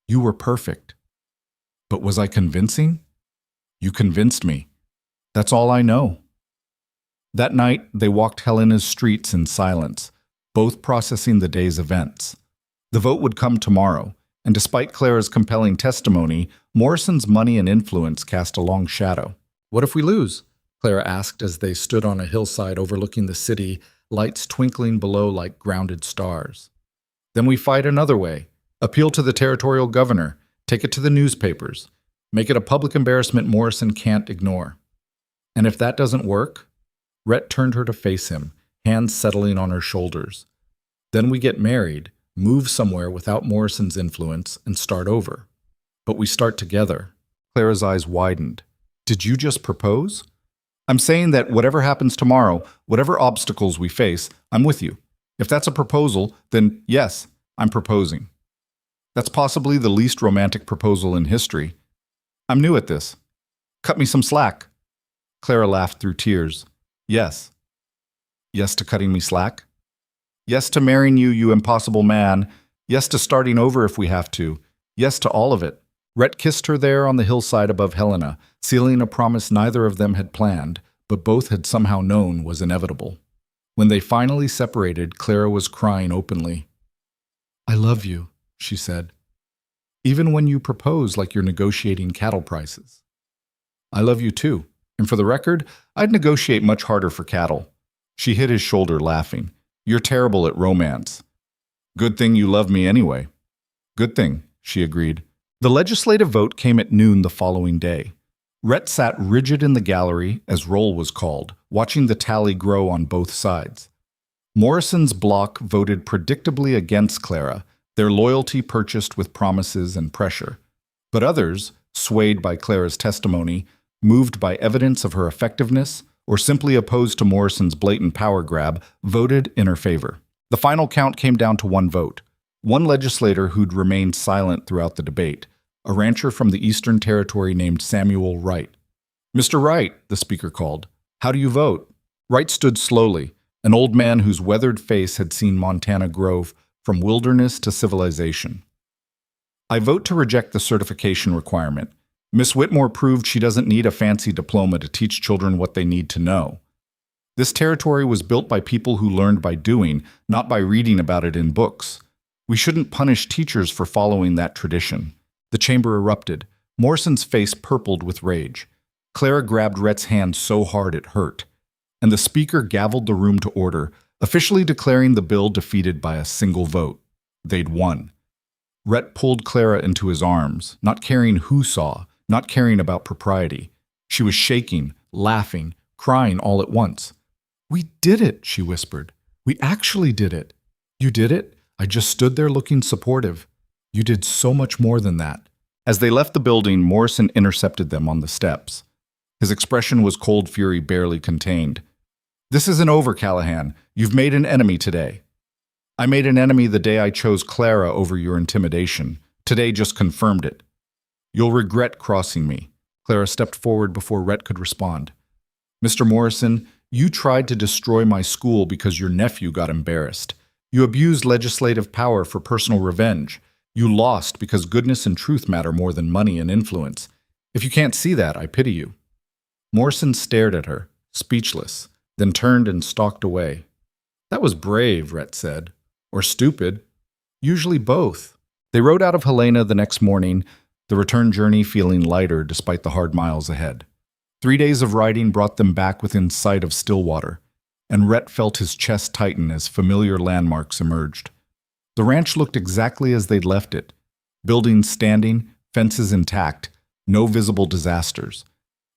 "You were perfect." "But was I convincing?" "You convinced me. That's all I know." That night, they walked Helena's streets in silence, both processing the day's events. The vote would come tomorrow, and despite Clara's compelling testimony, Morrison's money and influence cast a long shadow. "What if we lose?" Clara asked as they stood on a hillside overlooking the city, lights twinkling below like grounded stars. "Then we fight another way. Appeal to the territorial governor. Take it to the newspapers. Make it a public embarrassment Morrison can't ignore." "And if that doesn't work?" Rhett turned her to face him, hands settling on her shoulders. "Then we get married, move somewhere without Morrison's influence, and start over. But we start together." Clara's eyes widened. "Did you just propose?" "I'm saying that whatever happens tomorrow, whatever obstacles we face, I'm with you. If that's a proposal, then yes, I'm proposing. That's possibly the least romantic proposal in history. I'm new at this. Cut me some slack." Clara laughed through tears. "Yes." "Yes to cutting me slack?" "Yes to marrying you, you impossible man. Yes to starting over if we have to. Yes to all of it." Rhett kissed her there on the hillside above Helena, sealing a promise neither of them had planned, but both had somehow known was inevitable. When they finally separated, Clara was crying openly. "I love you," she said. "Even when you propose like you're negotiating cattle prices." "I love you too. And for the record, I'd negotiate much harder for cattle." She hit his shoulder, laughing. "You're terrible at romance." "Good thing you love me anyway." "Good thing," she agreed. The legislative vote came at noon the following day. Rhett sat rigid in the gallery, as roll was called, watching the tally grow on both sides. Morrison's bloc voted predictably against Clara, their loyalty purchased with promises and pressure. But others, swayed by Clara's testimony, moved by evidence of her effectiveness, or simply opposed to Morrison's blatant power grab, voted in her favor. The final count came down to one vote. One legislator who'd remained silent throughout the debate, a rancher from the Eastern Territory named Samuel Wright. "Mr. Wright," the speaker called, "how do you vote?" Wright stood slowly, an old man whose weathered face had seen Montana grow from wilderness to civilization. "I vote to reject the certification requirement. Miss Whitmore proved she doesn't need a fancy diploma to teach children what they need to know. This territory was built by people who learned by doing, not by reading about it in books. We shouldn't punish teachers for following that tradition." The chamber erupted. Morrison's face purpled with rage. Clara grabbed Rhett's hand so hard it hurt. And the speaker gavelled the room to order, officially declaring the bill defeated by a single vote. They'd won. Rhett pulled Clara into his arms, not caring who saw, not caring about propriety. She was shaking, laughing, crying all at once. "We did it," she whispered. "We actually did it." "You did it? I just stood there looking supportive." "You did so much more than that." As they left the building, Morrison intercepted them on the steps. His expression was cold fury barely contained. "This isn't over, Callahan. You've made an enemy today." "I made an enemy the day I chose Clara over your intimidation. Today just confirmed it." "You'll regret crossing me." Clara stepped forward before Rhett could respond. "Mr. Morrison, you tried to destroy my school because your nephew got embarrassed. You abused legislative power for personal revenge. You lost because goodness and truth matter more than money and influence. If you can't see that, I pity you." Morrison stared at her, speechless, then turned and stalked away. "That was brave," Rhett said. "Or stupid. Usually both." They rode out of Helena the next morning, the return journey feeling lighter despite the hard miles ahead. 3 days of riding brought them back within sight of Stillwater, and Rhett felt his chest tighten as familiar landmarks emerged. The ranch looked exactly as they'd left it. Buildings standing, fences intact, no visible disasters.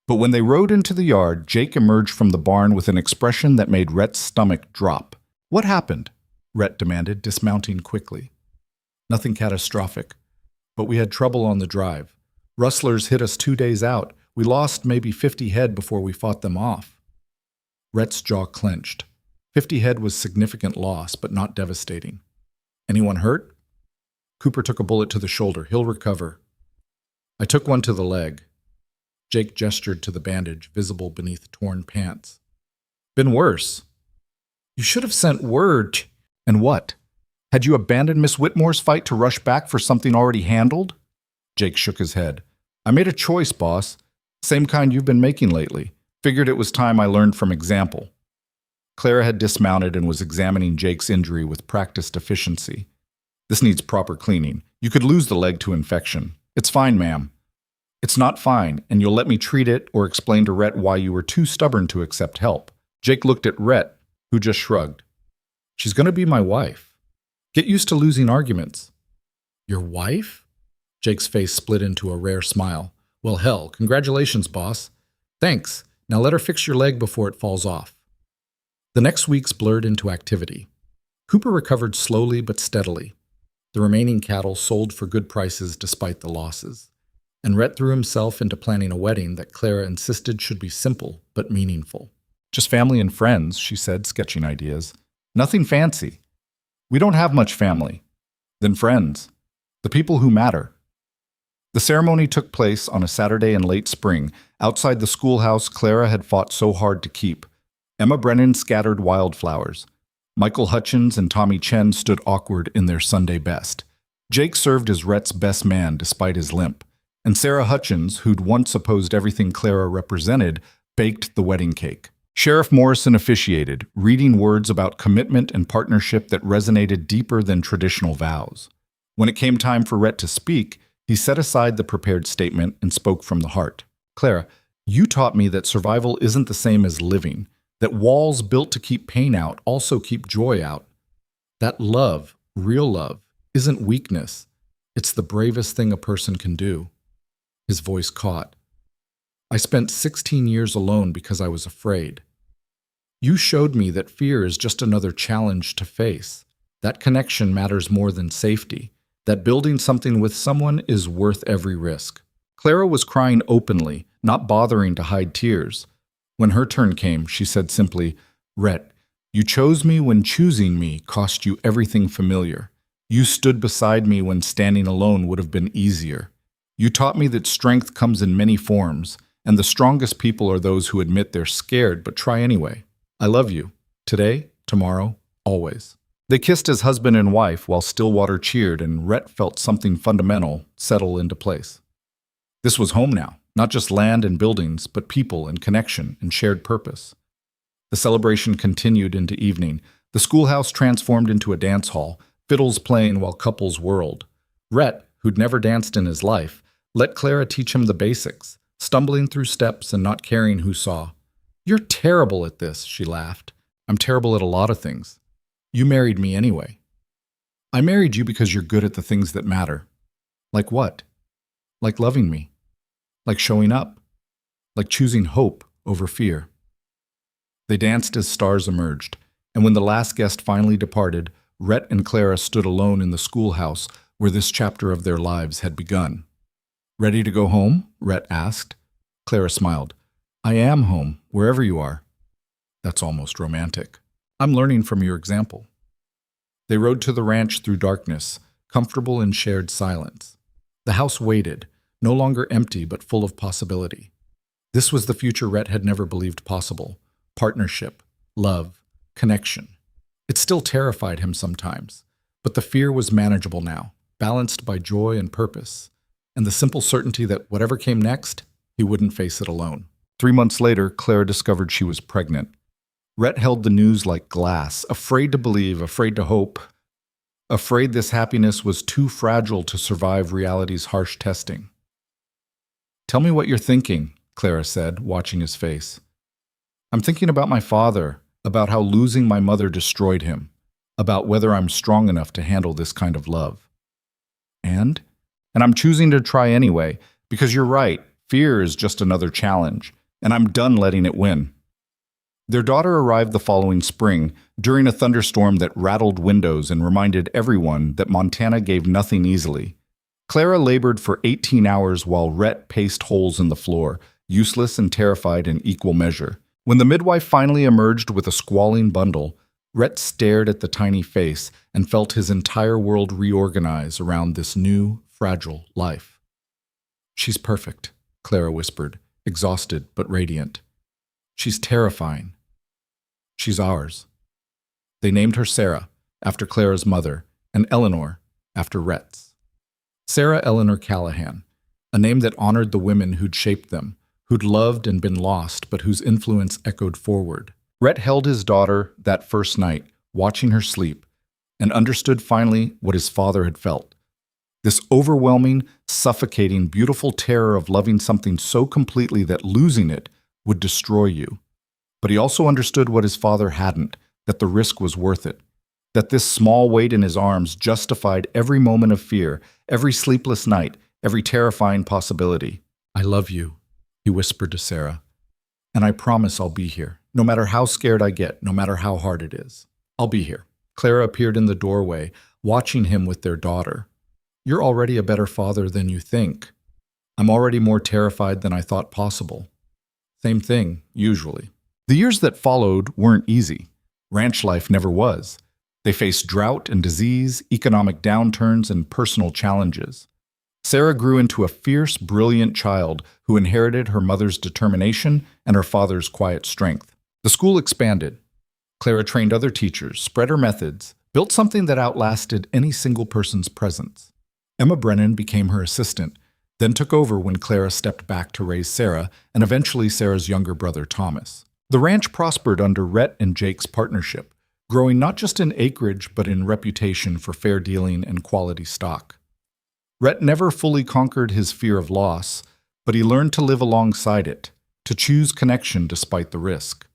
But when they rode into the yard, Jake emerged from the barn with an expression that made Rhett's stomach drop. "What happened?" Rhett demanded, dismounting quickly. "Nothing catastrophic, but we had trouble on the drive. Rustlers hit us 2 days out. We lost maybe 50 head before we fought them off." Rhett's jaw clenched. 50 head was significant loss, but not devastating. "Anyone hurt?" "Cooper took a bullet to the shoulder. He'll recover." "I took one to the leg." Jake gestured to the bandage, visible beneath torn pants. "Been worse." "You should have sent word." "And what? Had you abandoned Miss Whitmore's fight to rush back for something already handled?" Jake shook his head. "I made a choice, boss. Same kind you've been making lately. Figured it was time I learned from example." Clara had dismounted and was examining Jake's injury with practiced efficiency. "This needs proper cleaning. You could lose the leg to infection." "It's fine, ma'am." "It's not fine, and you'll let me treat it or explain to Rhett why you were too stubborn to accept help." Jake looked at Rhett, who just shrugged. "She's going to be my wife. Get used to losing arguments." "Your wife?" Jake's face split into a rare smile. "Well, hell, congratulations, boss." "Thanks. Now let her fix your leg before it falls off." The next weeks blurred into activity. Cooper recovered slowly but steadily. The remaining cattle sold for good prices despite the losses. And Rhett threw himself into planning a wedding that Clara insisted should be simple but meaningful. "Just family and friends," she said, sketching ideas. "Nothing fancy. We don't have much family." "Then friends. The people who matter." The ceremony took place on a Saturday in late spring, outside the schoolhouse Clara had fought so hard to keep. Emma Brennan scattered wildflowers. Michael Hutchins and Tommy Chen stood awkward in their Sunday best. Jake served as Rhett's best man despite his limp. And Sarah Hutchins, who'd once opposed everything Clara represented, baked the wedding cake. Sheriff Morrison officiated, reading words about commitment and partnership that resonated deeper than traditional vows. When it came time for Rhett to speak, he set aside the prepared statement and spoke from the heart. "Clara, you taught me that survival isn't the same as living, that walls built to keep pain out also keep joy out. That love, real love, isn't weakness. It's the bravest thing a person can do." His voice caught. "I spent 16 years alone because I was afraid. You showed me that fear is just another challenge to face. That connection matters more than safety. That building something with someone is worth every risk." Clara was crying openly, not bothering to hide tears. When her turn came, she said simply, "Rhett, you chose me when choosing me cost you everything familiar. You stood beside me when standing alone would have been easier. You taught me that strength comes in many forms, and the strongest people are those who admit they're scared but try anyway. I love you. Today, tomorrow, always." They kissed as husband and wife while Stillwater cheered, and Rhett felt something fundamental settle into place. This was home now, not just land and buildings, but people and connection and shared purpose. The celebration continued into evening. The schoolhouse transformed into a dance hall, fiddles playing while couples whirled. Rhett, who'd never danced in his life, let Clara teach him the basics, stumbling through steps and not caring who saw. "You're terrible at this," she laughed. "I'm terrible at a lot of things. You married me anyway." "I married you because you're good at the things that matter." "Like what?" "Like loving me. Like showing up. Like choosing hope over fear." They danced as stars emerged, and when the last guest finally departed, Rhett and Clara stood alone in the schoolhouse where this chapter of their lives had begun. "Ready to go home?" Rhett asked. Clara smiled. "I am home, wherever you are." "That's almost romantic." "I'm learning from your example." They rode to the ranch through darkness, comfortable in shared silence. The house waited, no longer empty but full of possibility. This was the future Rhett had never believed possible. Partnership, love, connection. It still terrified him sometimes, but the fear was manageable now, balanced by joy and purpose, and the simple certainty that whatever came next, he wouldn't face it alone. 3 months later, Clara discovered she was pregnant. Rhett held the news like glass, afraid to believe, afraid to hope, afraid this happiness was too fragile to survive reality's harsh testing. "Tell me what you're thinking," Clara said, watching his face. "I'm thinking about my father, about how losing my mother destroyed him, about whether I'm strong enough to handle this kind of love." And I'm choosing to try anyway, because you're right, Fear is just another challenge, and I'm done letting it win. Their daughter arrived the following spring during a thunderstorm that rattled windows and reminded everyone that Montana gave nothing easily. Clara labored for 18 hours while Rhett paced holes in the floor, useless and terrified in equal measure. When the midwife finally emerged with a squalling bundle, Rhett stared at the tiny face and felt his entire world reorganize around this new, fragile life. "She's perfect," Clara whispered, exhausted but radiant. "She's terrifying. She's ours." They named her Sarah, after Clara's mother, and Eleanor, after Rhett's. Sarah Eleanor Callahan, a name that honored the women who'd shaped them, who'd loved and been lost, but whose influence echoed forward. Rhett held his daughter that first night, watching her sleep, and understood finally what his father had felt. This overwhelming, suffocating, beautiful terror of loving something so completely that losing it would destroy you. But he also understood what his father hadn't, that the risk was worth it, that this small weight in his arms justified every moment of fear, every sleepless night, every terrifying possibility. "I love you," he whispered to Sarah, "and I promise I'll be here, no matter how scared I get, no matter how hard it is. I'll be here." Clara appeared in the doorway, watching him with their daughter. "You're already a better father than you think. I'm already more terrified than I thought possible." Same thing, usually. The years that followed weren't easy. Ranch life never was. They faced drought and disease, economic downturns, and personal challenges. Sarah grew into a fierce, brilliant child who inherited her mother's determination and her father's quiet strength. The school expanded. Clara trained other teachers, spread her methods, built something that outlasted any single person's presence. Emma Brennan became her assistant, then took over when Clara stepped back to raise Sarah and eventually Sarah's younger brother Thomas. The ranch prospered under Rhett and Jake's partnership, growing not just in acreage but in reputation for fair dealing and quality stock. Rhett never fully conquered his fear of loss, but he learned to live alongside it, to choose connection despite the risk.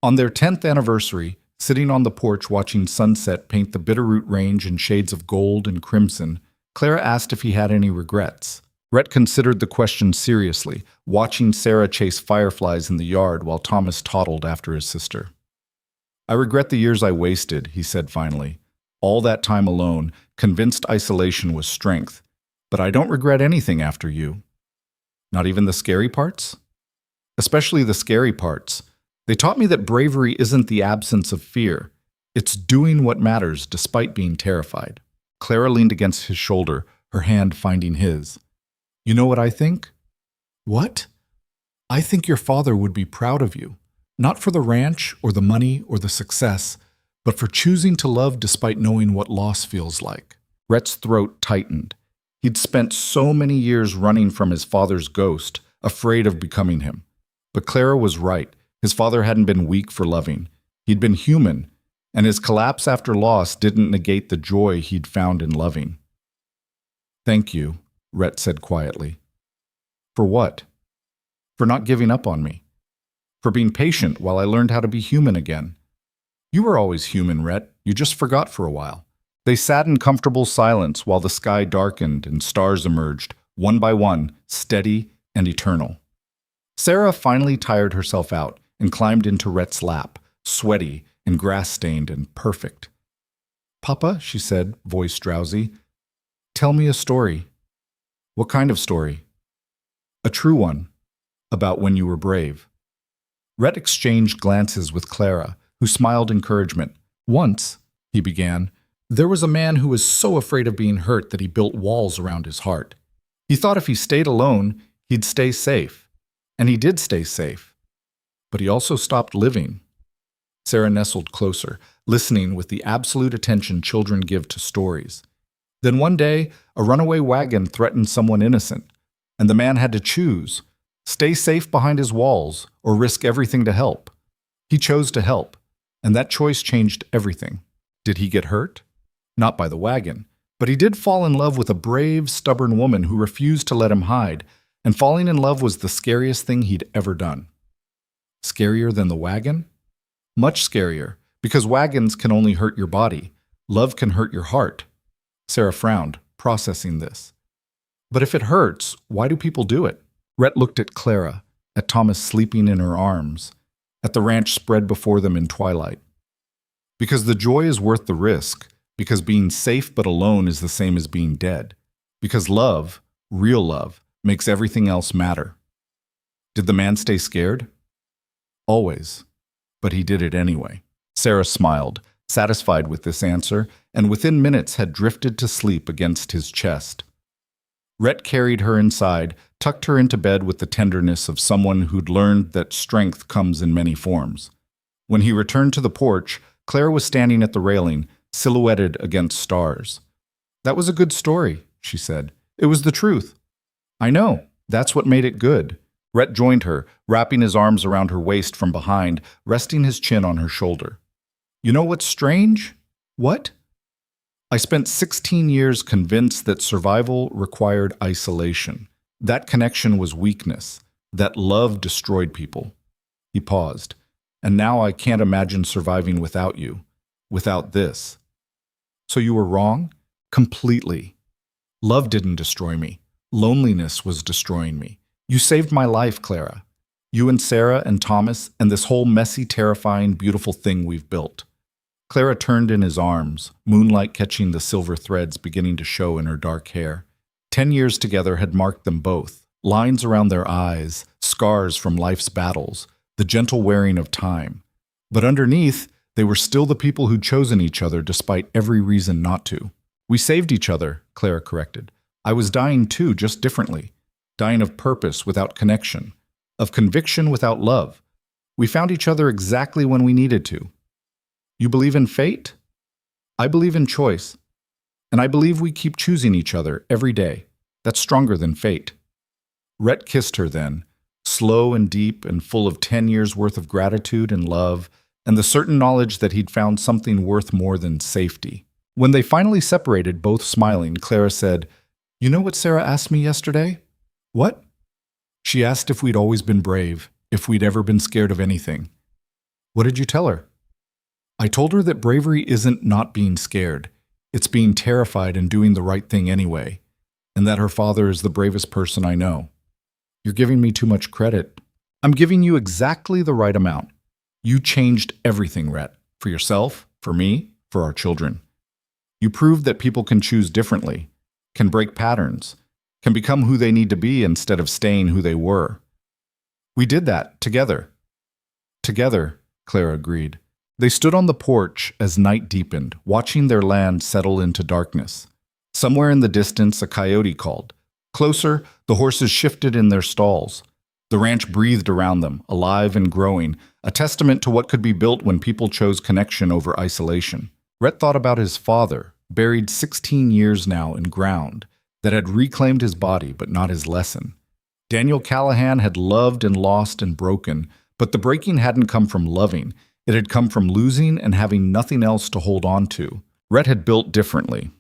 On their 10th anniversary, sitting on the porch watching sunset paint the Bitterroot Range in shades of gold and crimson, Clara asked if he had any regrets. Rhett considered the question seriously, watching Sarah chase fireflies in the yard while Thomas toddled after his sister. "I regret the years I wasted," he said finally. "All that time alone, convinced isolation was strength. But I don't regret anything after you." "Not even the scary parts?" "Especially the scary parts. They taught me that bravery isn't the absence of fear. It's doing what matters despite being terrified." Clara leaned against his shoulder, her hand finding his. "You know what I think?" "What?" "I think your father would be proud of you. Not for the ranch or the money or the success, but for choosing to love despite knowing what loss feels like." Rhett's throat tightened. He'd spent so many years running from his father's ghost, afraid of becoming him. But Clara was right. His father hadn't been weak for loving. He'd been human, and his collapse after loss didn't negate the joy he'd found in loving. "Thank you," Rhett said quietly. "For what?" "For not giving up on me. For being patient while I learned how to be human again." "You were always human, Rhett. You just forgot for a while." They sat in comfortable silence while the sky darkened and stars emerged, one by one, steady and eternal. Sarah finally tired herself out and climbed into Rhett's lap, sweaty and grass-stained and perfect. "Papa," she said, voice drowsy, "tell me a story." "What kind of story?" "A true one, about when you were brave." Rhett exchanged glances with Clara, who smiled encouragement. "Once," he began, "there was a man who was so afraid of being hurt that he built walls around his heart. He thought if he stayed alone, he'd stay safe. And he did stay safe. But he also stopped living." Sarah nestled closer, listening with the absolute attention children give to stories. "Then one day, a runaway wagon threatened someone innocent, and the man had to choose, stay safe behind his walls or risk everything to help. He chose to help, and that choice changed everything. Did he get hurt? Not by the wagon, but he did fall in love with a brave, stubborn woman who refused to let him hide, and falling in love was the scariest thing he'd ever done." "Scarier than the wagon?" "Much scarier, because wagons can only hurt your body. Love can hurt your heart." Sarah frowned, processing this. "But if it hurts, why do people do it?" Rhett looked at Clara, at Thomas sleeping in her arms, at the ranch spread before them in twilight. Because the joy is worth the risk, because being safe but alone is the same as being dead, because love, real love, makes everything else matter. Did the man stay scared? Always. But he did it anyway. Sarah smiled, satisfied with this answer, and within minutes had drifted to sleep against his chest. Rhett carried her inside, tucked her into bed with the tenderness of someone who'd learned that strength comes in many forms. When he returned to the porch, Claire was standing at the railing, silhouetted against stars. "That was a good story," she said. "It was the truth." "I know. That's what made it good." Rhett joined her, wrapping his arms around her waist from behind, resting his chin on her shoulder. "You know what's strange?" "What?" "I spent 16 years convinced that survival required isolation. That connection was weakness. That love destroyed people." He paused. "And now I can't imagine surviving without you. Without this." "So you were wrong?" "Completely. Love didn't destroy me. Loneliness was destroying me. You saved my life, Clara. You and Sarah and Thomas and this whole messy, terrifying, beautiful thing we've built." Clara turned in his arms, moonlight catching the silver threads beginning to show in her dark hair. 10 years together had marked them both. Lines around their eyes, scars from life's battles, the gentle wearing of time. But underneath, they were still the people who'd chosen each other despite every reason not to. "We saved each other," Clara corrected. "I was dying too, just differently. Dying of purpose without connection, of conviction without love. We found each other exactly when we needed to." "You believe in fate?" "I believe in choice. And I believe we keep choosing each other every day. That's stronger than fate." Rhett kissed her then, slow and deep and full of 10 years' worth of gratitude and love, and the certain knowledge that he'd found something worth more than safety. When they finally separated, both smiling, Clara said, "You know what Sarah asked me yesterday?" "What?" "She asked if we'd always been brave, if we'd ever been scared of anything." "What did you tell her?" "I told her that bravery isn't not being scared. It's being terrified and doing the right thing anyway, and that her father is the bravest person I know." "You're giving me too much credit." "I'm giving you exactly the right amount. You changed everything, Rhett, for yourself, for me, for our children. You proved that people can choose differently, can break patterns, can become who they need to be instead of staying who they were. We did that together." "Together," Clara agreed. They stood on the porch as night deepened, watching their land settle into darkness. Somewhere in the distance, a coyote called. Closer, the horses shifted in their stalls. The ranch breathed around them, alive and growing, a testament to what could be built when people chose connection over isolation. Rhett thought about his father, buried 16 years now in ground, that had reclaimed his body but not his lesson. Daniel Callahan had loved and lost and broken, but the breaking hadn't come from loving. It had come from losing and having nothing else to hold on to. Rhett had built differently.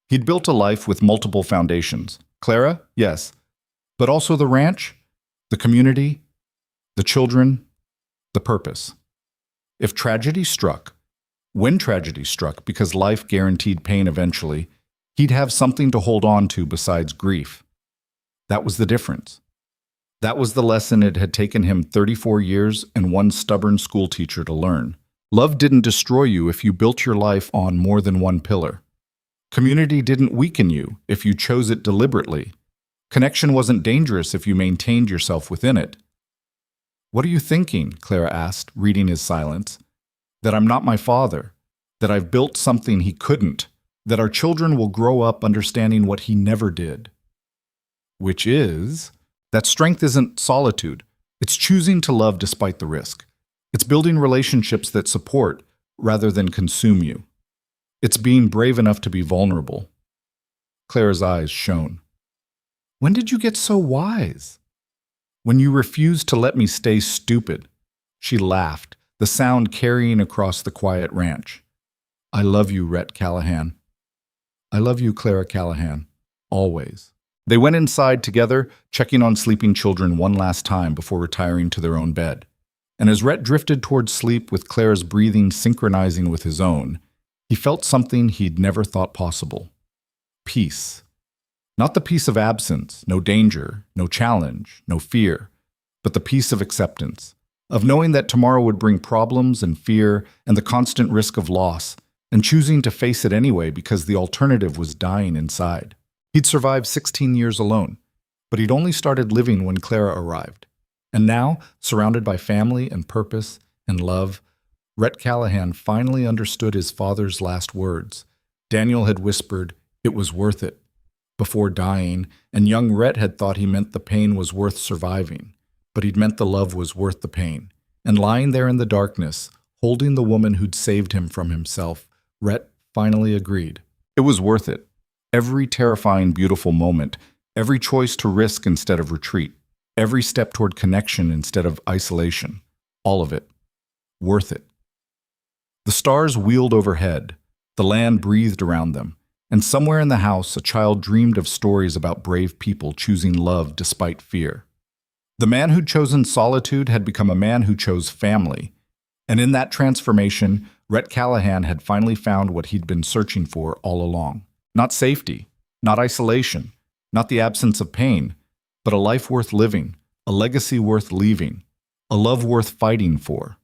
He'd built a life with multiple foundations. Clara, yes, but also the ranch, the community, the children, the purpose. If tragedy struck, when tragedy struck, because life guaranteed pain eventually, he'd have something to hold on to besides grief. That was the difference. That was the lesson it had taken him 34 years and one stubborn schoolteacher to learn. Love didn't destroy you if you built your life on more than one pillar. Community didn't weaken you if you chose it deliberately. Connection wasn't dangerous if you maintained yourself within it. "What are you thinking?" Clara asked, reading his silence. "That I'm not my father, that I've built something he couldn't, that our children will grow up understanding what he never did." Which is that strength isn't solitude. It's choosing to love despite the risk. It's building relationships that support rather than consume you. It's being brave enough to be vulnerable. Clara's eyes shone. "When did you get so wise?" "When you refused to let me stay stupid." She laughed, the sound carrying across the quiet ranch. "I love you, Rhett Callahan." "I love you, Clara Callahan. Always." They went inside together, checking on sleeping children one last time before retiring to their own bed. And as Rhett drifted towards sleep with Clara's breathing synchronizing with his own, he felt something he'd never thought possible. Peace. Not the peace of absence, no danger, no challenge, no fear, but the peace of acceptance, of knowing that tomorrow would bring problems and fear and the constant risk of loss, and choosing to face it anyway because the alternative was dying inside. He'd survived 16 years alone, but he'd only started living when Clara arrived. And now, surrounded by family and purpose and love, Rhett Callahan finally understood his father's last words. Daniel had whispered, "It was worth it," before dying, and young Rhett had thought he meant the pain was worth surviving, but he'd meant the love was worth the pain. And lying there in the darkness, holding the woman who'd saved him from himself, Rhett finally agreed. It was worth it. Every terrifying, beautiful moment, every choice to risk instead of retreat, every step toward connection instead of isolation, all of it. Worth it. The stars wheeled overhead, the land breathed around them, and somewhere in the house a child dreamed of stories about brave people choosing love despite fear. The man who'd chosen solitude had become a man who chose family, and in that transformation, Rhett Callahan had finally found what he'd been searching for all along. Not safety, not isolation, not the absence of pain, but a life worth living, a legacy worth leaving, a love worth fighting for.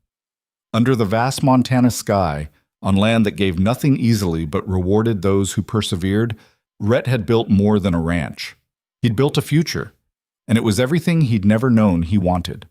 Under the vast Montana sky, on land that gave nothing easily but rewarded those who persevered, Rhett had built more than a ranch. He'd built a future, and it was everything he'd never known he wanted.